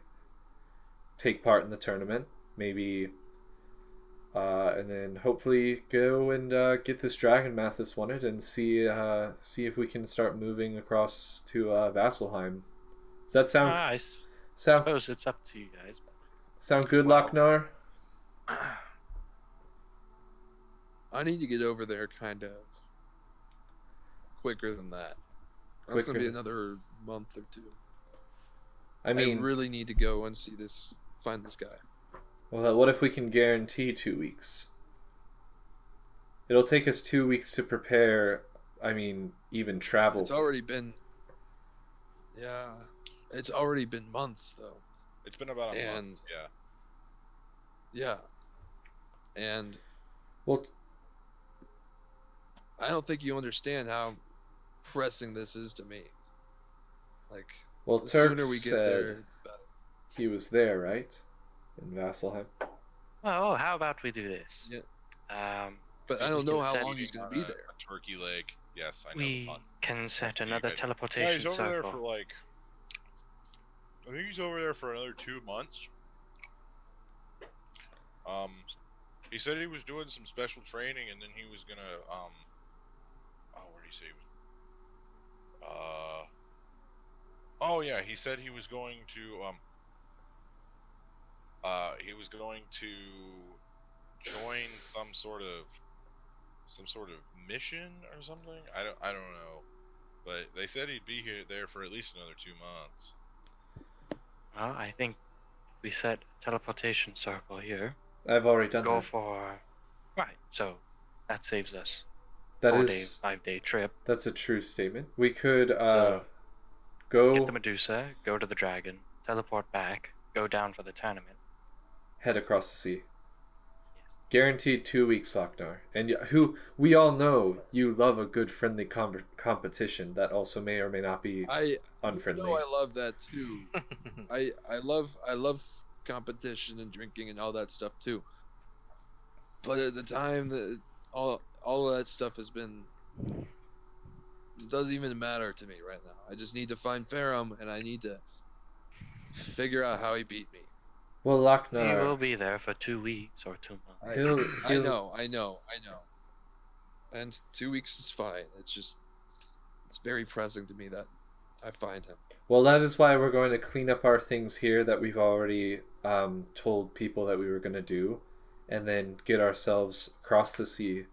take part in the tournament, maybe, and then hopefully go and get this dragon Mathis wanted, and see if we can start moving across to Vasselheim. Does that sound I sound suppose it's up to you guys. sound good, Well, Lochnar? I need to get over there kind of quicker than that. It's Quicker. gonna be another month or two. I mean, I really need to go and find this guy. well, what if we can guarantee 2 weeks? It'll take us 2 weeks to prepare. I mean, even travel. It's already been. Yeah, it's already been months though. It's been about a And- month. Yeah. Yeah, and Well, I don't think you understand how pressing this is to me. Like, well, the Turk sooner we get said there, the better. he was there, right? In Vasselheim. Well, how about we do this? Yeah. But So I don't we know can how set long he's eating gonna on be a- there. A turkey leg. Yes, I know. we the pun. can set You another guys- teleportation Yeah, he's over there circle. for like. I think he's over there for another 2 months. He said he was doing some special training, and then he was gonna oh, where did he say? Oh yeah, he said he was going to join some sort of mission or something. I don't know, but they said he'd be there for at least another 2 months. Well, I think we set teleportation circle here. I've already done Go that. for right. So that saves us That 4-day, is 5-day trip. that's a true statement. We could So, go Get the Medusa, go to the dragon, teleport back, go down for the tournament. head across the sea. Guaranteed 2 weeks, Lochnar. And who we all know you love a good friendly competition that also may or may not be unfriendly. You know, I love that too. I love competition and drinking and all that stuff too. But at the time that all of that stuff has been, it doesn't even matter to me right now. I just need to find Ferrum, and I need to figure out how he beat me. Well, He Lochnar, will be there for 2 weeks or 2 months. He'll- I know. And 2 weeks is fine. It's very pressing to me that I find him. well, that is why we're going to clean up our things here that we've already told people that we were going to do, and then get ourselves across the sea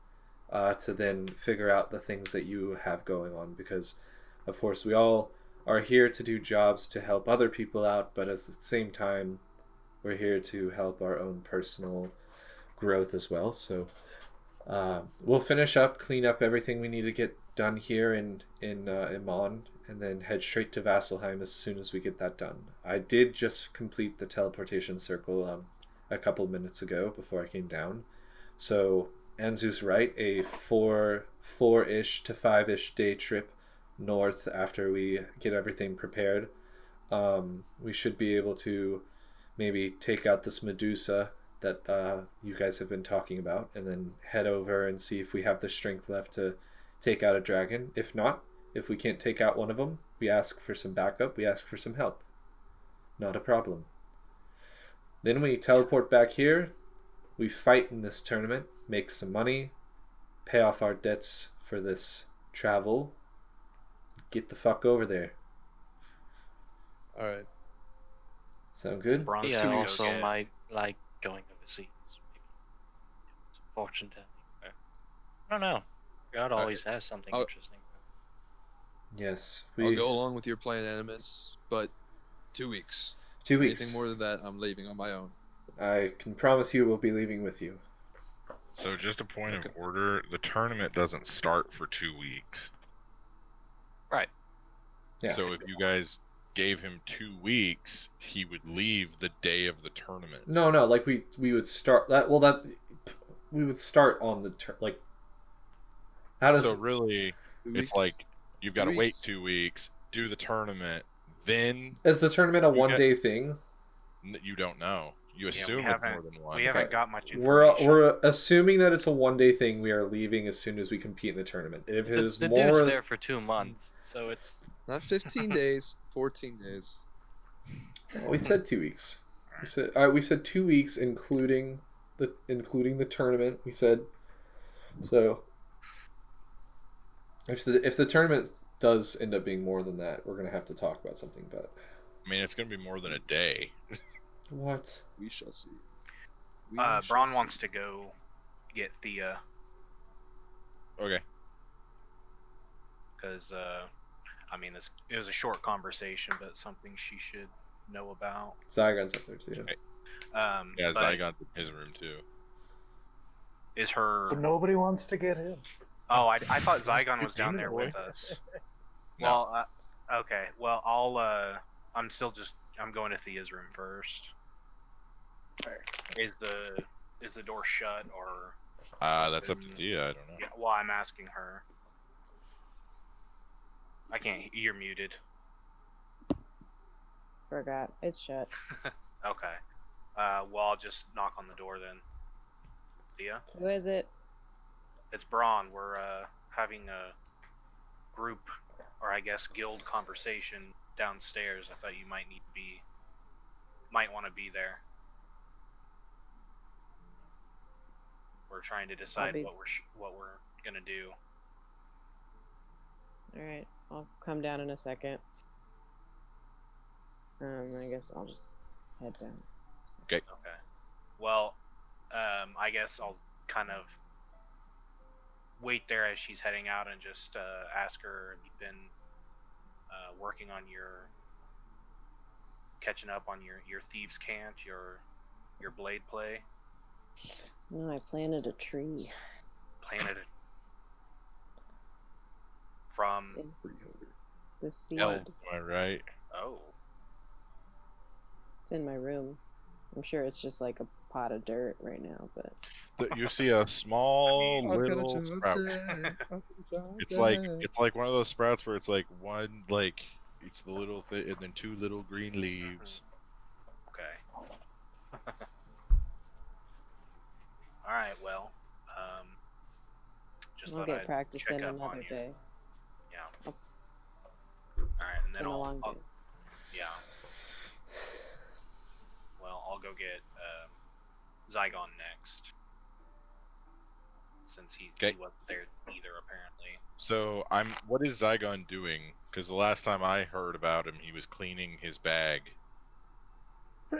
to then figure out the things that you have going on. Because, of course, we all are here to do jobs to help other people out, but at the same time, we're here to help our own personal growth as well. So we'll finish up, clean up everything we need to get done here in Iman, and then head straight to Vasselheim as soon as we get that done. I did just complete the teleportation circle a couple of minutes ago before I came down. So Anzu's right, a four-ish to 5-ish day trip north after we get everything prepared. We should be able to maybe take out this Medusa that you guys have been talking about, and then head over and see if we have the strength left to take out a dragon. If not, if we can't take out one of them, we ask for some backup, we ask for some help. Not a problem. Then we teleport back here, we fight in this tournament, make some money, pay off our debts for this travel, get the fuck over there. Alright. Sound good? Bronze Yeah, to go also get. might like going overseas. Maybe some fortune telling. Or, I don't know. God always has something I'll- interesting. Yes. I'll go along with your plan, Animus, but 2 weeks. 2 weeks. Anything more than that, I'm leaving on my own. I can promise you we'll be leaving with you. So just a point Okay. of order: the tournament doesn't start for 2 weeks. Right. Yeah. So if you guys gave him 2 weeks, he would leave the day of the tournament. No, like we would start that. Well, that we would start on the like. How does So really, 2 it's weeks? like you've got to 2 wait weeks. 2 weeks, do the tournament, then is the tournament a you 1 get- day thing? you don't know. You assume it's more than one. We haven't Okay. got much We're information. assuming that it's a 1-day thing. We are leaving as soon as we compete in the tournament. If it is The more, dude's there for 2 months, so it's Not 15 days, 14 days. we said 2 weeks. We said 2 weeks, including the tournament. We said so. If the tournament does end up being more than that, we're gonna have to talk about something. But I mean, it's going to be more than a day. what? We shall see. Braun wants to go get Thea Okay. because, I mean, it was a short conversation, but something she should know about. Zaigon's up there too. Okay. Yeah, but Zygon's in his room too. is her? But nobody wants to get him. Oh, I thought Zygon was Good down demon there boy. with us. No. Well, okay. Well, I'm still I'm going to Thea's room first. Is the door shut or? That's up to Thea. I don't know. Yeah. Well, I'm asking her. I can't. You're muted. Forgot. It's shut. Okay. Well, I'll just knock on the door then. Thea? Who is it? It's Braun. We're having a group, or I guess guild conversation downstairs. I thought you might want to be there. We're trying to decide be- what we're gonna do. All right, I'll come down in a second. I guess I'll just head down. Okay. Well, I guess I'll kind of wait there as she's heading out and just ask her, have you been working on catching up on your thieves' cant, your blade play? No, I planted a tree. Planted it from The seed. Hell, am I right? oh. It's in my room. I'm sure it's just like a pot of dirt right now, but You see a small I've got a little job sprout. day, I've got a job It's like day. one of those sprouts where it's like one it's the little thing and then two little green leaves. Okay. All right. Well, just we'll thought get I'd practice check in up another on you. day. Yeah. Oh. All right, and then Been a long I'll day. yeah. Well, I'll go get Zygon next, since he wasn't there either apparently. So what is Zygon doing? Because the last time I heard about him, he was cleaning his bag.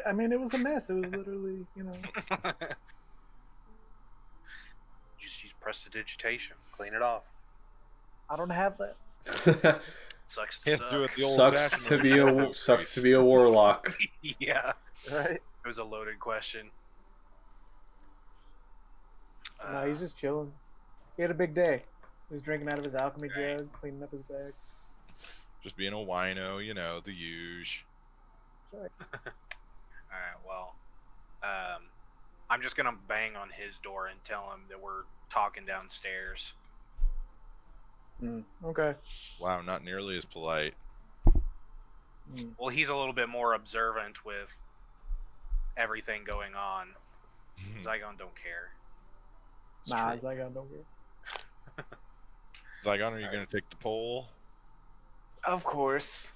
I mean, it was a mess. It was literally, you know. Just use prestidigitation, clean it off. I don't have that. Sucks He to has to do it suck. the old sucks to be a warlock. Yeah, Right? it was a loaded question. No, he's just chilling. He had a big day. He was drinking out of his alchemy Right. jug, cleaning up his bag. Just being a wino, the huge. That's right. All right. Well, I'm just gonna bang on his door and tell him that we're talking downstairs. Okay. Wow, not nearly as polite. Well, he's a little bit more observant with everything going on. Zygon don't care. It's Nah, true. Zygon don't care. Zygon, are you going to take the poll? Of course.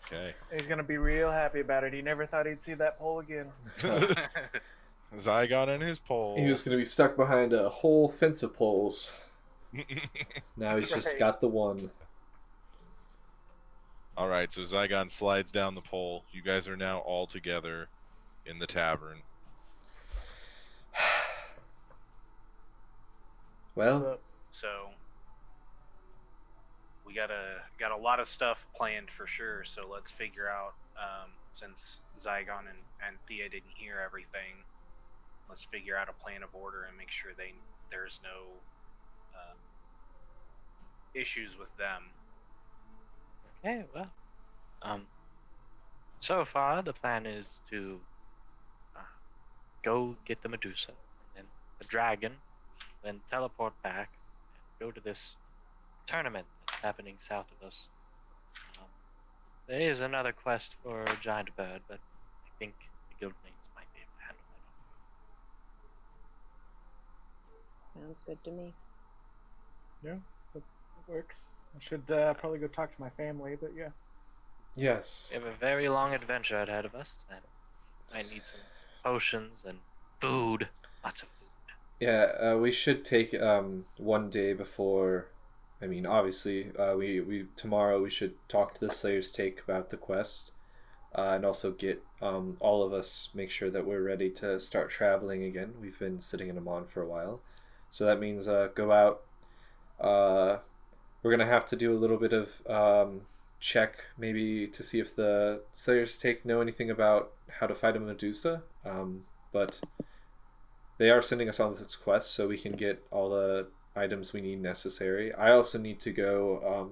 Okay. He's gonna be real happy about it. He never thought he'd see that pole again. Zygon and his poll. He was going to be stuck behind a whole fence of poles. Now he's just Right. got the one. All right, so Zygon slides down the pole. You guys are now all together in the tavern. Well, So, So we got a lot of stuff planned for sure. So let's figure out, since Zygon and Thea didn't hear everything, let's figure out a plan of order and make sure there's no issues with them. okay. Well, so far the plan is to go get the Medusa and then the dragon, then teleport back and go to this tournament that's happening south of us. There is another quest for a giant bird, but I think the guildmates might Sounds good to me. Yeah, that works. I should probably go talk to my family, but yeah. Yes. We have a very long adventure ahead of us, and I need some potions and food. Lots of food. Yeah, we should take one day before. I mean, obviously, we tomorrow we should talk to the Slayers take about the quest, and also get all of us make sure that we're ready to start traveling again. We've been sitting in Amon for a while, so that means go out. We're gonna have to do a little bit of check maybe to see if the Slayers take know anything about how to fight a Medusa, but they are sending us on this quest so we can get all the items we need necessary. I also need to go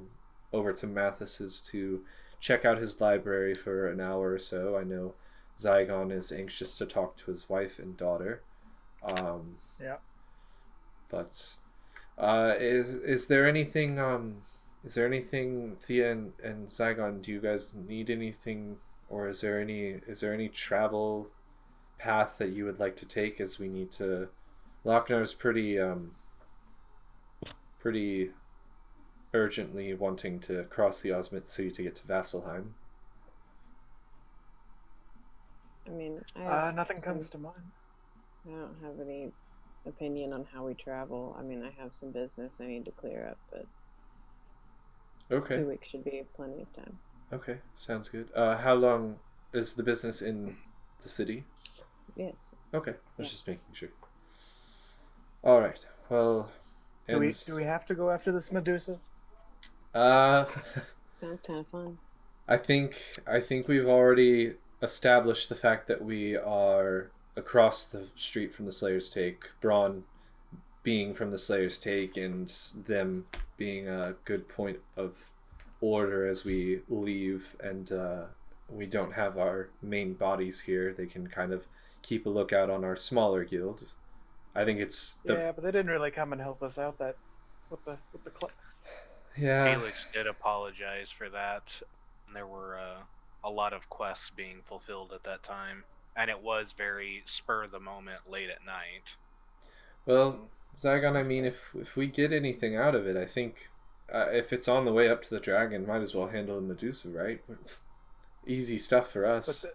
over to Mathis's to check out his library for an hour or so. I know Zaigon is anxious to talk to his wife and daughter. Yeah. But is there anything Thea and Zaigon, do you guys need anything, or is there any travel path that you would like to take, as we need to Lochner's pretty urgently wanting to cross the Osmit Sea to get to Vasselheim. I mean, Nothing comes to mind. I don't have any opinion on how we travel. I mean, I have some business I need to clear up, but Okay. 2 weeks should be plenty of time. Okay, sounds good. How long is the business in the city? Yes. Okay, I was Yeah. just making sure. All right. Well, Do we have to go after this Medusa? Sounds kind of fun. I think we've already established the fact that we are across the street from the Slayers Take. Braun being from the Slayers Take, and them being a good point of order as we leave, and we don't have our main bodies here. They can kind of keep a lookout on our smaller guild. I think it's Yeah, but they didn't really come and help us out that with the yeah. Felix did apologize for that. And there were a lot of quests being fulfilled at that time, and it was very spur of the moment, late at night. Well, Zaigon, I mean, if we get anything out of it, I think if it's on the way up to the dragon, might as well handle Medusa, right? Easy stuff for us. But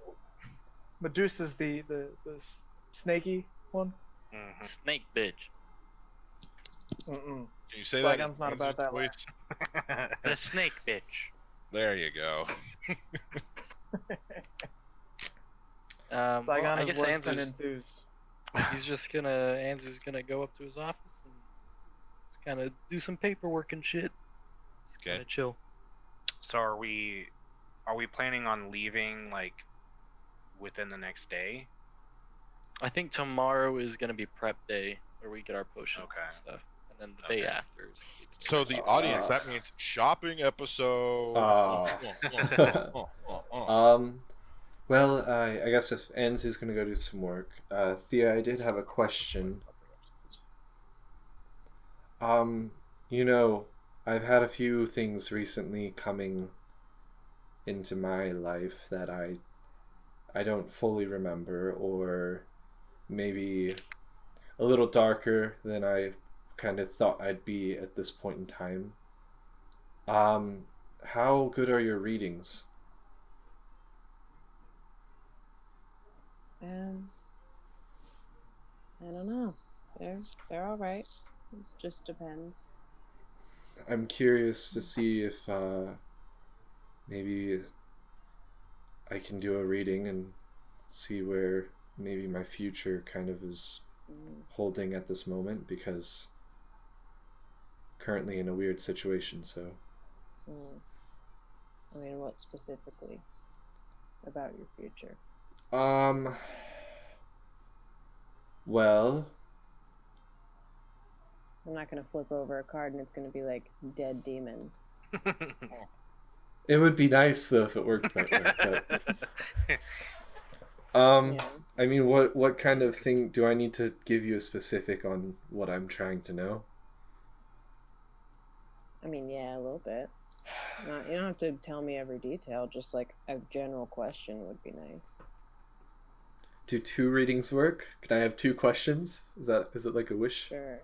Medusa's the snaky one. Mm-hmm. Snake bitch. Mm-mm. Can you say that? Saigon's in not about that voice? The snake bitch. There you go. Saigon I is guess less than Anzu's, enthused. Anzu's gonna go up to his office and just kind of do some paperwork and shit. Okay. Kind of chill. So are we planning on leaving like within the next day? I think tomorrow is gonna be prep day, where we get our potions Okay. and stuff, and then the day Okay. after is. So the audience, that means shopping episode. Well, I guess if Anzu's gonna go do some work, Thea, I did have a question. You know, I've had a few things recently coming into my life that I don't fully remember, or maybe a little darker than I kind of thought I'd be at this point in time. How good are your readings? I don't know. They're all right. It just depends. I'm curious to see if maybe I can do a reading and see where maybe my future kind of is holding at this moment, because currently in a weird situation. So I mean, what specifically about your future? Well, I'm not gonna flip over a card and it's gonna be like dead demon. it would be nice though if it worked that way. But, Yeah. I mean, what kind of thing do I need to give you a specific on what I'm trying to know? I mean, yeah, a little bit. You don't have to tell me every detail. Just like a general question would be nice. Do 2 readings work? Can I have 2 questions? Is it like a wish? Sure.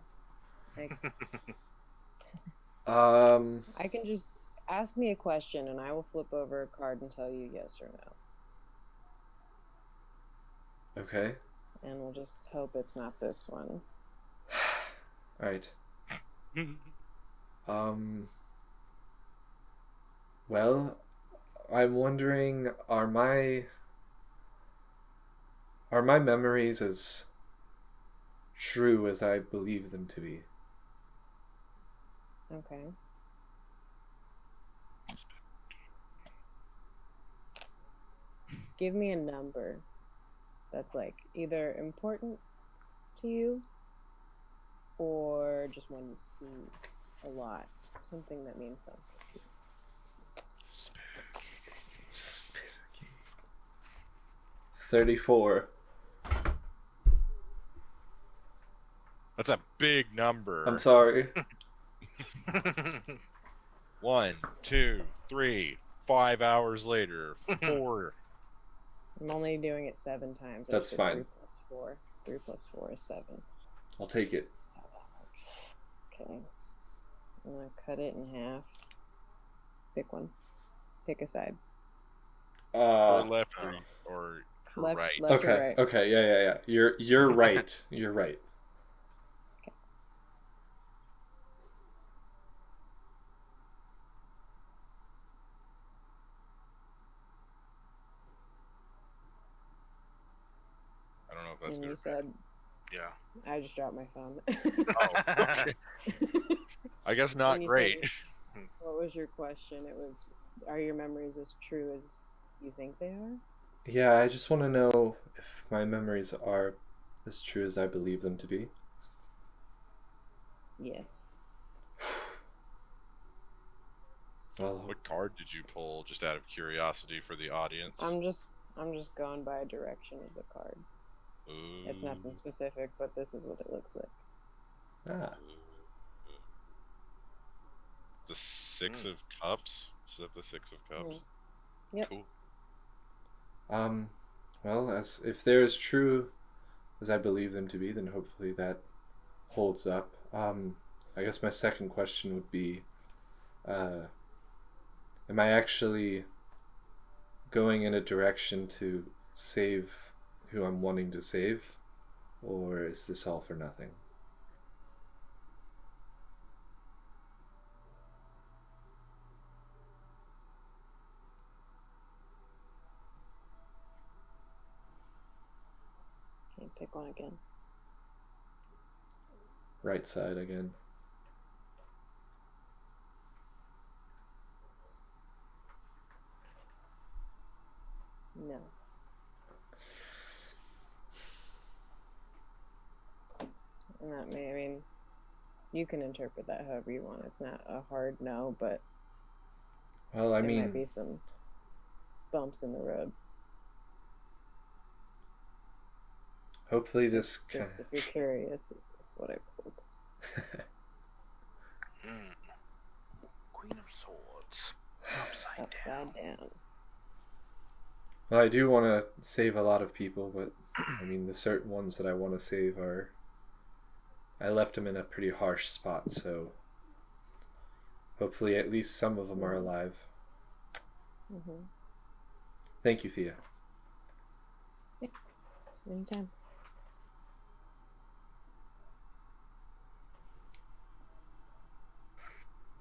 I can just ask me a question and I will flip over a card and tell you yes or no. Okay. And we'll just hope it's not this one. All right. Well, I'm wondering, are my memories as true as I believe them to be? Okay. Give me a number that's like either important to you or just one you see a lot. Something that means something. Spooky. 34. That's a big number. I'm sorry. 1, 2, 3, 5 hours later. 4. I'm only doing it 7 times. That's fine. 3 plus 4. 3 plus 4 is 7. I'll take it. That's how that works. Okay. I'm going to cut it in half. Pick one. Pick a side. Or left or Left, right. left or Okay. right. Okay. Yeah. You're right. You're right. I don't know if that's And good. you said, Yeah. I just dropped my phone. Oh, okay. I guess not And you great. said, what was your question? It was, are your memories as true as you think they are? Yeah, I just want to know if my memories are as true as I believe them to be. Yes. Well, What card did you pull, just out of curiosity for the audience? I'm just going by a direction of the card. Ooh. It's nothing specific, but this is what it looks like. ah, The 6 of Cups? Is that the 6 of Cups? Yep. Cool. well, as if they're as true as I believe them to be, then hopefully that holds up. I guess my second question would be, am I actually going in a direction to save who I'm wanting to save, or is this all for nothing? Okay, pick one again. Right side again. No. And that may, I mean, you can interpret that however you want. It's not a hard no, but Well, I there mean, might be some bumps in the road. hopefully this Just if you're curious, is what I pulled. Queen of Swords. Upside down. Well, I do want to save a lot of people, but I mean, the certain ones that I want to save are... I left them in a pretty harsh spot, so hopefully at least some of them are alive. Mm-hmm. Thank you, Thea. Anytime.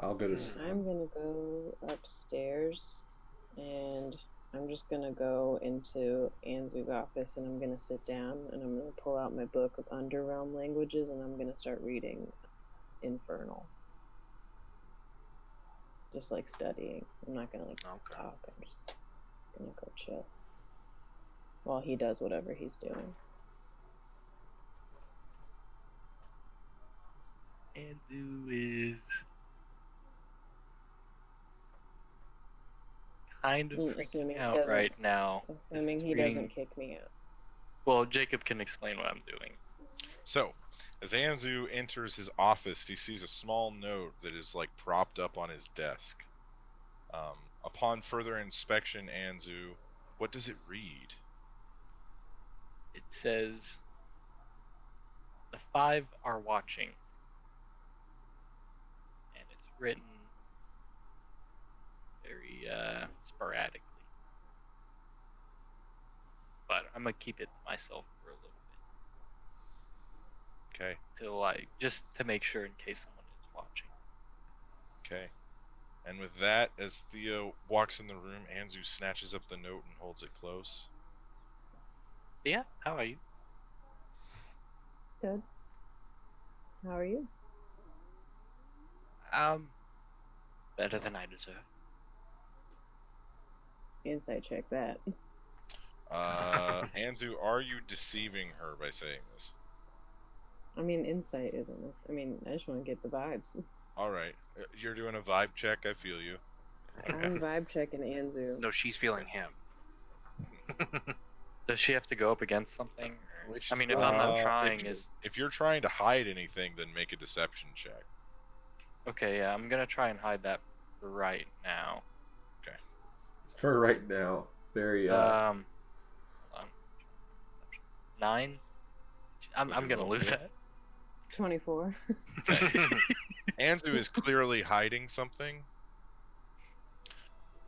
I'll go to sleep. I'm gonna go upstairs, and I'm just gonna go into Anzu's office, and I'm gonna sit down, and I'm gonna pull out my book of Underrealm languages, and I'm gonna start reading Infernal. Just like studying. I'm not gonna talk. I'm just gonna go chill while he does whatever he's doing. Anzu is kind of Assuming freaking he out doesn't- right now. Assuming Just he reading- doesn't kick me out. Well, Jacob can explain what I'm doing. So, as Anzu enters his office, he sees a small note that is like propped up on his desk. Upon further inspection, Anzu, what does it read? It says, "The 5 are watching. written very sporadically. But I'm gonna keep it to myself for a little bit. Okay. Just to make sure in case someone is watching. Okay. And with that, as Theo walks in the room, Anzu snatches up the note and holds it close. Yeah, how are you? Good. How are you? Better than I deserve. Insight check that. Anzu, are you deceiving her by saying this? I mean, insight isn't this. I mean, I just want to get the vibes. Alright. You're doing a vibe check, I feel you. I'm vibe checking Anzu. No, she's feeling him. Does she have to go up against something? Or... Which I mean, if I'm not Uh, trying, If you're trying to hide anything, then make a deception check. okay. Yeah, I'm gonna try and hide that for right now. For right now. Very, Hold on. 9. I'm gonna roll lose for that. 24. Anzu is clearly hiding something.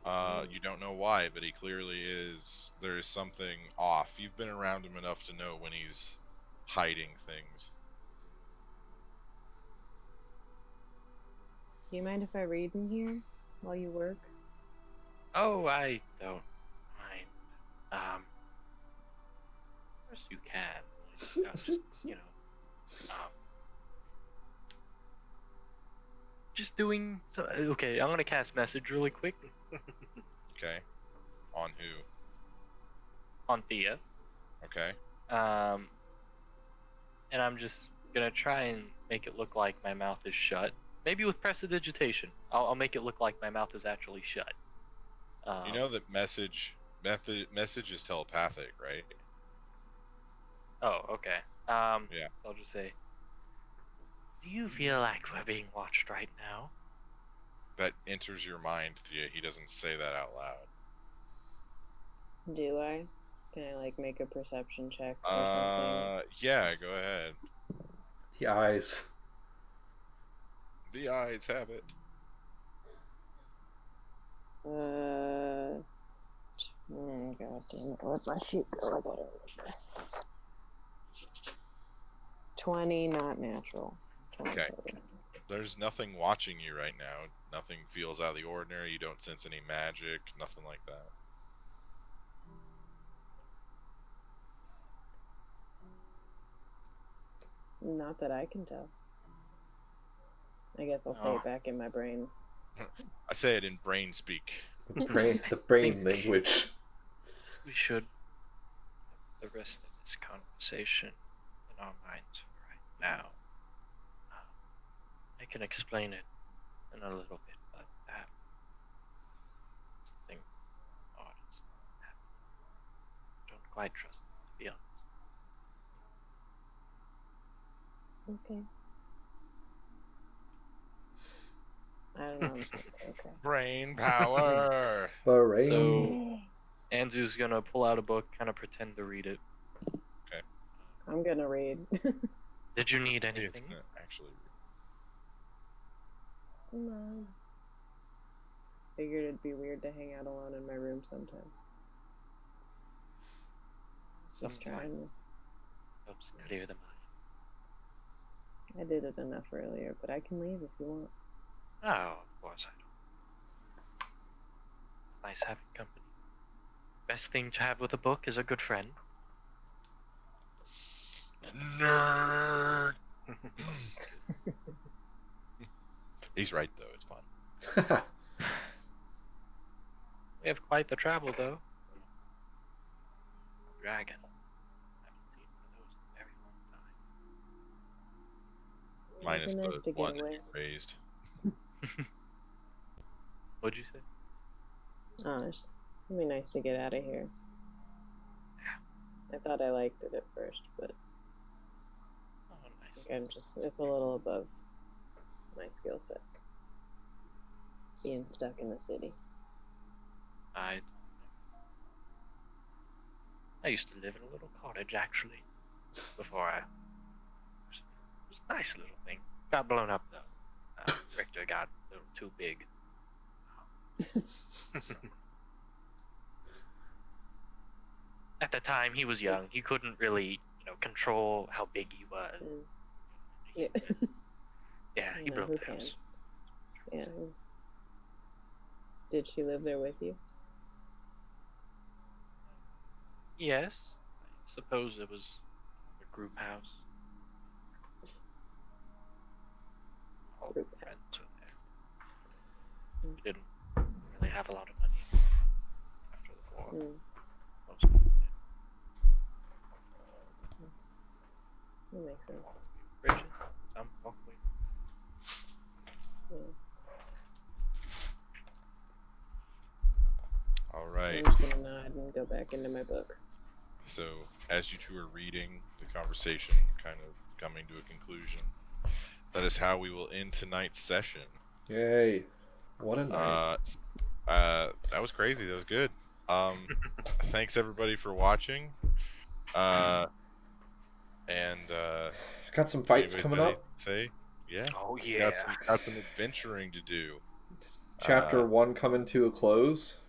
You don't know why, but he clearly is. There is something off. You've been around him enough to know when he's hiding things. Do you mind if I read in here while you work? Oh, I don't mind. Of course you can. Just, just doing. Okay, I'm gonna cast message really quick Okay. On who? on Thea. Okay. And I'm just gonna try and make it look like my mouth is shut. Maybe with prestidigitation. I'll make it look like my mouth is actually shut. You know that message is telepathic, right? Oh, okay. Yeah. I'll just say, do you feel like we're being watched right now? That enters your mind, Thea. He doesn't say that out loud. Do I? Can I, like, make a perception check or something? Yeah, go ahead. the eyes. The eyes have it. God damn it. Where'd my sheet go? I got it over there. 20, not natural. 20 Okay. total. There's nothing watching you right now. Nothing feels out of the ordinary. You don't sense any magic. Nothing like that. Not that I can tell. I guess I'll say Oh. it back in my brain. I say it in brain speak. The brain language. We should have the rest of this conversation in our minds right now. I can explain it in a little bit, but something odd is happening. Don't quite trust it, to be honest. Okay. I don't know. I'm supposed to- okay. Brain power. Brain. So, Anzu's gonna pull out a book, kind of pretend to read it. I'm gonna read. Did you need It's anything? gonna actually. No. Figured it'd be weird to hang out alone in my room sometimes. Just Sometimes trying. helps clear the mind. I did it enough earlier, but I can leave if you want. Oh, of course I don't. It's nice having company. Best thing to have with a book is a good friend. Nerd. He's right though. It's fun. We have quite the travel, though. Dragon. Haven't seen one of those in a very long time. Minus It'd be nice the to get one that away. you raised. What'd you say? Oh, it'd be nice to get out of here. I thought I liked it at first, but Oh, nice. I think it's a little above my skill set. Being stuck in the city. I used to live in a little cottage, actually, before I... It was a nice little thing. Got blown up, though. Richter got a little too big. At the time, he was young. He couldn't really, control how big he was. Yeah. Yeah, he No, broke who the can? house. Yeah. Did she live there with you? Yes, I suppose it was a group house. All Group the friends were there. Mm. We didn't really have a lot of money after the war. Mm. Most people did. That makes sense. Bridget, some walkway. Yeah. All right. I'm just gonna nod and go back into my book. So, as you two are reading, the conversation kind of coming to a conclusion. That is how we will end tonight's session. Yay. What a night. That was crazy. That was good. Thanks everybody for watching. Got some fights anybody's coming got up. anything to say? Yeah. Oh yeah. Got some adventuring to do. Chapter 1 coming to a close.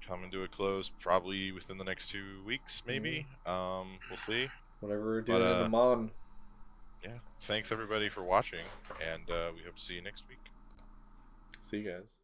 Coming to a close probably within the next 2 weeks, maybe. We'll see. Whatever we're doing in the Mon. Yeah. Thanks everybody for watching, and we hope to see you next week. See you guys.